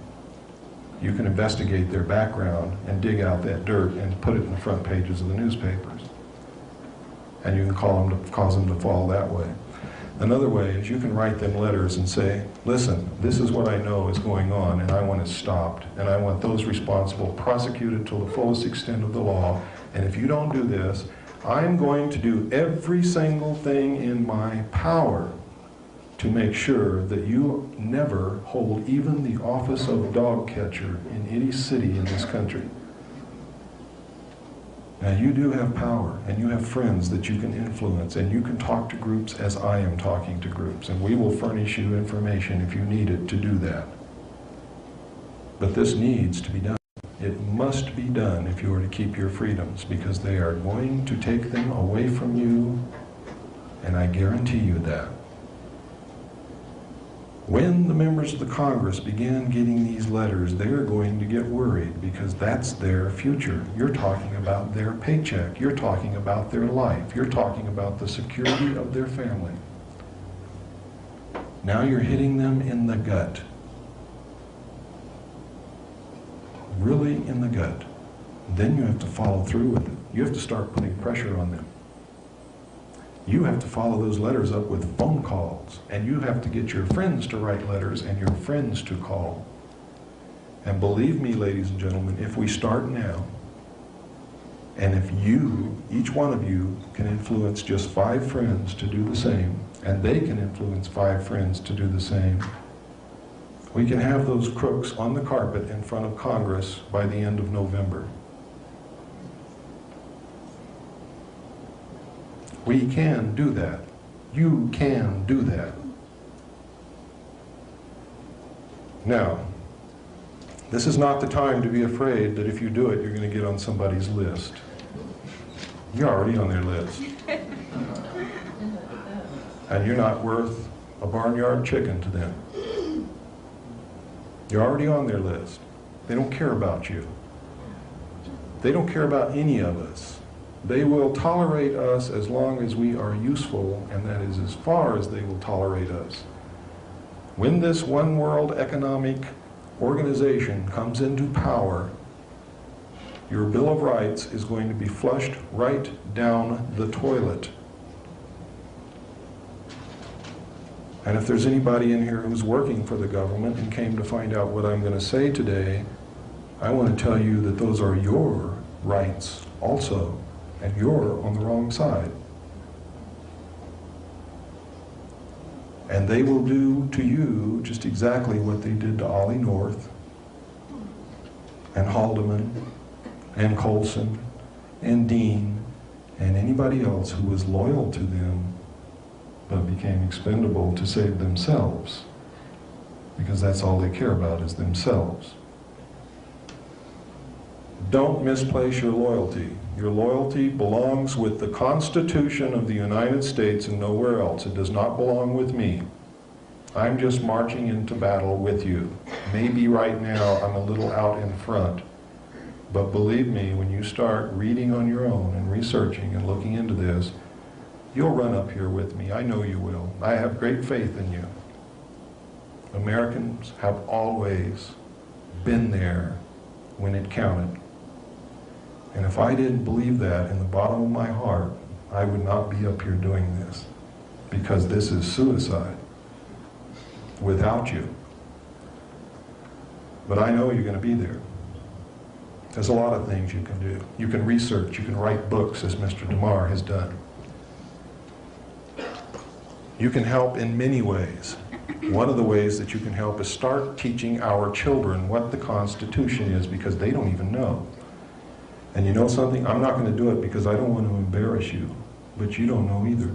You can investigate their background and dig out that dirt and put it in the front pages of the newspapers. And you can cause them to fall that way. Another way is you can write them letters and say, listen, this is what I know is going on, and I want it stopped, and I want those responsible prosecuted to the fullest extent of the law, and if you don't do this, I'm going to do every single thing in my power to make sure that you never hold even the office of dog catcher in any city in this country. Now, you do have power, and you have friends that you can influence, and you can talk to groups as I am talking to groups, and we will furnish you information if you need it to do that. But this needs to be done. It must be done if you are to keep your freedoms, because they are going to take them away from you, and I guarantee you that. When the members of the Congress begin getting these letters, they're going to get worried, because that's their future. You're talking about their paycheck. You're talking about their life. You're talking about the security of their family. Now you're hitting them in the gut. Really in the gut. Then you have to follow through with it. You have to start putting pressure on them. You have to follow those letters up with phone calls, and you have to get your friends to write letters and your friends to call. And believe me, ladies and gentlemen, if we start now, and if you, each one of you, can influence just 5 friends to do the same, and they can influence 5 friends to do the same, we can have those crooks on the carpet in front of Congress by the end of November. We can do that. You can do that. Now, this is not the time to be afraid that if you do it, you're going to get on somebody's list. You're already on their list. And you're not worth a barnyard chicken to them. You're already on their list. They don't care about you. They don't care about any of us. They will tolerate us as long as we are useful, and that is as far as they will tolerate us. When this one world economic organization comes into power, your Bill of Rights is going to be flushed right down the toilet. And if there's anybody in here who's working for the government and came to find out what I'm going to say today, I want to tell you that those are your rights also, and you're on the wrong side. And they will do to you just exactly what they did to Ollie North, and Haldeman, and Colson, and Dean, and anybody else who was loyal to them but became expendable to save themselves, because that's all they care about is themselves. Don't misplace your loyalty. Your loyalty belongs with the Constitution of the United States and nowhere else. It does not belong with me. I'm just marching into battle with you. Maybe right now I'm a little out in front, but believe me, when you start reading on your own and researching and looking into this, you'll run up here with me. I know you will. I have great faith in you. Americans have always been there when it counted. And if I didn't believe that in the bottom of my heart, I would not be up here doing this, because this is suicide without you. But I know you're going to be there. There's a lot of things you can do. You can research, you can write books, as Mr. DeMar has done. You can help in many ways. One of the ways that you can help is start teaching our children what the Constitution is, because they don't even know. And you know something? I'm not going to do it because I don't want to embarrass you, but you don't know either.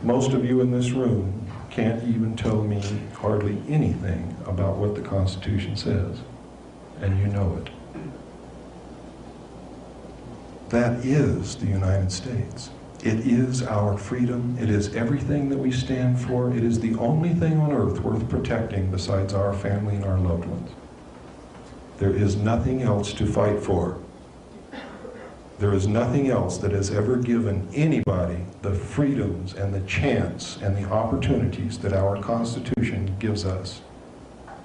Most of you in this room can't even tell me hardly anything about what the Constitution says, and you know it. That is the United States. It is our freedom. It is everything that we stand for. It is the only thing on earth worth protecting besides our family and our loved ones. There is nothing else to fight for. There is nothing else that has ever given anybody the freedoms and the chance and the opportunities that our Constitution gives us.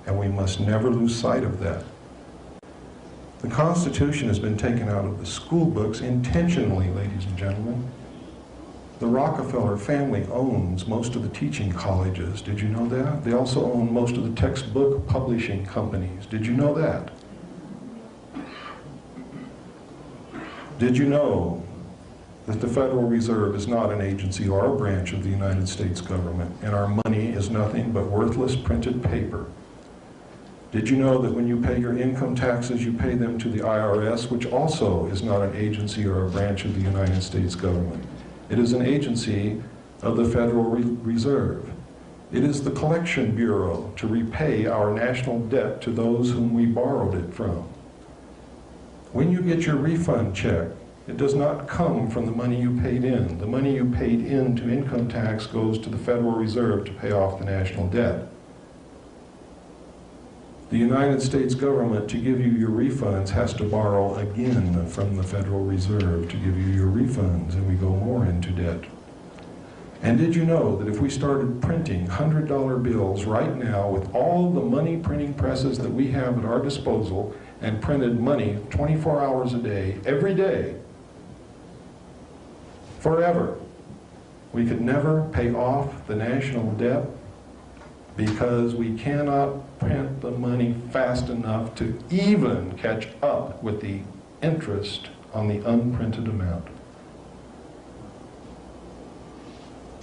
And we must never lose sight of that. The Constitution has been taken out of the school books intentionally, ladies and gentlemen. The Rockefeller family owns most of the teaching colleges. Did you know that? They also own most of the textbook publishing companies. Did you know that? Did you know that the Federal Reserve is not an agency or a branch of the United States government, and our money is nothing but worthless printed paper? Did you know that when you pay your income taxes, you pay them to the IRS, which also is not an agency or a branch of the United States government? It is an agency of the Federal Reserve. It is the collection bureau to repay our national debt to those whom we borrowed it from. When you get your refund check, it does not come from the money you paid in. The money you paid in to income tax goes to the Federal Reserve to pay off the national debt. The United States government, to give you your refunds, has to borrow again from the Federal Reserve to give you your refunds, and we go more into debt. And did you know that if we started printing $100 bills right now with all the money printing presses that we have at our disposal and printed money 24 hours a day, every day, forever, we could never pay off the national debt because we cannot print the money fast enough to even catch up with the interest on the unprinted amount.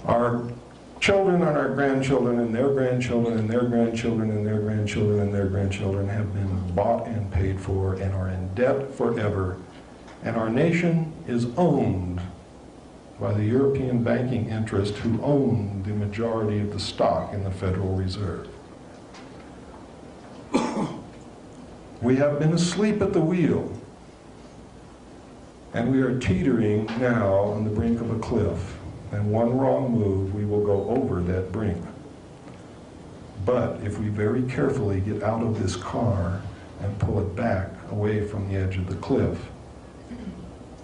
Our children and our grandchildren and their grandchildren and their grandchildren and their grandchildren and their grandchildren have been bought and paid for and are in debt forever. And our nation is owned by the European banking interest who own the majority of the stock in the Federal Reserve. We have been asleep at the wheel, and we are teetering now on the brink of a cliff. And one wrong move, we will go over that brink. But if we very carefully get out of this car and pull it back away from the edge of the cliff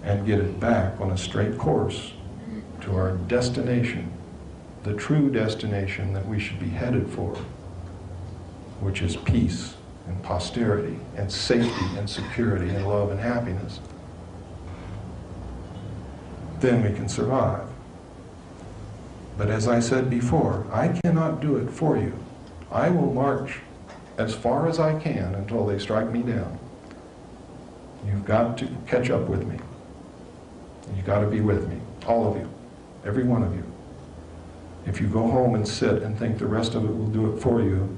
and get it back on a straight course to our destination, the true destination that we should be headed for, which is peace and posterity and safety and security and love and happiness, then we can survive. But as I said before, I cannot do it for you. I will march as far as I can until they strike me down. You've got to catch up with me. You've got to be with me, all of you, every one of you. If you go home and sit and think the rest of it will do it for you,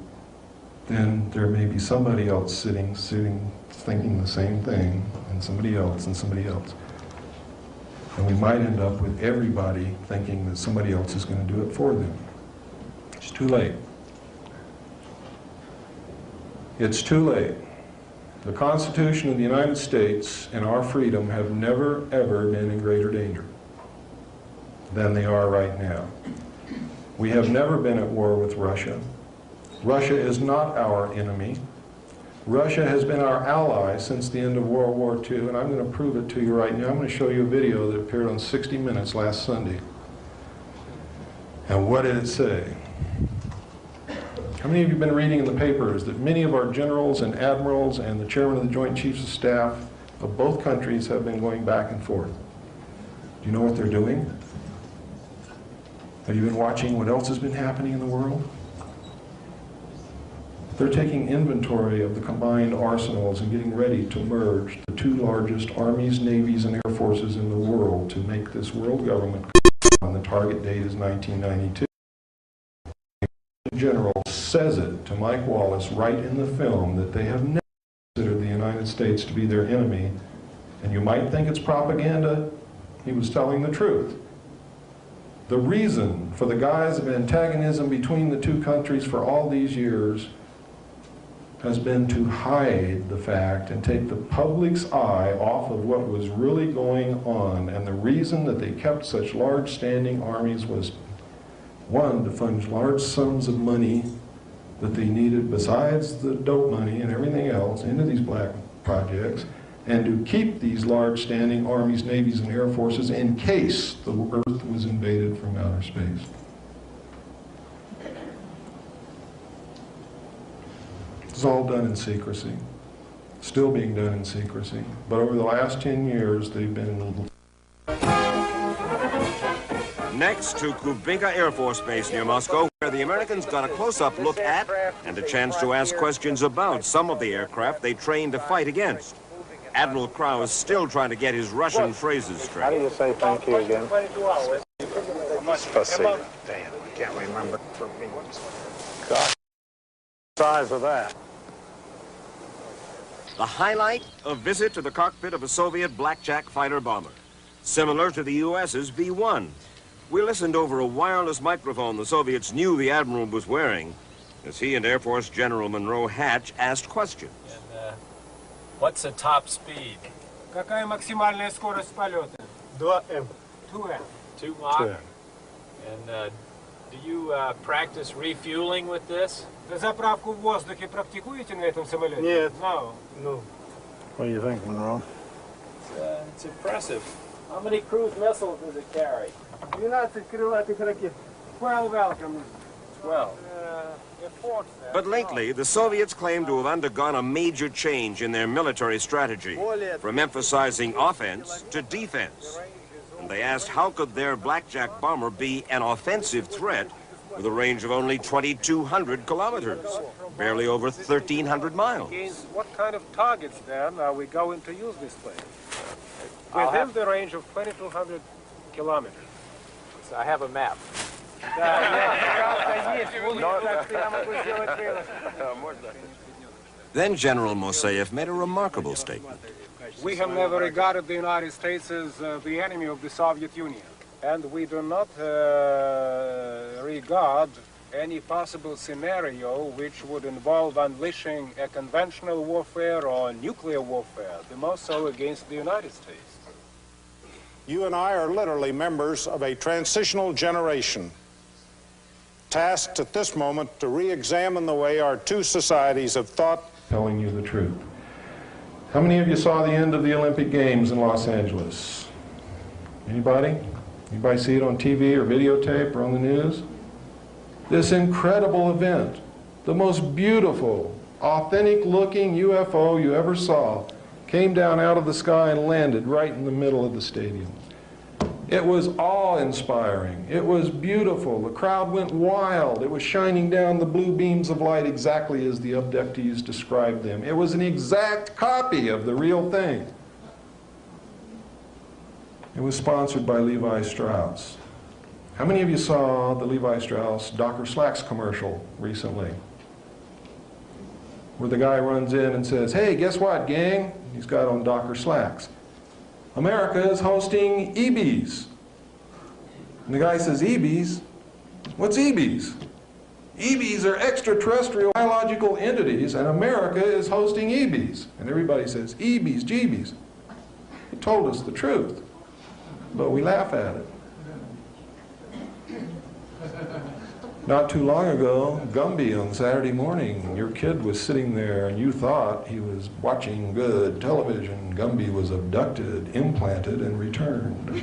then there may be somebody else sitting, thinking the same thing, and somebody else and somebody else. And we might end up with everybody thinking that somebody else is going to do it for them. It's too late. It's too late. The Constitution of the United States and our freedom have never, ever been in greater danger than they are right now. We have never been at war with Russia. Russia is not our enemy. Russia has been our ally since the end of World War II, and I'm going to prove it to you right now. I'm going to show you a video that appeared on 60 Minutes last Sunday. And what did it say? How many of you have been reading in the papers that many of our generals and admirals and the chairman of the Joint Chiefs of Staff of both countries have been going back and forth? Do you know what they're doing? Have you been watching what else has been happening in the world? They're taking inventory of the combined arsenals and getting ready to merge the two largest armies, navies, and air forces in the world to make this world government. And the target date is 1992. The general says it to Mike Wallace right in the film that they have never considered the United States to be their enemy. And you might think it's propaganda. He was telling the truth. The reason for the guise of antagonism between the two countries for all these years has been to hide the fact and take the public's eye off of what was really going on. And the reason that they kept such large standing armies was, one, to fund large sums of money that they needed besides the dope money and everything else into these black projects, and to keep these large standing armies, navies, and air forces in case the Earth was invaded from outer space. It's all done in secrecy, still being done in secrecy. But over the last 10 years, they've been... Next to Kubinka Air Force Base near Moscow, where the Americans got a close-up look at and a chance to ask questions about some of the aircraft they trained to fight against. Admiral Crow is still trying to get his Russian phrases straight. How do you say thank you again? Spasibo. Damn, I can't remember. God, the size of that. The highlight, a visit to the cockpit of a Soviet blackjack fighter bomber, similar to the U.S.'s V-1. We listened over a wireless microphone the Soviets knew the admiral was wearing as he and Air Force General Monroe Hatch asked questions. And, what's the top speed? Какая максимальная скорость полета? 2M. 2M. 2 Mach? 2M. And do you practice refueling with this? Заправку в воздухе практикуете на этом самолете? Нет. No. No. What do you think, Monroe? It's impressive. How many cruise missiles does it carry? 12 крылатых ракет. 12 welcome. 12. But lately, the Soviets claim to have undergone a major change in their military strategy, from emphasizing offense to defense. And they asked how could their blackjack bomber be an offensive threat with a range of only 2,200 kilometers, barely over 1,300 miles. Against what kind of targets, then, are we going to use this plane? Within the range of 2,200 kilometers. So I have a map. Then General Mosaev made a remarkable statement. We have never regarded the United States as the enemy of the Soviet Union. And we do not regard any possible scenario which would involve unleashing a conventional warfare or nuclear warfare, the most so against the United States. You and I are literally members of a transitional generation, tasked at this moment to re-examine the way our two societies have thought. Telling you the truth. How many of you saw the end of the Olympic Games in Los Angeles? Anybody? Anybody see it on TV or videotape or on the news? This incredible event, the most beautiful, authentic-looking UFO you ever saw, came down out of the sky and landed right in the middle of the stadium. It was awe-inspiring. It was beautiful. The crowd went wild. It was shining down the blue beams of light exactly as the abductees described them. It was an exact copy of the real thing. It was sponsored by Levi Strauss. How many of you saw the Levi Strauss Docker Slacks commercial recently? Where the guy runs in and says, "Hey, guess what, gang?" He's got on Docker Slacks. "America is hosting EBs." And the guy says, "EBs? What's EBs?" EBs are extraterrestrial biological entities, and America is hosting EBs. And everybody says, "EBs, jeebies." He told us the truth, but we laugh at it. Not too long ago, Gumby on Saturday morning, your kid was sitting there and you thought he was watching good television. Gumby was abducted, implanted, and returned.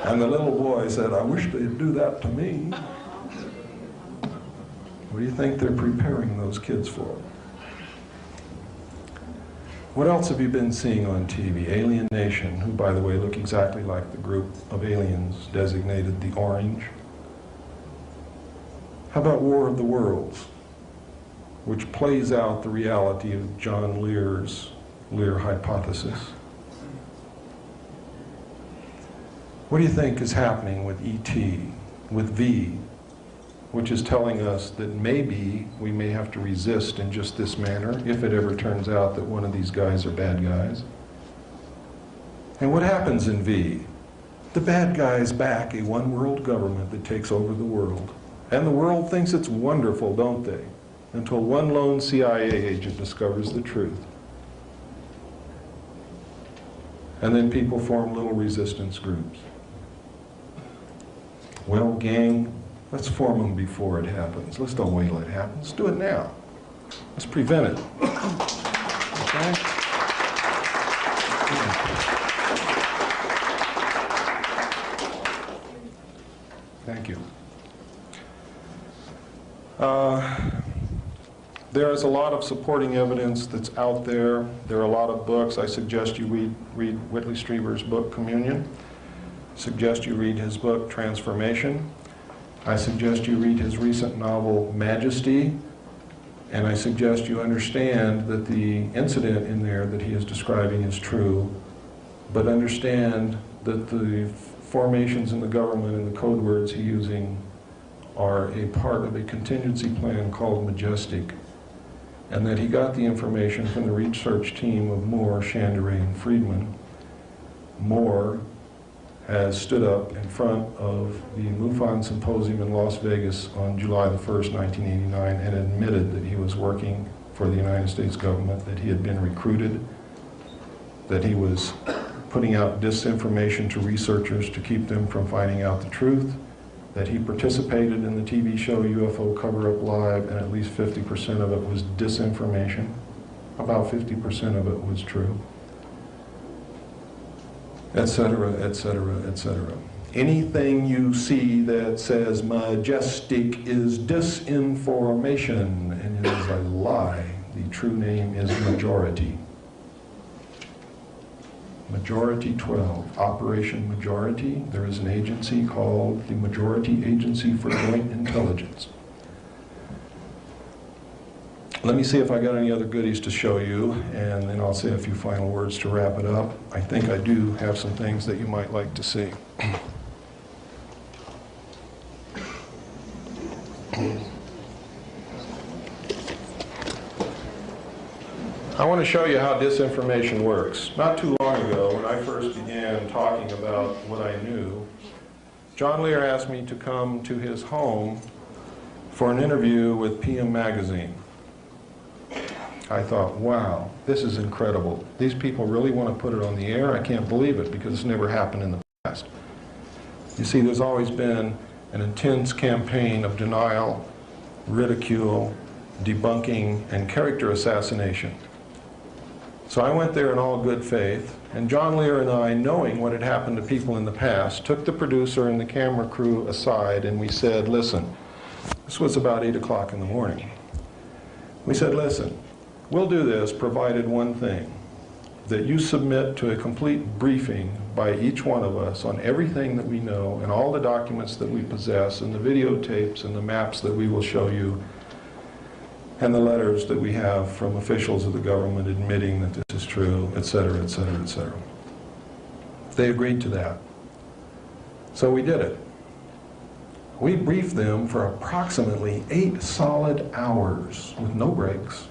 And the little boy said, "I wish they'd do that to me." What do you think they're preparing those kids for? What else have you been seeing on TV? Alien Nation, who, by the way, look exactly like the group of aliens designated the Orange. How about War of the Worlds, which plays out the reality of John Lear's Lear hypothesis? What do you think is happening with ET, with V, which is telling us that maybe we may have to resist in just this manner if it ever turns out that one of these guys are bad guys? And what happens in V? The bad guys back a one-world government that takes over the world. And the world thinks it's wonderful, don't they? Until one lone CIA agent discovers the truth. And then people form little resistance groups. Well, gang, let's form them before it happens. Let's don't wait till it happens. Let's do it now. Let's prevent it. Okay? Thank you. There is a lot of supporting evidence that's out there. There are a lot of books. I suggest you read Whitley Strieber's book, Communion. I suggest you read his book, Transformation. I suggest you read his recent novel, Majesty. And I suggest you understand that the incident in there that he is describing is true, but understand that the formations in the government and the code words he's using are a part of a contingency plan called Majestic, and that he got the information from the research team of Moore, Chandray, and Friedman. Moore has stood up in front of the MUFON Symposium in Las Vegas on July the 1st, 1989, and admitted that he was working for the United States government, that he had been recruited, that he was putting out disinformation to researchers to keep them from finding out the truth, that he participated in the TV show UFO Cover-Up Live, and at least 50% of it was disinformation. About 50% of it was true. Etc., etc., etc. Anything you see that says majestic is disinformation, and it is a lie. The true name is majority. Majority 12, Operation Majority. There is an agency called the Majority Agency for Joint Intelligence. Let me see if I got any other goodies to show you, and then I'll say a few final words to wrap it up. I think I do have some things that you might like to see. I want to show you how disinformation works. Not too long ago, when I first began talking about what I knew, John Lear asked me to come to his home for an interview with PM Magazine. I thought, wow, this is incredible. These people really want to put it on the air? I can't believe it, because it's never happened in the past. You see, there's always been an intense campaign of denial, ridicule, debunking, and character assassination. So I went there in all good faith, and John Lear and I, knowing what had happened to people in the past, took the producer and the camera crew aside, and we said, listen, this was about 8 o'clock in the morning. We said, listen, we'll do this provided one thing, that you submit to a complete briefing by each one of us on everything that we know and all the documents that we possess and the videotapes and the maps that we will show you and the letters that we have from officials of the government admitting that this is true, etc., etc., etc. They agreed to that. So we did it. We briefed them for approximately 8 solid hours with no breaks.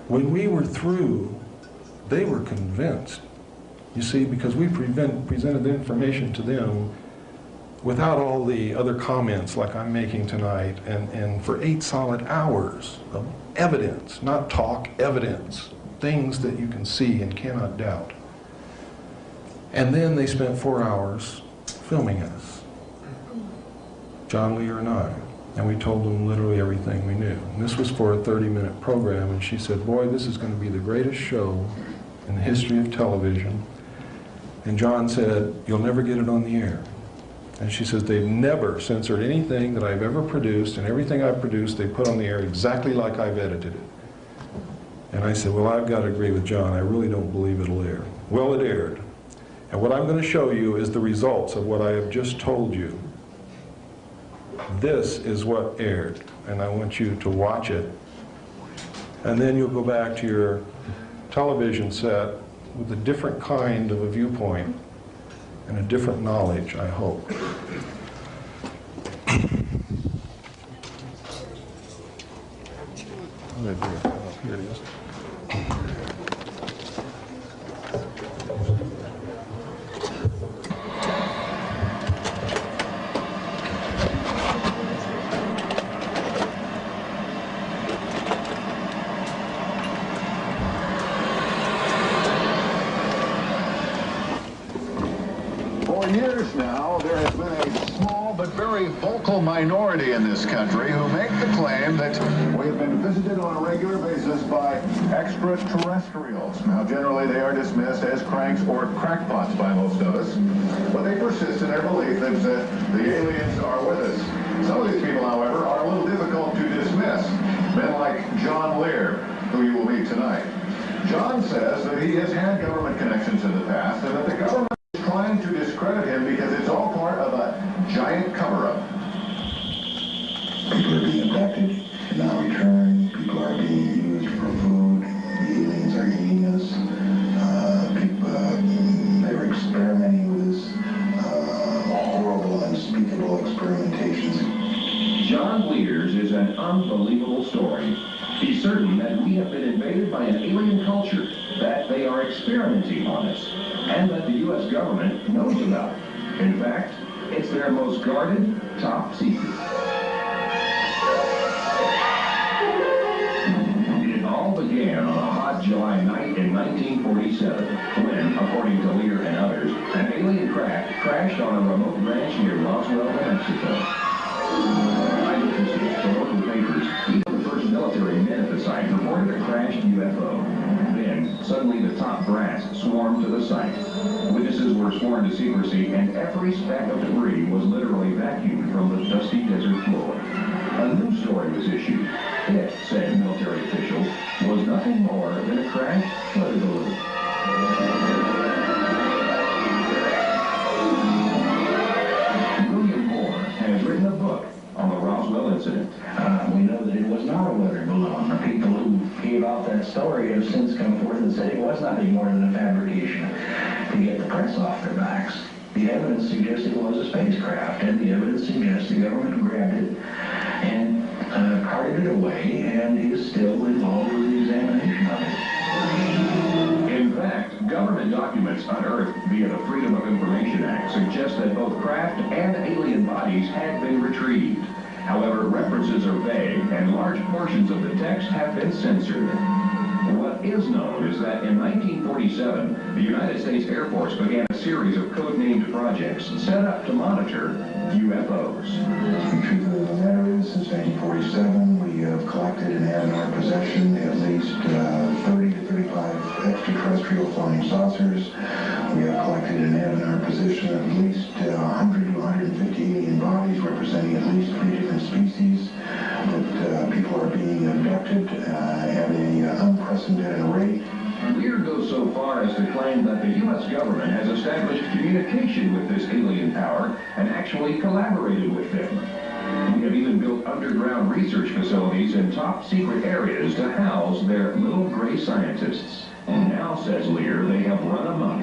When we were through, they were convinced. You see, because we presented the information to them without all the other comments like I'm making tonight, and for 8 solid hours of evidence, not talk, evidence, things that you can see and cannot doubt. And then they spent 4 hours filming us, John Lear and I. And we told them literally everything we knew. And this was for a 30-minute program, and she said, boy, this is going to be the greatest show in the history of television. And John said, you'll never get it on the air. And she says, they've never censored anything that I've ever produced, and everything I've produced they put on the air exactly like I've edited it. And I said, well, I've got to agree with John. I really don't believe it'll air. Well, it aired. And what I'm going to show you is the results of what I have just told you. This is what aired, and I want you to watch it. And then you'll go back to your television set with a different kind of a viewpoint and a different knowledge, I hope. Here it is. Years now, there has been a small but very vocal minority in this country who make the claim that we have been visited on a regular basis by extraterrestrials. Now, generally they are dismissed as cranks or crackpots by most of us, but they persist in their belief that the aliens are with us. Some of these people, however, are a little difficult to dismiss. Men like John Lear, who you will meet tonight. John says that he has had government connections in the past and that the government trying to discredit him because it's all part of a giant cover-up. People are being abducted and not returned. People are being used for food. The aliens are eating us. They're experimenting with this horrible, unspeakable experimentations. John Lear's is an unbelievable story. He certainly assume that we have been invaded by an alien culture, that they are experimenting on us, and that the U.S. government knows about it. In fact, it's their most guarded, top secret. It all began on a hot July night in 1947, when, according to Lear and others, an alien craft crashed on a remote ranch near Roswell, New Mexico. Eyewitnesses from local papers, even the first military men at the site, reported a crashed UFO. Then, suddenly the top brass swarmed to the site. Witnesses were sworn to secrecy, and every speck of debris was literally vacuumed from the dusty desert floor. A news story was issued. It, said military officials, was nothing more than a crashed weather balloon. William Moore has written a book on the Roswell incident. We know that it was not a weather balloon. The people who gave out that story have since come forth and said it was nothing more than a fabrication to get the press off their backs. The evidence suggests it was a spacecraft, and the evidence suggests the government grabbed it and carted it away and is still involved with the examination of it. In fact, government documents unearthed via the Freedom of Information Act suggest that both craft and alien bodies had been retrieved. However, references are vague, and large portions of the text have been censored. What is known is that in 1947, the United States Air Force began a series of code-named projects set up to monitor UFOs. The truth of the matter is, since 1947, we have collected and have in our possession at least 30 to 35 extraterrestrial flying saucers. We have collected and have in our possession at least 100 to 150 alien bodies representing at least 3 different species that people are being abducted at an unprecedented rate. Lear goes so far as to claim that the U.S. government has established communication with this alien power and actually collaborated with them. We have even built underground research facilities in top secret areas to house their little gray scientists. And now, says Lear, they have run amok.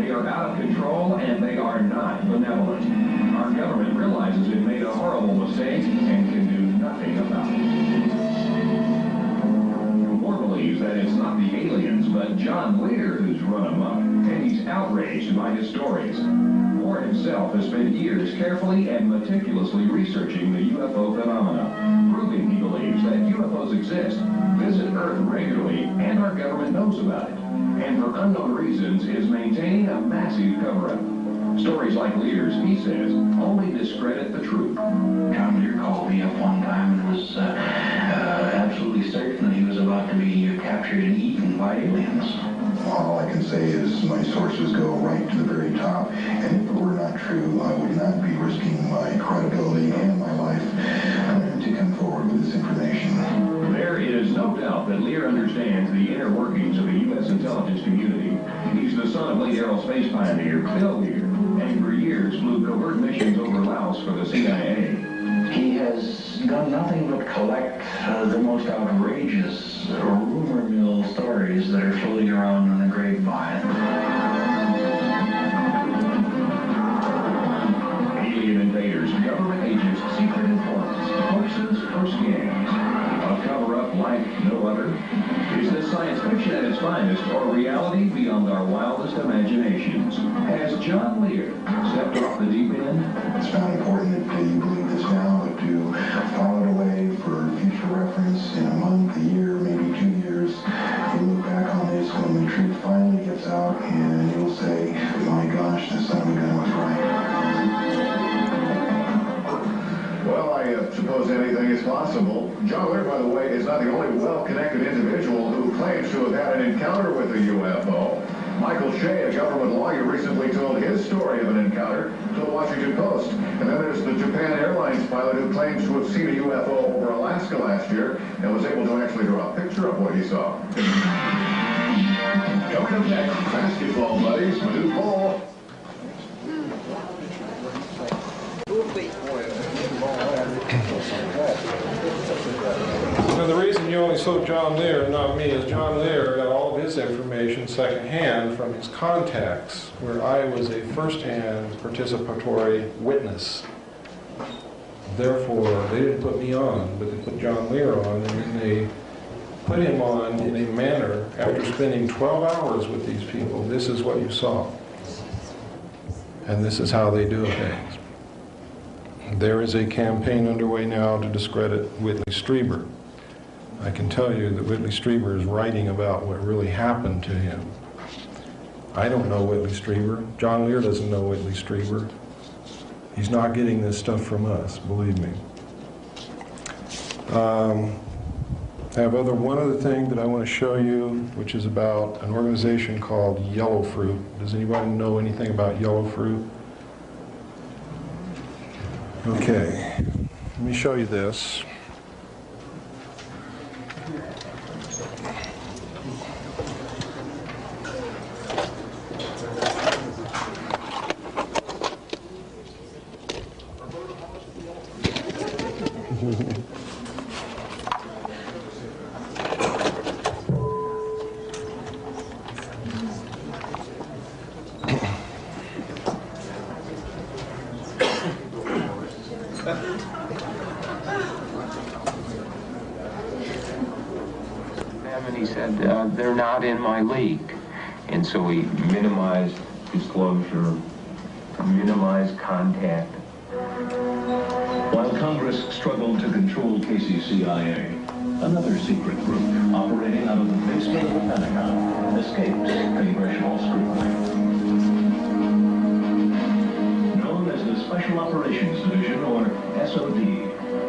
They are out of control and they are not benevolent. Our government realizes it made a horrible mistake and can do nothing about it. Moore believes that it's not the aliens, but John Lear who's run amok, and he's outraged by his stories. Moore himself has spent years carefully and meticulously researching the UFO phenomena, proving, he believes, that UFOs exist, visit Earth regularly, and our government knows about it, and for unknown reasons is maintaining a massive cover-up. Stories like Lear's, he says, only discredit the truth. John Lear called me up one time and was absolutely certain that he was about to be captured and eaten by aliens. All I can say is my sources go right to the very top, and if it were not true, I would not be risking my credibility and my life to come forward with this information. There is no doubt that Lear understands the inner workings of the U.S. intelligence community. He's the son of late aerospace pioneer Bill Lear, and for years flew covert missions over Laos for the CIA. He has done nothing but collect the most outrageous rumor mill stories that are floating around in the grapevine. Alien invaders, government agents, secret informants, hoaxes or scams. A cover-up like no other? Is this science fiction at its finest, or reality beyond our wildest imaginations? Has John Lear stepped off the deep end? It's not important that you believe this now, but to file it away for future reference in a month, a year, maybe 2 years. You look back on this when the truth finally gets out, and you'll say, my gosh, the son of a gun was right. Well, I suppose anything is possible. John Lear, by the way, is not the only well-connected individual who claims to have had an encounter with a UFO. Michael Shea, a government lawyer, recently told his story of an encounter to the Washington Post. And then there's the Japan Airlines pilot who claims to have seen a UFO over Alaska last year and was able to actually draw a picture of what he saw. Coming up next, basketball buddies, Manu Ball. Now, the reason you only saw John Lear and not me is John Lear got all of his information secondhand from his contacts, where I was a first-hand participatory witness. Therefore, they didn't put me on, but they put John Lear on, and then they put him on in a manner, after spending 12 hours with these people, this is what you saw. And this is how they do things. There is a campaign underway now to discredit Whitley Strieber. I can tell you that Whitley Strieber is writing about what really happened to him. I don't know Whitley Strieber. John Lear doesn't know Whitley Strieber. He's not getting this stuff from us, believe me. I have one other thing that I want to show you, which is about an organization called Yellow Fruit. Does anybody know anything about Yellow Fruit? Okay, let me show you this. And he said, they're not in my league. And so we minimized disclosure, minimized contact. While Congress struggled to control KCCIA, another secret group operating out of the basement of the Pentagon escaped congressional scrutiny. Known as the Special Operations Division, or SOD,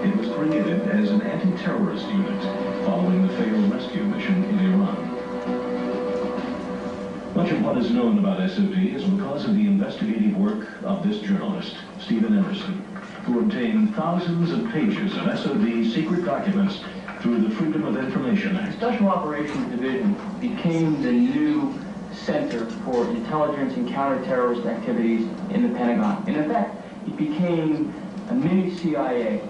it was created as an anti-terrorist unit following the failed rescue mission in Iran. Much of what is known about SOD is because of the investigative work of this journalist, Stephen Emerson, who obtained thousands of pages of SOD secret documents through the Freedom of Information Act. Special Operations Division became the new center for intelligence and counterterrorist activities in the Pentagon. In effect, it became a mini CIA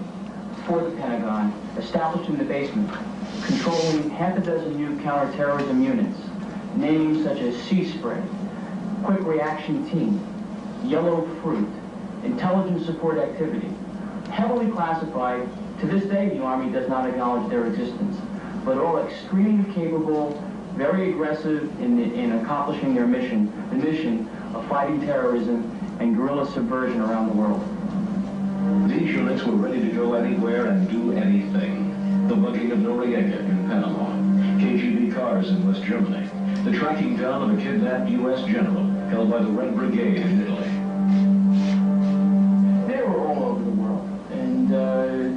for the Pentagon, established in the basement, controlling half a dozen new counterterrorism units, names such as Sea Spray, Quick Reaction Team, Yellow Fruit, Intelligence Support Activity, heavily classified. To this day, the Army does not acknowledge their existence, but all extremely capable, very aggressive in accomplishing their mission, the mission of fighting terrorism and guerrilla subversion around the world. These units were ready to go anywhere and do anything. The bugging of Noriega in Panama, KGB cars in West Germany, the tracking down of a kidnapped U.S. general held by the Red Brigade in Italy. They were all over the world, and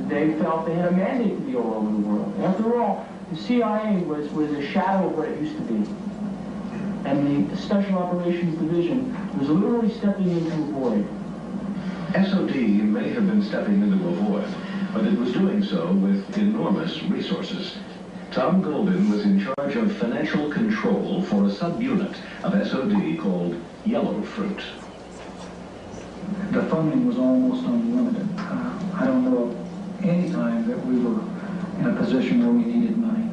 they felt they had a mandate to be all over the world. After all, the CIA was a shadow of what it used to be. And the Special Operations Division was literally stepping into a void. SOD may have been stepping into a void, but it was doing so with enormous resources. Tom Golden was in charge of financial control for a subunit of SOD called Yellow Fruit. The funding was almost unlimited. I don't know of any time that we were in a position where we needed money.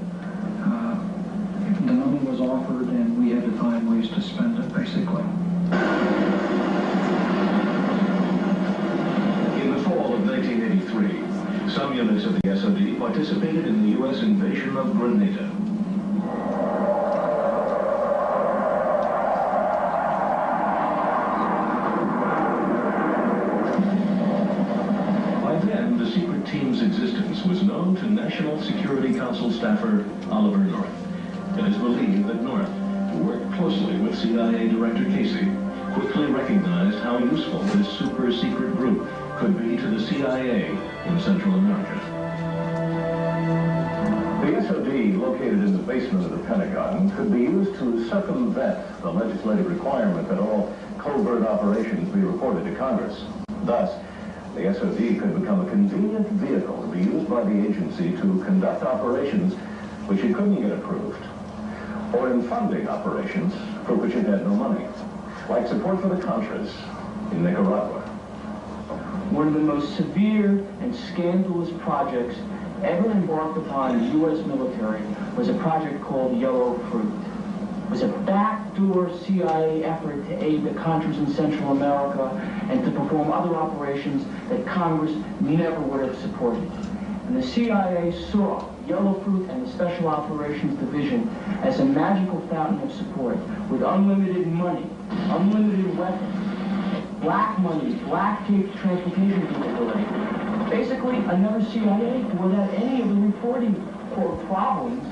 The money was offered and we had to find ways to spend it, basically. In the fall of 1983, some units of the SOD participated in the U.S. invasion of Grenada. By then, the secret team's existence was known to National Security Council staffer Oliver North. It is believed that North, who worked closely with CIA Director Casey, quickly recognized how useful this super-secret group could be to the CIA in Central America. The SOD, located in the basement of the Pentagon, could be used to circumvent the legislative requirement that all covert operations be reported to Congress. Thus, the SOD could become a convenient vehicle to be used by the agency to conduct operations which it couldn't get approved, or in funding operations for which it had no money, like support for the Contras in Nicaragua. One of the most severe and scandalous projects ever embarked upon in the U.S. military was a project called Yellow Fruit. It was a backdoor CIA effort to aid the Contras in Central America and to perform other operations that Congress never would have supported. And the CIA saw Yellow Fruit and the Special Operations Division as a magical fountain of support with unlimited money, unlimited weapons, black money, black tape transportation capability. Basically, another CIA without any of the reporting problems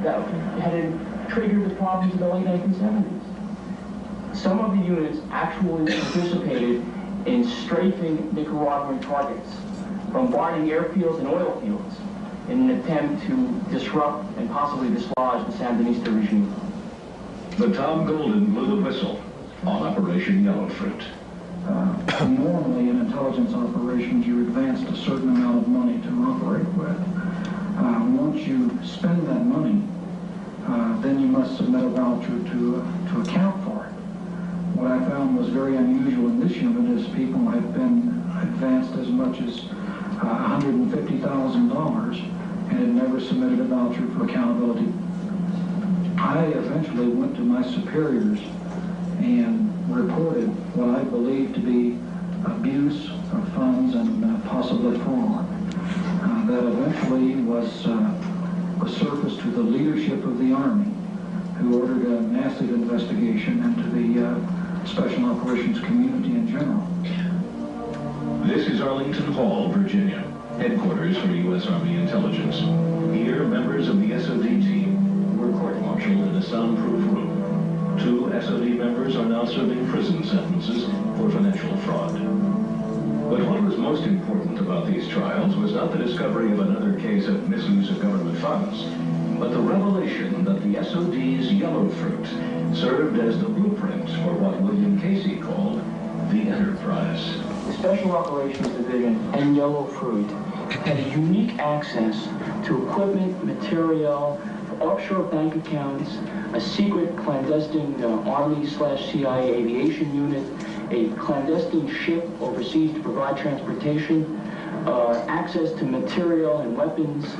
that had triggered the problems of the late 1970s. Some of the units actually participated in strafing Nicaraguan targets, bombarding airfields and oil fields in an attempt to disrupt and possibly dislodge the Sandinista regime. But Tom Golden blew the whistle on Operation Yellow Fruit. Normally in intelligence operations you advanced a certain amount of money to operate with. Once you spend that money, then you must submit a voucher to account for it. What I found was very unusual in this unit is people have been advanced as much as $150,000 and had never submitted a voucher for accountability. I eventually went to my superiors and reported what I believed to be abuse of funds and possibly fraud. That eventually was surfaced to the leadership of the Army, who ordered a massive investigation into the Special Operations community in general. This is Arlington Hall, Virginia, headquarters for U.S. Army Intelligence. Here, members of the SOD team were court-martialed in a soundproof room. 2 SOD members are now serving prison sentences for financial fraud. But what was most important about these trials was not the discovery of another case of misuse of government funds, but the revelation that the SOD's Yellow Fruit served as the blueprint for what William Casey called the Enterprise. The Special Operations Division and Yellow Fruit had unique access to equipment, material, offshore bank accounts, a secret clandestine Army/CIA aviation unit, a clandestine ship overseas to provide transportation, access to material and weapons,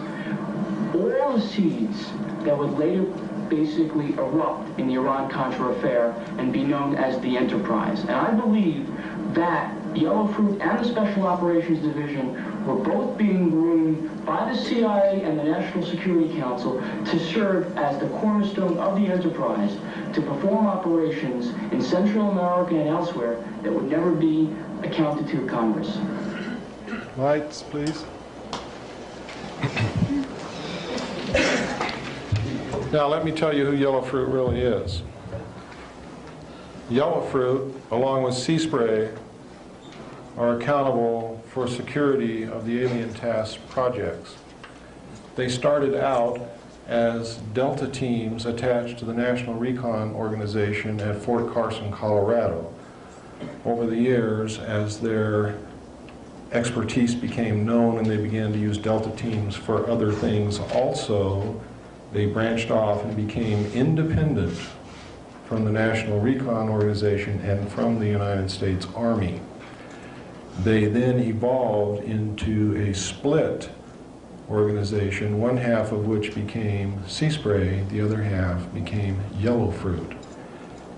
all the seeds that would later basically erupt in the Iran-Contra affair and be known as the Enterprise. And I believe that Yellow Fruit and the Special Operations Division were both being groomed by the CIA and the National Security Council to serve as the cornerstone of the Enterprise to perform operations in Central America and elsewhere that would never be accounted to Congress. Lights, please. Now let me tell you who Yellow Fruit really is. Yellow Fruit, along with Sea Spray, are accountable for security of the alien task projects. They started out as Delta teams attached to the National Recon Organization at Fort Carson, Colorado. Over the years, as their expertise became known and they began to use Delta teams for other things also, they branched off and became independent from the National Recon Organization and from the United States Army. They then evolved into a split organization, one half of which became Sea Spray, the other half became Yellow Fruit.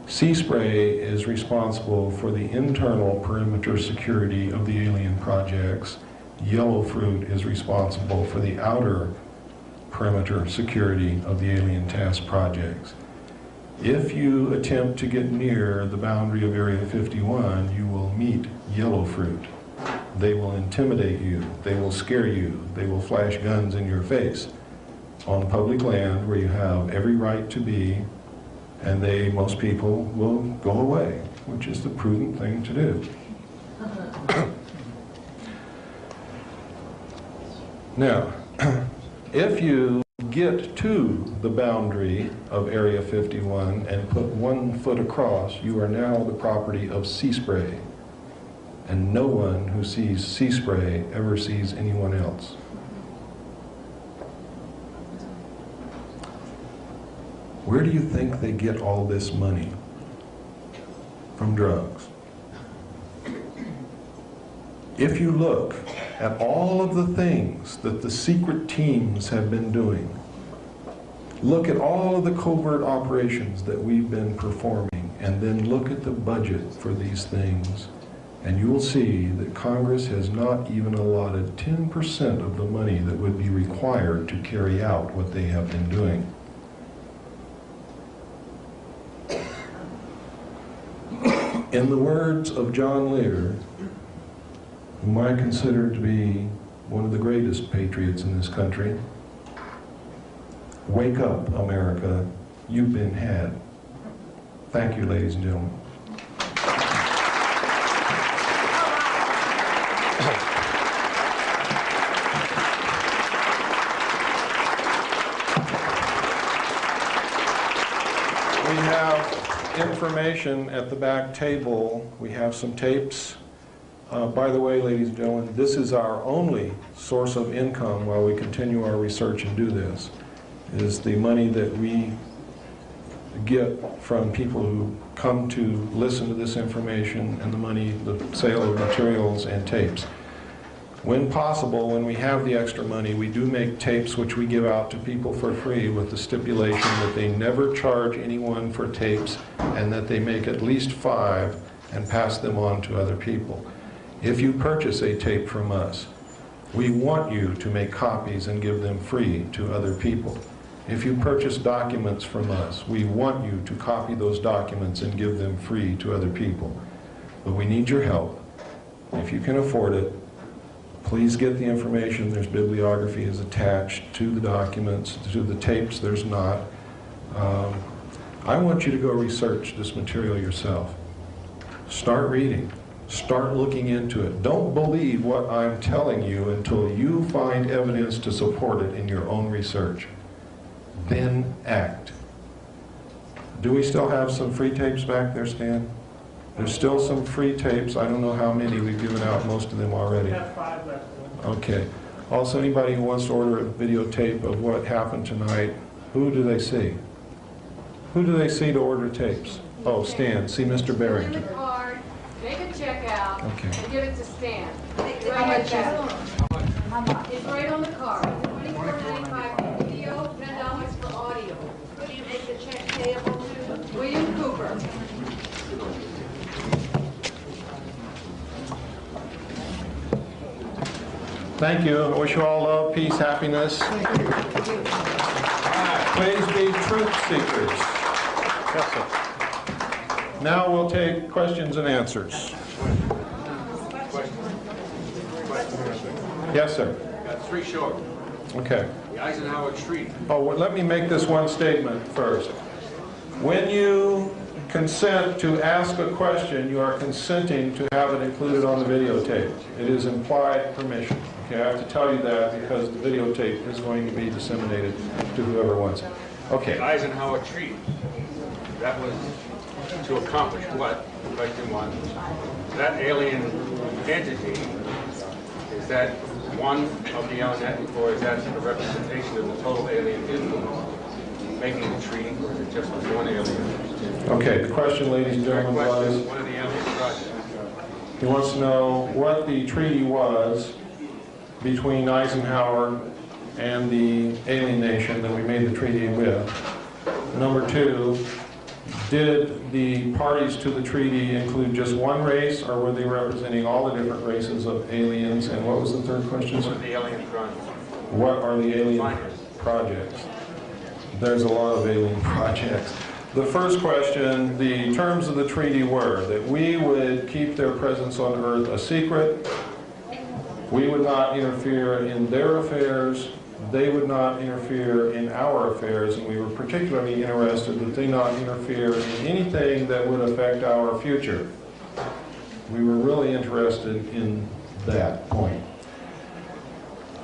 Sea Spray is responsible for the internal perimeter security of the alien projects. Yellow Fruit is responsible for the outer perimeter security of the alien task projects. If you attempt to get near the boundary of Area 51, you will meet Yellow Fruit. They will intimidate you, they will scare you, they will flash guns in your face on public land where you have every right to be, and most people will go away, which is the prudent thing to do. Now, if you get to the boundary of Area 51 and put 1 foot across, you are now the property of Sea Spray. And no one who sees Sea Spray ever sees anyone else. Where do you think they get all this money? From drugs. If you look at all of the things that the secret teams have been doing, look at all of the covert operations that we've been performing, and then look at the budget for these things, And you will see that Congress has not even allotted 10% of the money that would be required to carry out what they have been doing. In the words of John Lear, whom I consider to be one of the greatest patriots in this country, wake up, America, you've been had. Thank you, ladies and gentlemen. We have information at the back table. We have some tapes. By the way, ladies and gentlemen, this is our only source of income while we continue our research and do this, is the money that we get from people who come to listen to this information, and the money, the sale of materials and tapes. When possible, when we have the extra money, we do make tapes which we give out to people for free with the stipulation that they never charge anyone for tapes and that they make at least 5 and pass them on to other people. If you purchase a tape from us, we want you to make copies and give them free to other people. If you purchase documents from us, we want you to copy those documents and give them free to other people. But we need your help. If you can afford it, please get the information. There's bibliography is attached to the documents. To the tapes, there's not. I want you to go research this material yourself. Start reading. Start looking into it. Don't believe what I'm telling you until you find evidence to support it in your own research. Then act. Do we still have some free tapes back there, Stan? There's still some free tapes. I don't know how many. We've given out most of them already. We have 5 left. Okay. Also, anybody who wants to order a videotape of what happened tonight, who do they see? Who do they see to order tapes? Oh, Stan. See Mr. Barrington. Fill in the card, make a check out, Okay. and give it to Stan. How much It's right on the card. $24.95 for video, $10 for audio. Could you make the check payable to? William Cooper. Thank you. I wish you all love, peace, happiness. Please be truth seekers. Yes, sir. Now we'll take questions and answers. Yes, sir. Got 3 short. Okay. The Eisenhower Treaty. Oh, well, let me make this one statement first. When you consent to ask a question, you are consenting to have it included on the videotape. It is implied permission. Okay, I have to tell you that because the videotape is going to be disseminated to whoever wants it. Okay. The Eisenhower Treaty. That was to accomplish what? Question 1. That alien entity, is that one of the alien, or is that a representation of the total alien influence making the treaty, or is it just one alien? Okay, the question, ladies and gentlemen, was, One of the alien projects. he wants to know what the treaty was between Eisenhower and the alien nation that we made the treaty with. Number 2, did the parties to the treaty include just one race, or were they representing all the different races of aliens? And what was the third question? What are the alien projects? What are the alien projects? There's a lot of alien projects. The first question, the terms of the treaty were that we would keep their presence on Earth a secret. We would not interfere in their affairs. They would not interfere in our affairs, and we were particularly interested that they not interfere in anything that would affect our future. We were really interested in that point.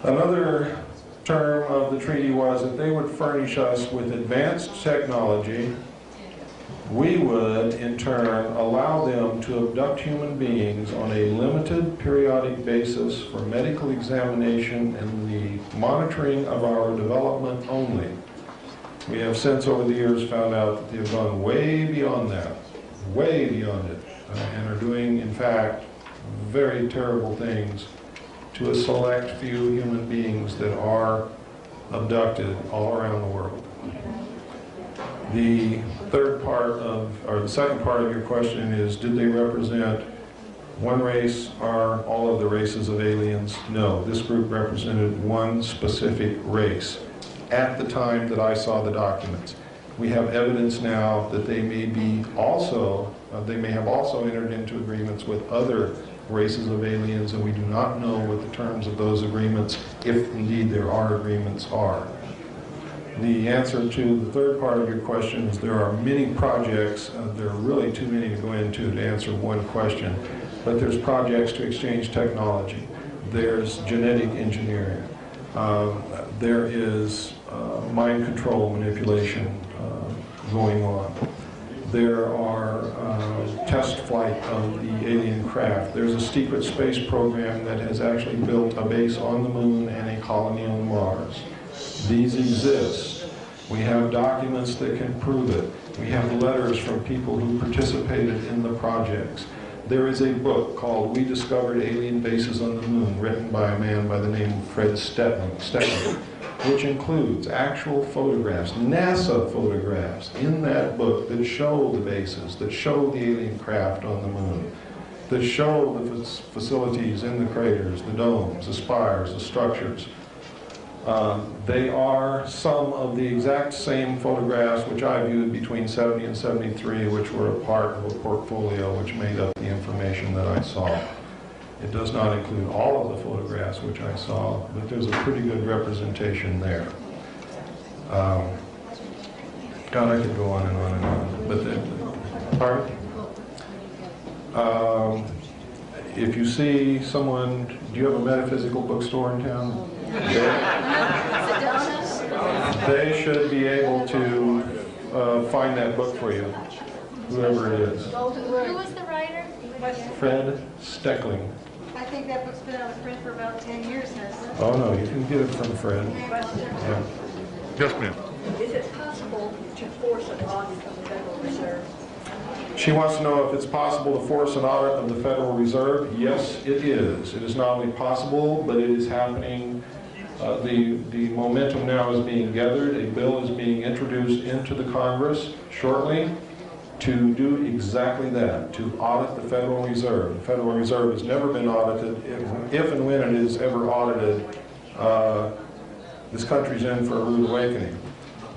Another term of the treaty was that they would furnish us with advanced technology. We would, in turn, allow them to abduct human beings on a limited periodic basis for medical examination and the monitoring of our development only. We have since, over the years, found out that they have gone way beyond that, way beyond it, and are doing, in fact, very terrible things to a select few human beings that are abducted all around the world. The third part of, or the second part of your question is, did they represent One race are all of the races of aliens? No, this group represented one specific race at the time that I saw the documents. We have evidence now that they may be also, they may have also entered into agreements with other races of aliens, and we do not know what the terms of those agreements, if indeed there are agreements, are. The answer to the third part of your question is there are many projects. There are really too many to go into to answer one question, but there's projects to exchange technology. There's genetic engineering. There is mind control manipulation going on. There are test flight of the alien craft. There's a secret space program that has actually built a base on the moon and a colony on Mars. These exist. We have documents that can prove it. We have letters from people who participated in the projects. There is a book called We Discovered Alien Bases on the Moon, written by a man by the name of Fred Steckling, which includes actual photographs, NASA photographs in that book that show the bases, that show the alien craft on the moon, that show the facilities in the craters, the domes, the spires, the structures. They are some of the exact same photographs which I viewed between 70 and 73, which were a part of a portfolio which made up the information that I saw. It does not include all of the photographs which I saw, but there's a pretty good representation there. God, I could go on and on and on. But then, pardon? If you see someone, do you have a metaphysical bookstore in town? They should be able to find that book for you, whoever it is. Who was the writer? Fred Steckling. I think that book's been out of print for about 10 years, hasn't it? Oh no, you can get it from Fred. Yeah. Yes, ma'am. Is it possible to force an audit of the Federal Reserve? She wants to know if it's possible to force an audit of the Federal Reserve. Yes, it is. It is not only possible, but it is happening. The momentum now is being gathered. A bill is being introduced into the Congress shortly to do exactly that, to audit the Federal Reserve. The Federal Reserve has never been audited. If and when it is ever audited, this country's in for a rude awakening.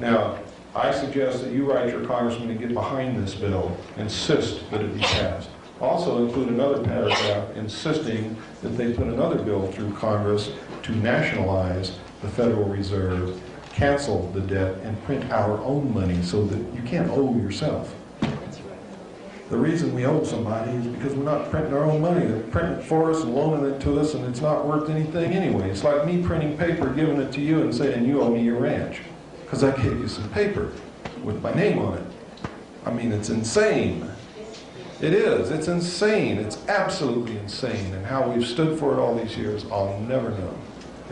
Now, I suggest that you write your congressman to get behind this bill, insist that it be passed. Also include another paragraph insisting that they put another bill through Congress to nationalize the Federal Reserve, cancel the debt, and print our own money so that you can't owe yourself. The reason we owe somebody is because we're not printing our own money. They're printing it for us and loaning it to us, and it's not worth anything anyway. It's like me printing paper, giving it to you, and saying you owe me your ranch because I gave you some paper with my name on it. I mean, it's insane. It is. It's insane. It's absolutely insane. And how we've stood for it all these years, I'll never know.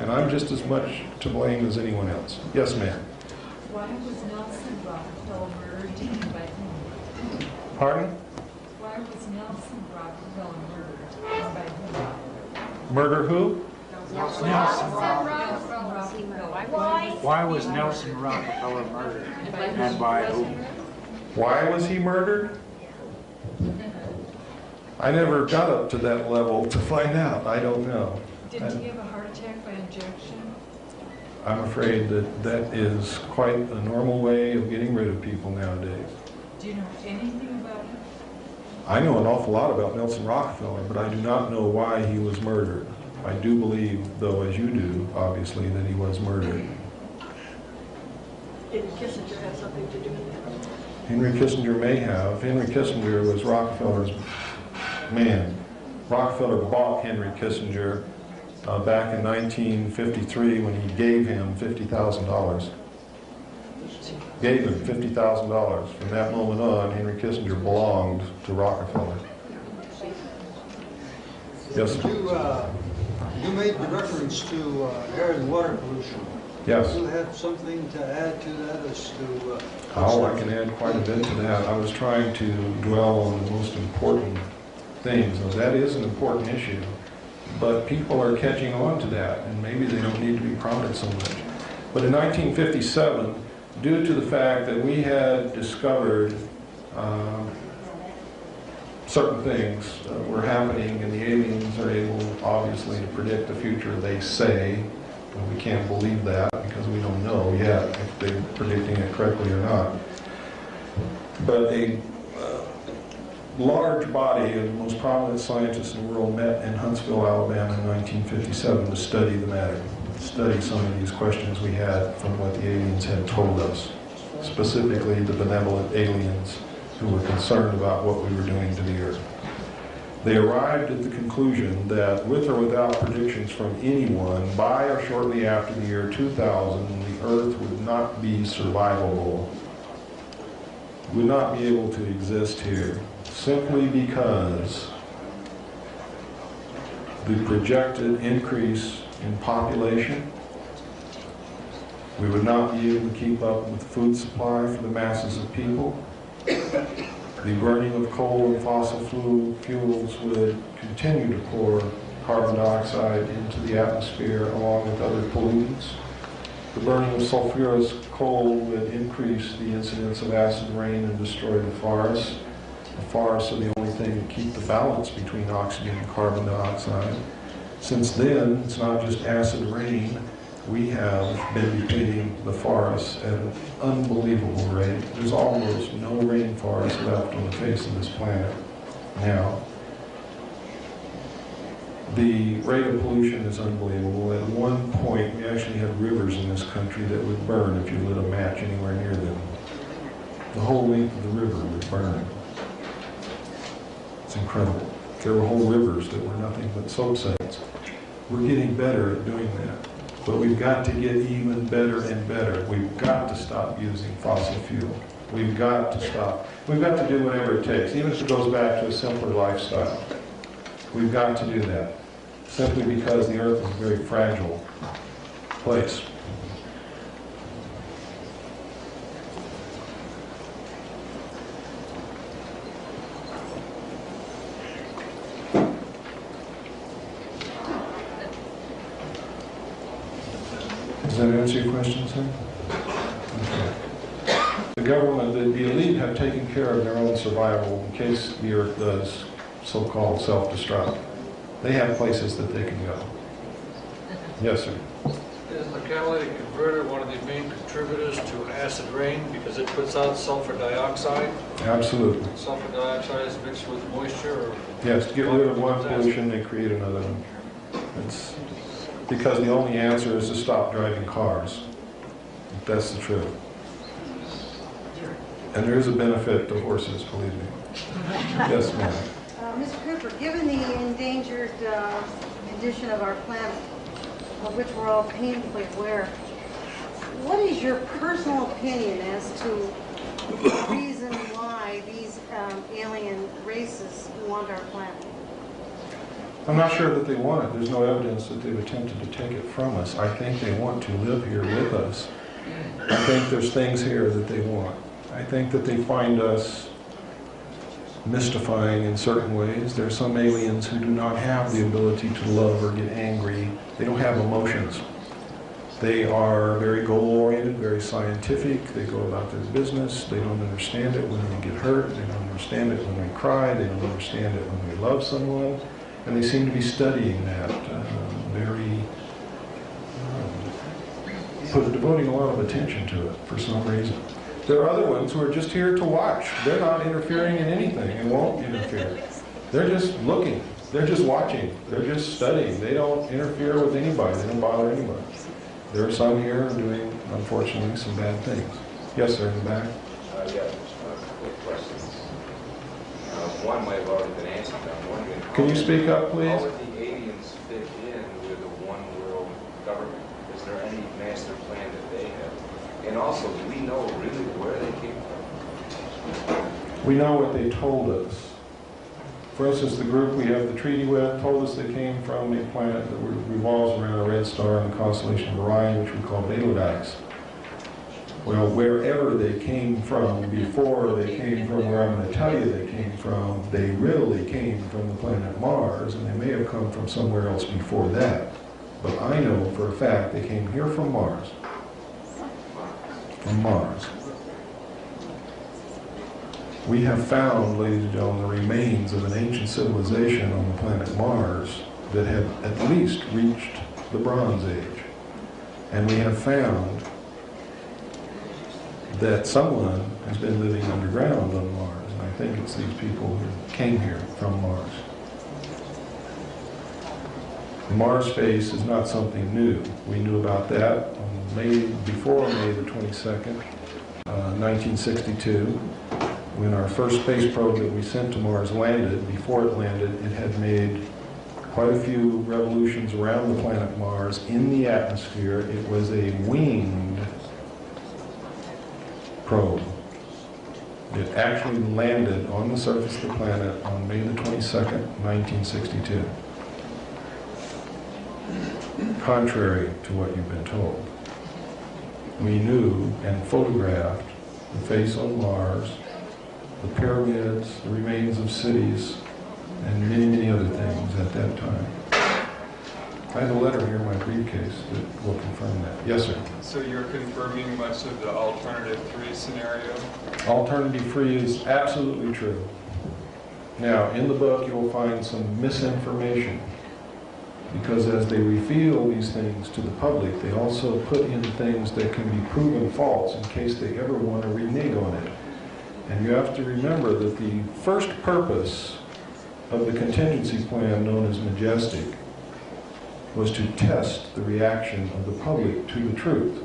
And I'm just as much to blame as anyone else. Yes, ma'am. Why was Nelson Rockefeller murdered by whom? Pardon? Why was Nelson Rockefeller murdered by whom? Murder who? Nelson Rockefeller. Why was Nelson Rockefeller murdered? And by who? Why was he murdered? I never got up to that level to find out. I don't know. Did he have a heart attack by injection? I'm afraid that that is quite a normal way of getting rid of people nowadays. Do you know anything about him? I know an awful lot about Nelson Rockefeller, but I do not know why he was murdered. I do believe, though, as you do, obviously, that he was murdered. Did Kissinger have something to do with that? Henry Kissinger may have. Henry Kissinger was Rockefeller's man. Rockefeller bought Henry Kissinger back in 1953 when he gave him $50,000. Gave him $50,000. From that moment on, Henry Kissinger belonged to Rockefeller. Yes, sir. You made the reference to air and water pollution. Yes. Do you have something to add to that as to... Oh, I can add quite a bit to that. I was trying to dwell on the most important things. Now, that is an important issue, but people are catching on to that, and maybe they don't need to be prompted so much. But in 1957, due to the fact that we had discovered certain things were happening, and the aliens are able, obviously, to predict the future, they say. And we can't believe that because we don't know yet if they're predicting it correctly or not. But a large body of the most prominent scientists in the world met in Huntsville, Alabama in 1957 to study the matter, study some of these questions we had from what the aliens had told us, specifically the benevolent aliens who were concerned about what we were doing to the Earth. They arrived at the conclusion that with or without predictions from anyone, by or shortly after the year 2000, the Earth would not be survivable, would not be able to exist here, simply because the projected increase in population, we would not be able to keep up with the food supply for the masses of people. The burning of coal and fossil fuels would continue to pour carbon dioxide into the atmosphere along with other pollutants. The burning of sulfurous coal would increase the incidence of acid rain and destroy the forests. The forests are the only thing that keep the balance between oxygen and carbon dioxide. Since then, it's not just acid rain. We have been depleting the forests at an unbelievable rate. There's almost no rainforest left on the face of this planet now. The rate of pollution is unbelievable. At one point, we actually had rivers in this country that would burn if you lit a match anywhere near them. The whole length of the river would burn. It's incredible. There were whole rivers that were nothing but soap suds. We're getting better at doing that. But we've got to get even better and better. We've got to stop using fossil fuel. We've got to stop. We've got to do whatever it takes, even if it goes back to a simpler lifestyle. We've got to do that, simply because the Earth is a very fragile place. Does that answer your question, sir? Okay. The government, the elite have taken care of their own survival in case the Earth does so-called self-destruct. They have places that they can go. Yes, sir. Is the catalytic converter one of the main contributors to acid rain because it puts out sulfur dioxide? Absolutely. Sulfur dioxide is mixed with moisture? Or yes, to get rid of one pollution, they create another one. It's because the only answer is to stop driving cars. That's the truth. And there is a benefit to horses, believe me. Yes, ma'am. Mr. Cooper, given the endangered condition of our planet, of which we're all painfully aware, what is your personal opinion as to the reason why these alien races want our planet? I'm not sure that they want it. There's no evidence that they've attempted to take it from us. I think they want to live here with us. I think there's things here that they want. I think that they find us mystifying in certain ways. There are some aliens who do not have the ability to love or get angry. They don't have emotions. They are very goal-oriented, very scientific. They go about their business. They don't understand it when we get hurt. They don't understand it when we cry. They don't understand it when we love someone. And they seem to be studying that devoting a lot of attention to it for some reason. There are other ones who are just here to watch. They're not interfering in anything and won't interfere. They're just looking. They're just watching. They're just studying. They don't interfere with anybody. They don't bother anybody. There are some here doing, unfortunately, some bad things. Yes, sir, in the back. Yes, quick questions. One might have already been answered. I'm wondering, can you speak up, please? How would the aliens fit in with a one-world government? Is there any master plan that they have? And also, do we know really where they came from? We know what they told us. For instance, the group we have the treaty with told us they came from a planet that revolves around a red star in the constellation of Orion, which we call Betelgeuse. Well, wherever they came from before they came from where I'm going to tell you they came from, they really came from the planet Mars, and they may have come from somewhere else before that. But I know for a fact they came here from Mars. From Mars. We have found, ladies and gentlemen, the remains of an ancient civilization on the planet Mars that had at least reached the Bronze Age. And we have found that someone has been living underground on Mars. And I think it's these people who came here from Mars. Mars space is not something new. We knew about that on before May the 22nd, 1962, when our first space probe that we sent to Mars landed. Before it landed, it had made quite a few revolutions around the planet Mars in the atmosphere. It was a winged probe. It actually landed on the surface of the planet on May the 22nd, 1962. Contrary to what you've been told. We knew and photographed the face on Mars, the pyramids, the remains of cities, and many, many other things at that time. I have a letter here in my briefcase that will confirm that. Yes, sir. So you're confirming much of the alternative 3 scenario? Alternative 3 is absolutely true. Now, in the book, you'll find some misinformation, because as they reveal these things to the public, they also put in things that can be proven false in case they ever want to renege on it. And you have to remember that the first purpose of the contingency plan, known as Majestic, was to test the reaction of the public to the truth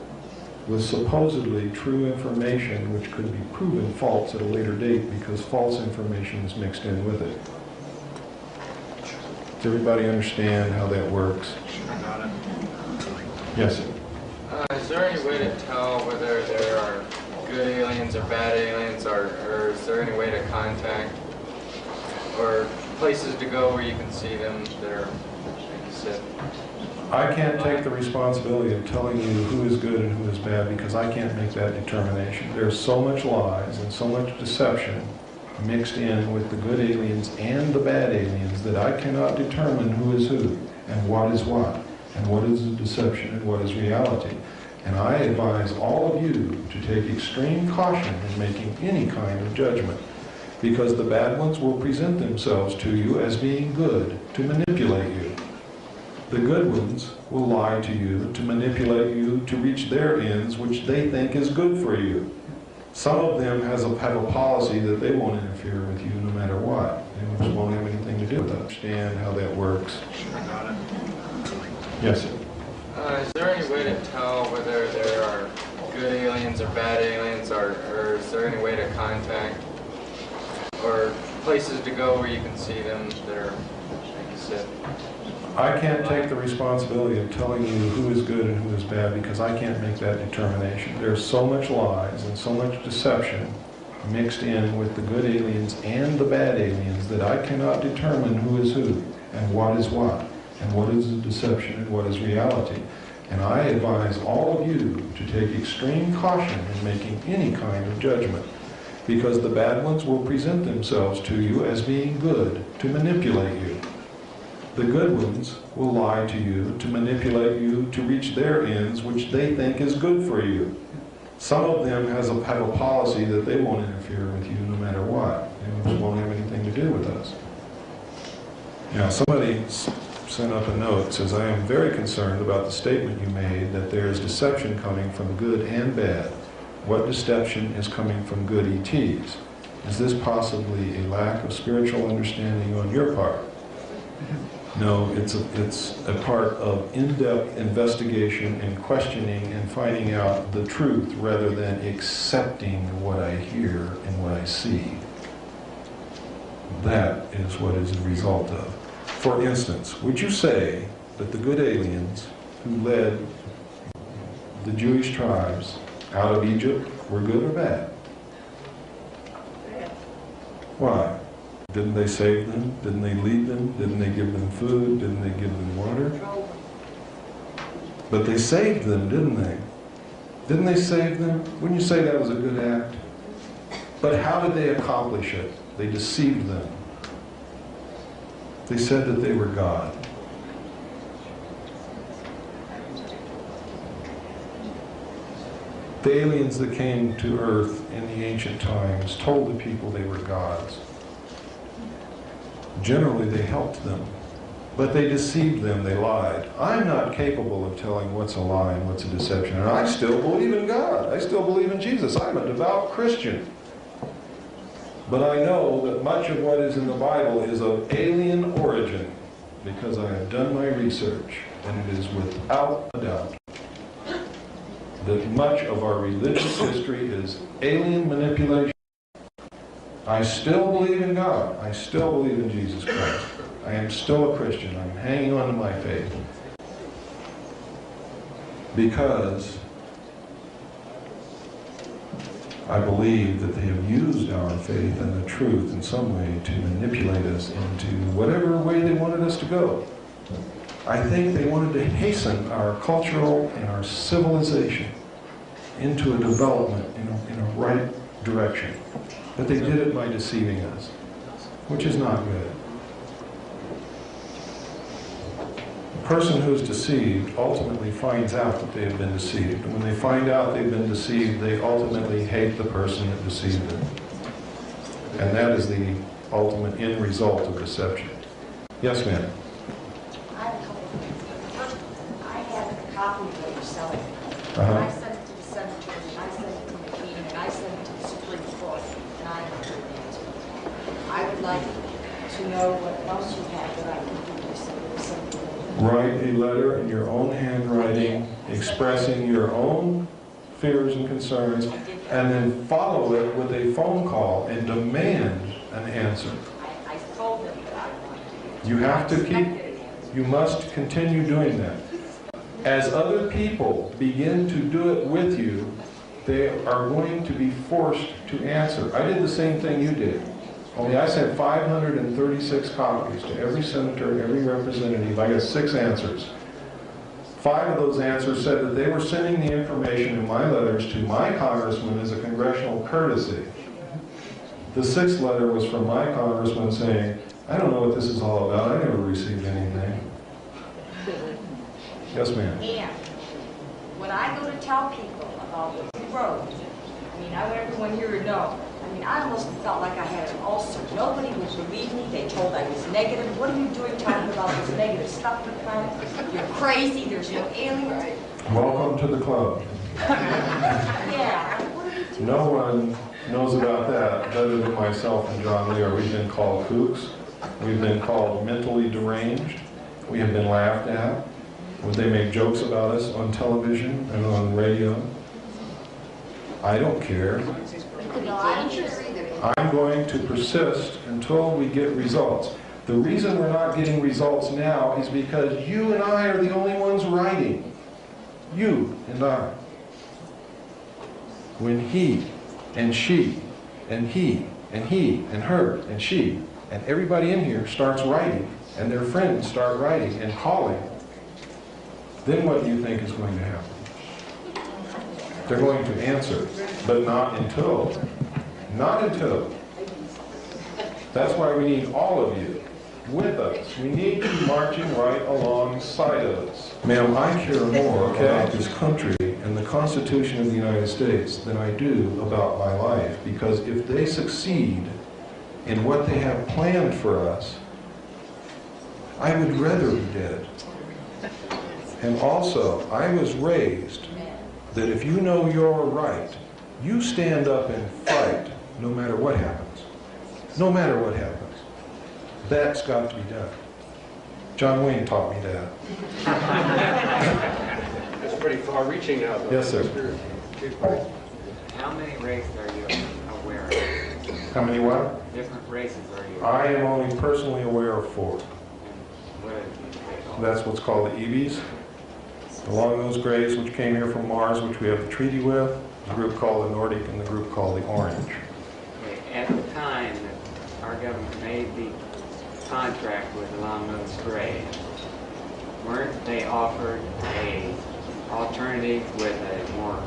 with supposedly true information which could be proven false at a later date because false information is mixed in with it. Does everybody understand how that works? Got it. Yes, sir. Is there any way to tell whether there are good aliens or bad aliens, or is there any way to contact or places to go where you can see them that are, like you said? I can't take the responsibility of telling you who is good and who is bad because I can't make that determination. There's so much lies and so much deception mixed in with the good aliens and the bad aliens that I cannot determine who is who and what is what and what is the deception and what is reality. And I advise all of you to take extreme caution in making any kind of judgment, because the bad ones will present themselves to you as being good to manipulate you. The good ones will lie to you to manipulate you to reach their ends, which they think is good for you. Some of them have a policy that they won't interfere with you no matter what. They just won't have anything to do with it. Understand how that works? Got it. Yes, sir. Is there any way to tell whether there are good aliens or bad aliens, or is there any way to contact or places to go where you can see them that are, like you said? I can't take the responsibility of telling you who is good and who is bad because I can't make that determination. There's so much lies and so much deception mixed in with the good aliens and the bad aliens that I cannot determine who is who and what is what and what is the deception and what is reality. And I advise all of you to take extreme caution in making any kind of judgment, because the bad ones will present themselves to you as being good to manipulate you. The good ones will lie to you to manipulate you to reach their ends, which they think is good for you. Some of them have a policy that they won't interfere with you no matter what. They just won't have anything to do with us. Now, somebody sent up a note, says, I am very concerned about the statement you made that there is deception coming from good and bad. What deception is coming from good ETs? Is this possibly a lack of spiritual understanding on your part? No, it's a part of in-depth investigation and questioning and finding out the truth rather than accepting what I hear and what I see. That is what is the result of. For instance, would you say that the good aliens who led the Jewish tribes out of Egypt were good or bad? Why? Didn't they save them? Didn't they lead them? Didn't they give them food? Didn't they give them water? But they saved them, didn't they? Didn't they save them? Wouldn't you say that was a good act? But how did they accomplish it? They deceived them. They said that they were God. The aliens that came to Earth in the ancient times told the people they were gods. Generally, they helped them, but they deceived them, they lied. I'm not capable of telling what's a lie and what's a deception, and I still believe in God. I still believe in Jesus. I'm a devout Christian. But I know that much of what is in the Bible is of alien origin, because I have done my research, and it is without a doubt that much of our religious history is alien manipulation. I still believe in God. I still believe in Jesus Christ. I am still a Christian. I'm hanging on to my faith. Because I believe that they have used our faith and the truth in some way to manipulate us into whatever way they wanted us to go. I think they wanted to hasten our cultural and our civilization into a development in a right direction. But they did it by deceiving us, which is not good. The person who's deceived ultimately finds out that they have been deceived. And when they find out they've been deceived, they ultimately hate the person that deceived them. And that is the ultimate end result of deception. Yes, ma'am? I have a couple of things. First, I had a copy of what you're selling. Uh-huh. I sent it to the Senator, and I sent it to McKean, and I sent it to the Supreme Court, and I haven't heard an answer. I would like to know what else you have that I can do to something. Write a letter in your own handwriting expressing your own fears and concerns, and then follow it with a phone call and demand an answer. I told them that I wanted to. You have to you must continue doing that. As other people begin to do it with you, they are going to be forced to answer. I did the same thing you did. Only I sent 536 copies to every senator, every representative. I got 6 answers. 5 of those answers said that they were sending the information in my letters to my congressman as a congressional courtesy. The 6th letter was from my congressman saying, I don't know what this is all about. I never received anything. Yes, ma'am. And when I go to tell people about what you wrote, I mean, I want everyone here to know. I mean, I almost felt like I had an ulcer. Nobody would believe me. They told I was negative. What are you doing talking about this negative stuff in the planet? You're crazy. There's no aliens. Welcome to the club. Yeah. What are you doing? No one knows about that other than myself and John Lear. We've been called kooks. We've been called mentally deranged. We have been laughed at. They make jokes about us on television and on radio. I don't care. I'm going to persist until we get results. The reason we're not getting results now is because you and I are the only ones writing. You and I. When he and she and he and he and her and she and everybody in here starts writing and their friends start writing and calling, then what do you think is going to happen? They're going to answer, but not until. Not until. That's why we need all of you with us. We need you marching right alongside of us. Ma'am, I care more about this country and the Constitution of the United States than I do about my life, because if they succeed in what they have planned for us, I would rather be dead. And also, I was raised that if you know you're right, you stand up and fight no matter what happens. No matter what happens. That's got to be done. John Wayne taught me that. That's pretty far-reaching now, though. Yes, sir. How many races are you aware of? How many what? Different races are you aware I am only personally aware of 4. What are these? That's what's called the EVs. The long-nosed grays, which came here from Mars, which we have the treaty with, the group called the Nordic, and the group called the Orange. Okay, at the time that our government made the contract with the long-nosed gray, weren't they offered a alternative with a more,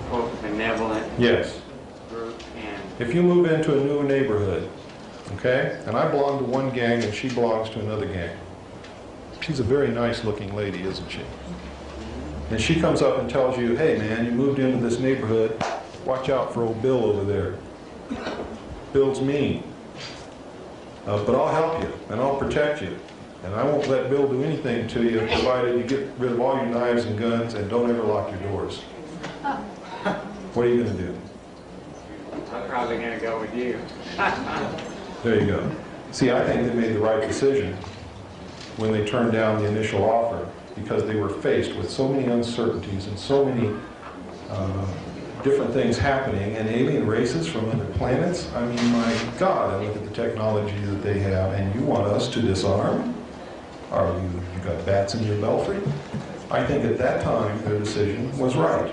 quote, benevolent Yes. group? And If you move into a new neighborhood, okay, and I belong to one gang and she belongs to another gang. She's a very nice looking lady, isn't she? And she comes up and tells you, hey man, you moved into this neighborhood, watch out for old Bill over there. Bill's mean. But I'll help you, and I'll protect you. And I won't let Bill do anything to you, provided you get rid of all your knives and guns and don't ever lock your doors. What are you going to do? I'm probably going to go with you. There you go. See, I think they made the right decision when they turned down the initial offer, because they were faced with so many uncertainties and so many different things happening, and alien races from other planets. I mean, my God, I look at the technology that they have, and you want us to disarm? Are you got bats in your belfry? I think at that time their decision was right.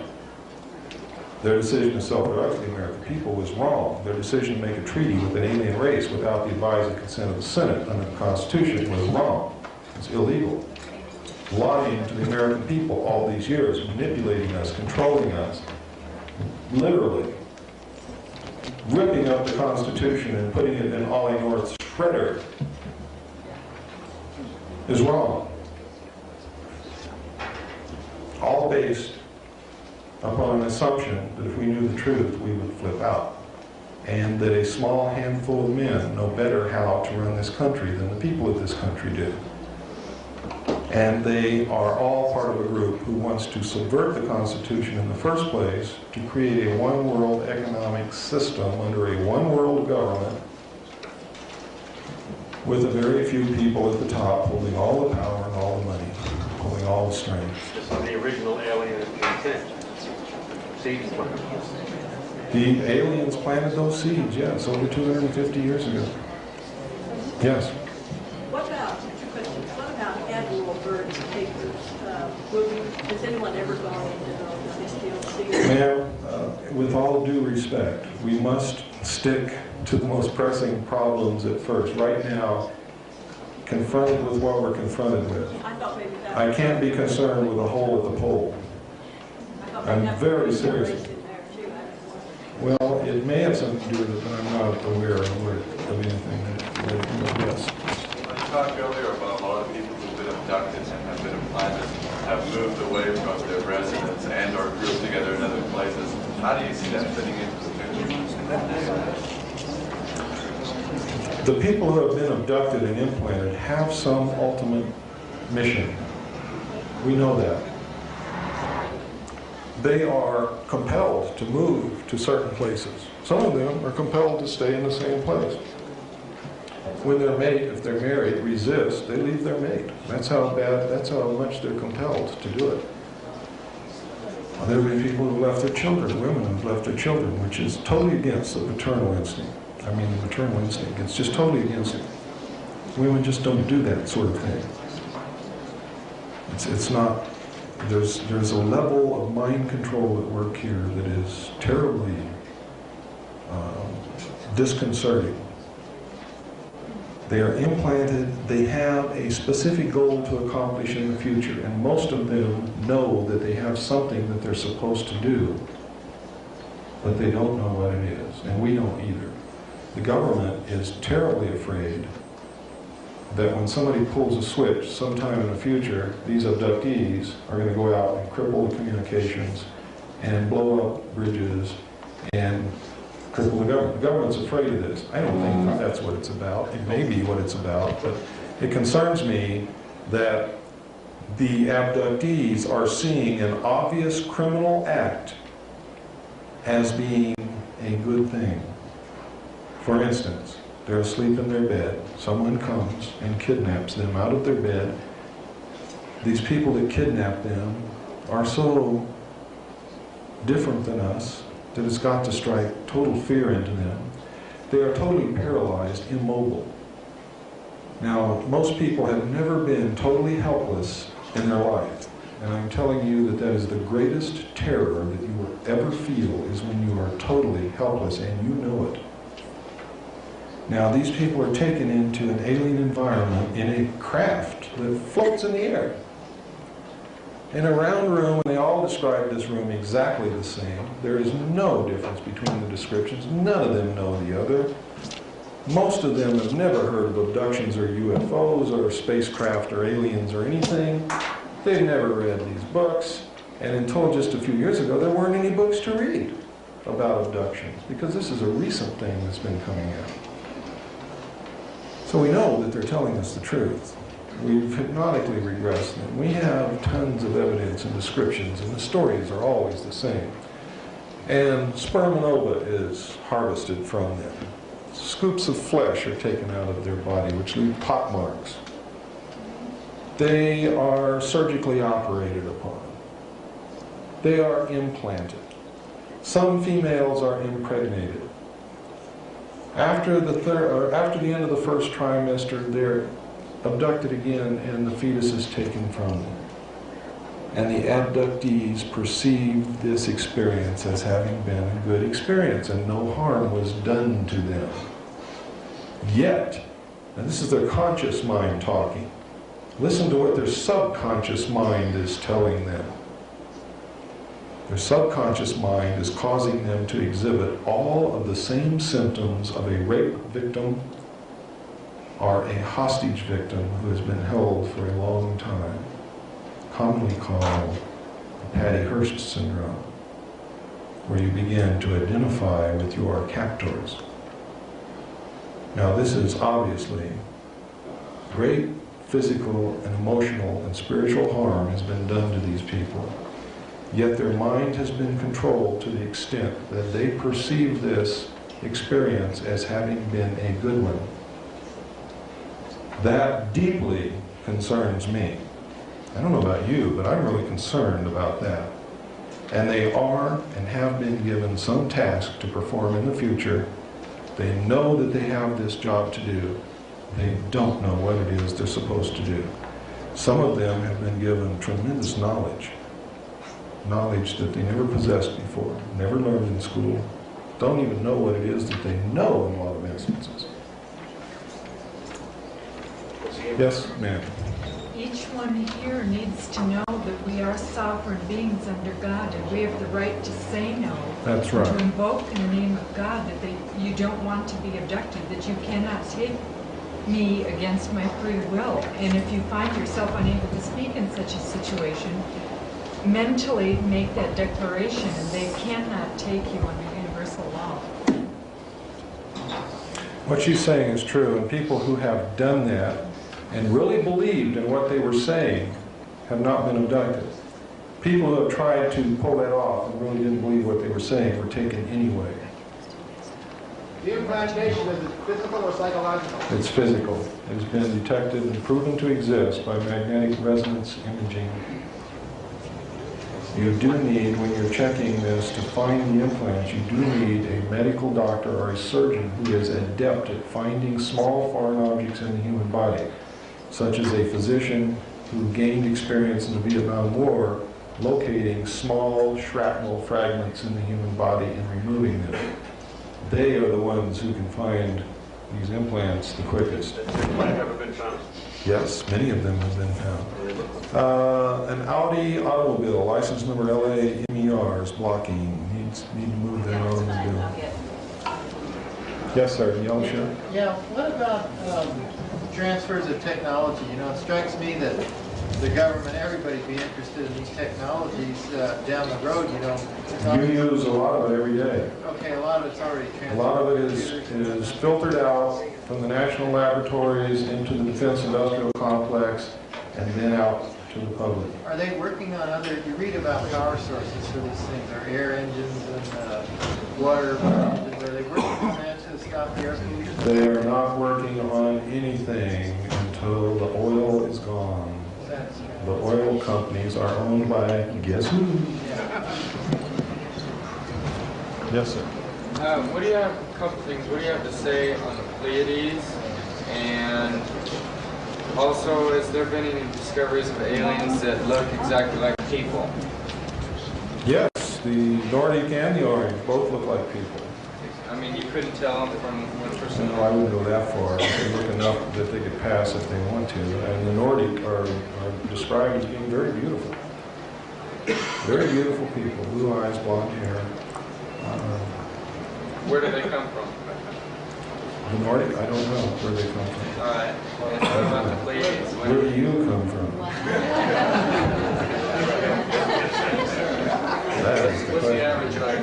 Their decision to self-destruct the American people was wrong. Their decision to make a treaty with an alien race without the advice and consent of the Senate under the Constitution was wrong. It's illegal. Lying to the American people all these years, manipulating us, controlling us, literally ripping up the Constitution and putting it in Ollie North's shredder is wrong. All based upon an assumption that if we knew the truth, we would flip out. And that a small handful of men know better how to run this country than the people of this country do. And they are all part of a group who wants to subvert the Constitution in the first place to create a one-world economic system under a one-world government with a very few people at the top holding all the power and all the money, holding all the strength. Just on the original alien intent. Seeds planted. The aliens planted those seeds, yes, over 250 years ago. Yes? What about, two questions, what about Admiral Byrd's papers? Has anyone ever gone into those? They still see it? Ma'am, with all due respect, we must stick to the most pressing problems at first. Right now, confronted with what we're confronted with, I thought maybe that I can't be concerned with a hole at the pole. I'm very serious. Well, it may have something to do with it, but I'm not aware of anything that yes. You talked earlier about a lot of people who've been abducted and have been implanted, have moved away from their residence and or grouped together in other places. How do you see that fitting into the picture? The people who have been abducted and implanted have some ultimate mission. We know that. They are compelled to move to certain places. Some of them are compelled to stay in the same place. When their mate, if they're married, resists, they leave their mate. That's how much they're compelled to do it. There have been people who left their children, women who've left their children, which is totally against the paternal instinct. I mean, the maternal instinct. It's just totally against it. Women just don't do that sort of thing. It's not. There's a level of mind control at work here that is terribly disconcerting. They are implanted, they have a specific goal to accomplish in the future, and most of them know that they have something that they're supposed to do, but they don't know what it is, and we don't either. The government is terribly afraid that when somebody pulls a switch sometime in the future, these abductees are going to go out and cripple the communications and blow up bridges and cripple the government. The government's afraid of this. I don't think that's what it's about. It may be what it's about, but it concerns me that the abductees are seeing an obvious criminal act as being a good thing. For instance, they're asleep in their bed. Someone comes and kidnaps them out of their bed. These people that kidnap them are so different than us that it's got to strike total fear into them. They are totally paralyzed, immobile. Now, most people have never been totally helpless in their life. And I'm telling you that that is the greatest terror that you will ever feel, is when you are totally helpless and you know it. Now, these people are taken into an alien environment in a craft that floats in the air. In a round room, and they all describe this room exactly the same. There is no difference between the descriptions. None of them know the other. Most of them have never heard of abductions or UFOs or spacecraft or aliens or anything. They've never read these books. And until just a few years ago, there weren't any books to read about abductions, because this is a recent thing that's been coming out. So we know that they're telling us the truth. We've hypnotically regressed them. We have tons of evidence and descriptions, and the stories are always the same. And sperm and ova is harvested from them. Scoops of flesh are taken out of their body, which leave pot marks. They are surgically operated upon. They are implanted. Some females are impregnated. After the end of the first trimester, they're abducted again, and the fetus is taken from them. And the abductees perceive this experience as having been a good experience, and no harm was done to them. Yet, and this is their conscious mind talking, listen to what their subconscious mind is telling them. Their subconscious mind is causing them to exhibit all of the same symptoms of a rape victim or a hostage victim who has been held for a long time, commonly called the Patty Hearst syndrome, where you begin to identify with your captors. Now, this is obviously great physical and emotional and spiritual harm has been done to these people. Yet their mind has been controlled to the extent that they perceive this experience as having been a good one. That deeply concerns me. I don't know about you, but I'm really concerned about that. And they are and have been given some task to perform in the future. They know that they have this job to do. They don't know what it is they're supposed to do. Some of them have been given tremendous knowledge that they never possessed before, never learned in school, don't even know what it is that they know in a lot of instances. Yes, ma'am. Each one here needs to know that we are sovereign beings under God, and we have the right to say no. That's right. To invoke in the name of God that you don't want to be abducted, that you cannot take me against my free will. And if you find yourself unable to speak in such a situation, mentally make that declaration, and they cannot take you under universal law. What she's saying is true, and people who have done that and really believed in what they were saying have not been abducted. People who have tried to pull that off and really didn't believe what they were saying were taken anyway. The implantation, is it physical or psychological? It's physical. It has been detected and proven to exist by magnetic resonance imaging. You do need, when you're checking this to find the implants, you do need a medical doctor or a surgeon who is adept at finding small foreign objects in the human body, such as a physician who gained experience in the Vietnam War locating small shrapnel fragments in the human body and removing them. They are the ones who can find these implants the quickest. Have ever been found? Yes, many of them have been found. An Audi automobile, license number LA MER, is blocking. Need to move that automobile. Yes, sir. Yellow shirt. Yeah, what about transfers of technology? You know, it strikes me that the government, everybody be interested in these technologies down the road, you know. You use a lot of it every day. Okay, a lot of it's already transferred. A lot of it is filtered out from the national laboratories into the defense industrial complex and then out to the public. Are they working on other, you read about power sources for these things, or air engines and water engines, are they working on that to stop the air pollution? They are not working on anything until the oil is gone. The oil companies are owned by guess who? Yes, sir. What do you have, a couple things, what do you have to say on the Pleiades? And also, has there been any discoveries of aliens that look exactly like people? Yes, the Nordic and the Orange both look like people. I mean, you couldn't tell from one person. No, I wouldn't go that far. They look enough that they could pass if they want to. And the Nordic are described as being very beautiful. Very beautiful people. Blue eyes, blonde hair. Where do they come from? The Nordic, I don't know where they come from. All right. And what about the Pleiades? Where do you come from? That is the What's the question. average height?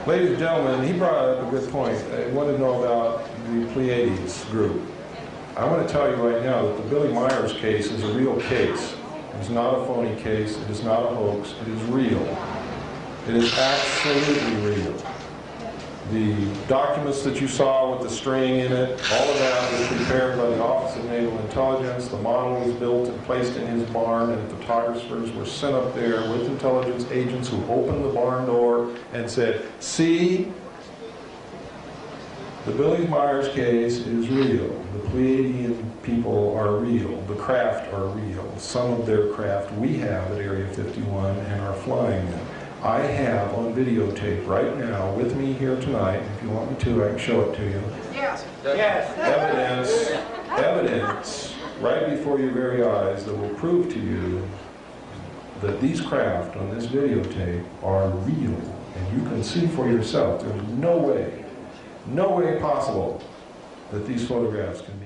Ladies and gentlemen, he brought up a good point. I want to know about the Pleiades group. I want to tell you right now that the Billy Myers case is a real case. It is not a phony case. It is not a hoax. It is real. It is absolutely real. The documents that you saw with the string in it, all of that was prepared by the Office of Naval Intelligence. The model was built and placed in his barn, and photographers were sent up there with intelligence agents who opened the barn door and said, see, the Billy Myers case is real. The Pleiadian people are real. The craft are real. Some of their craft we have at Area 51 and are flying them. I have on videotape right now with me here tonight, if you want me to, I can show it to you. Yes. Yes. Evidence right before your very eyes that will prove to you that these craft on this videotape are real. And you can see for yourself, there's no way possible that these photographs can be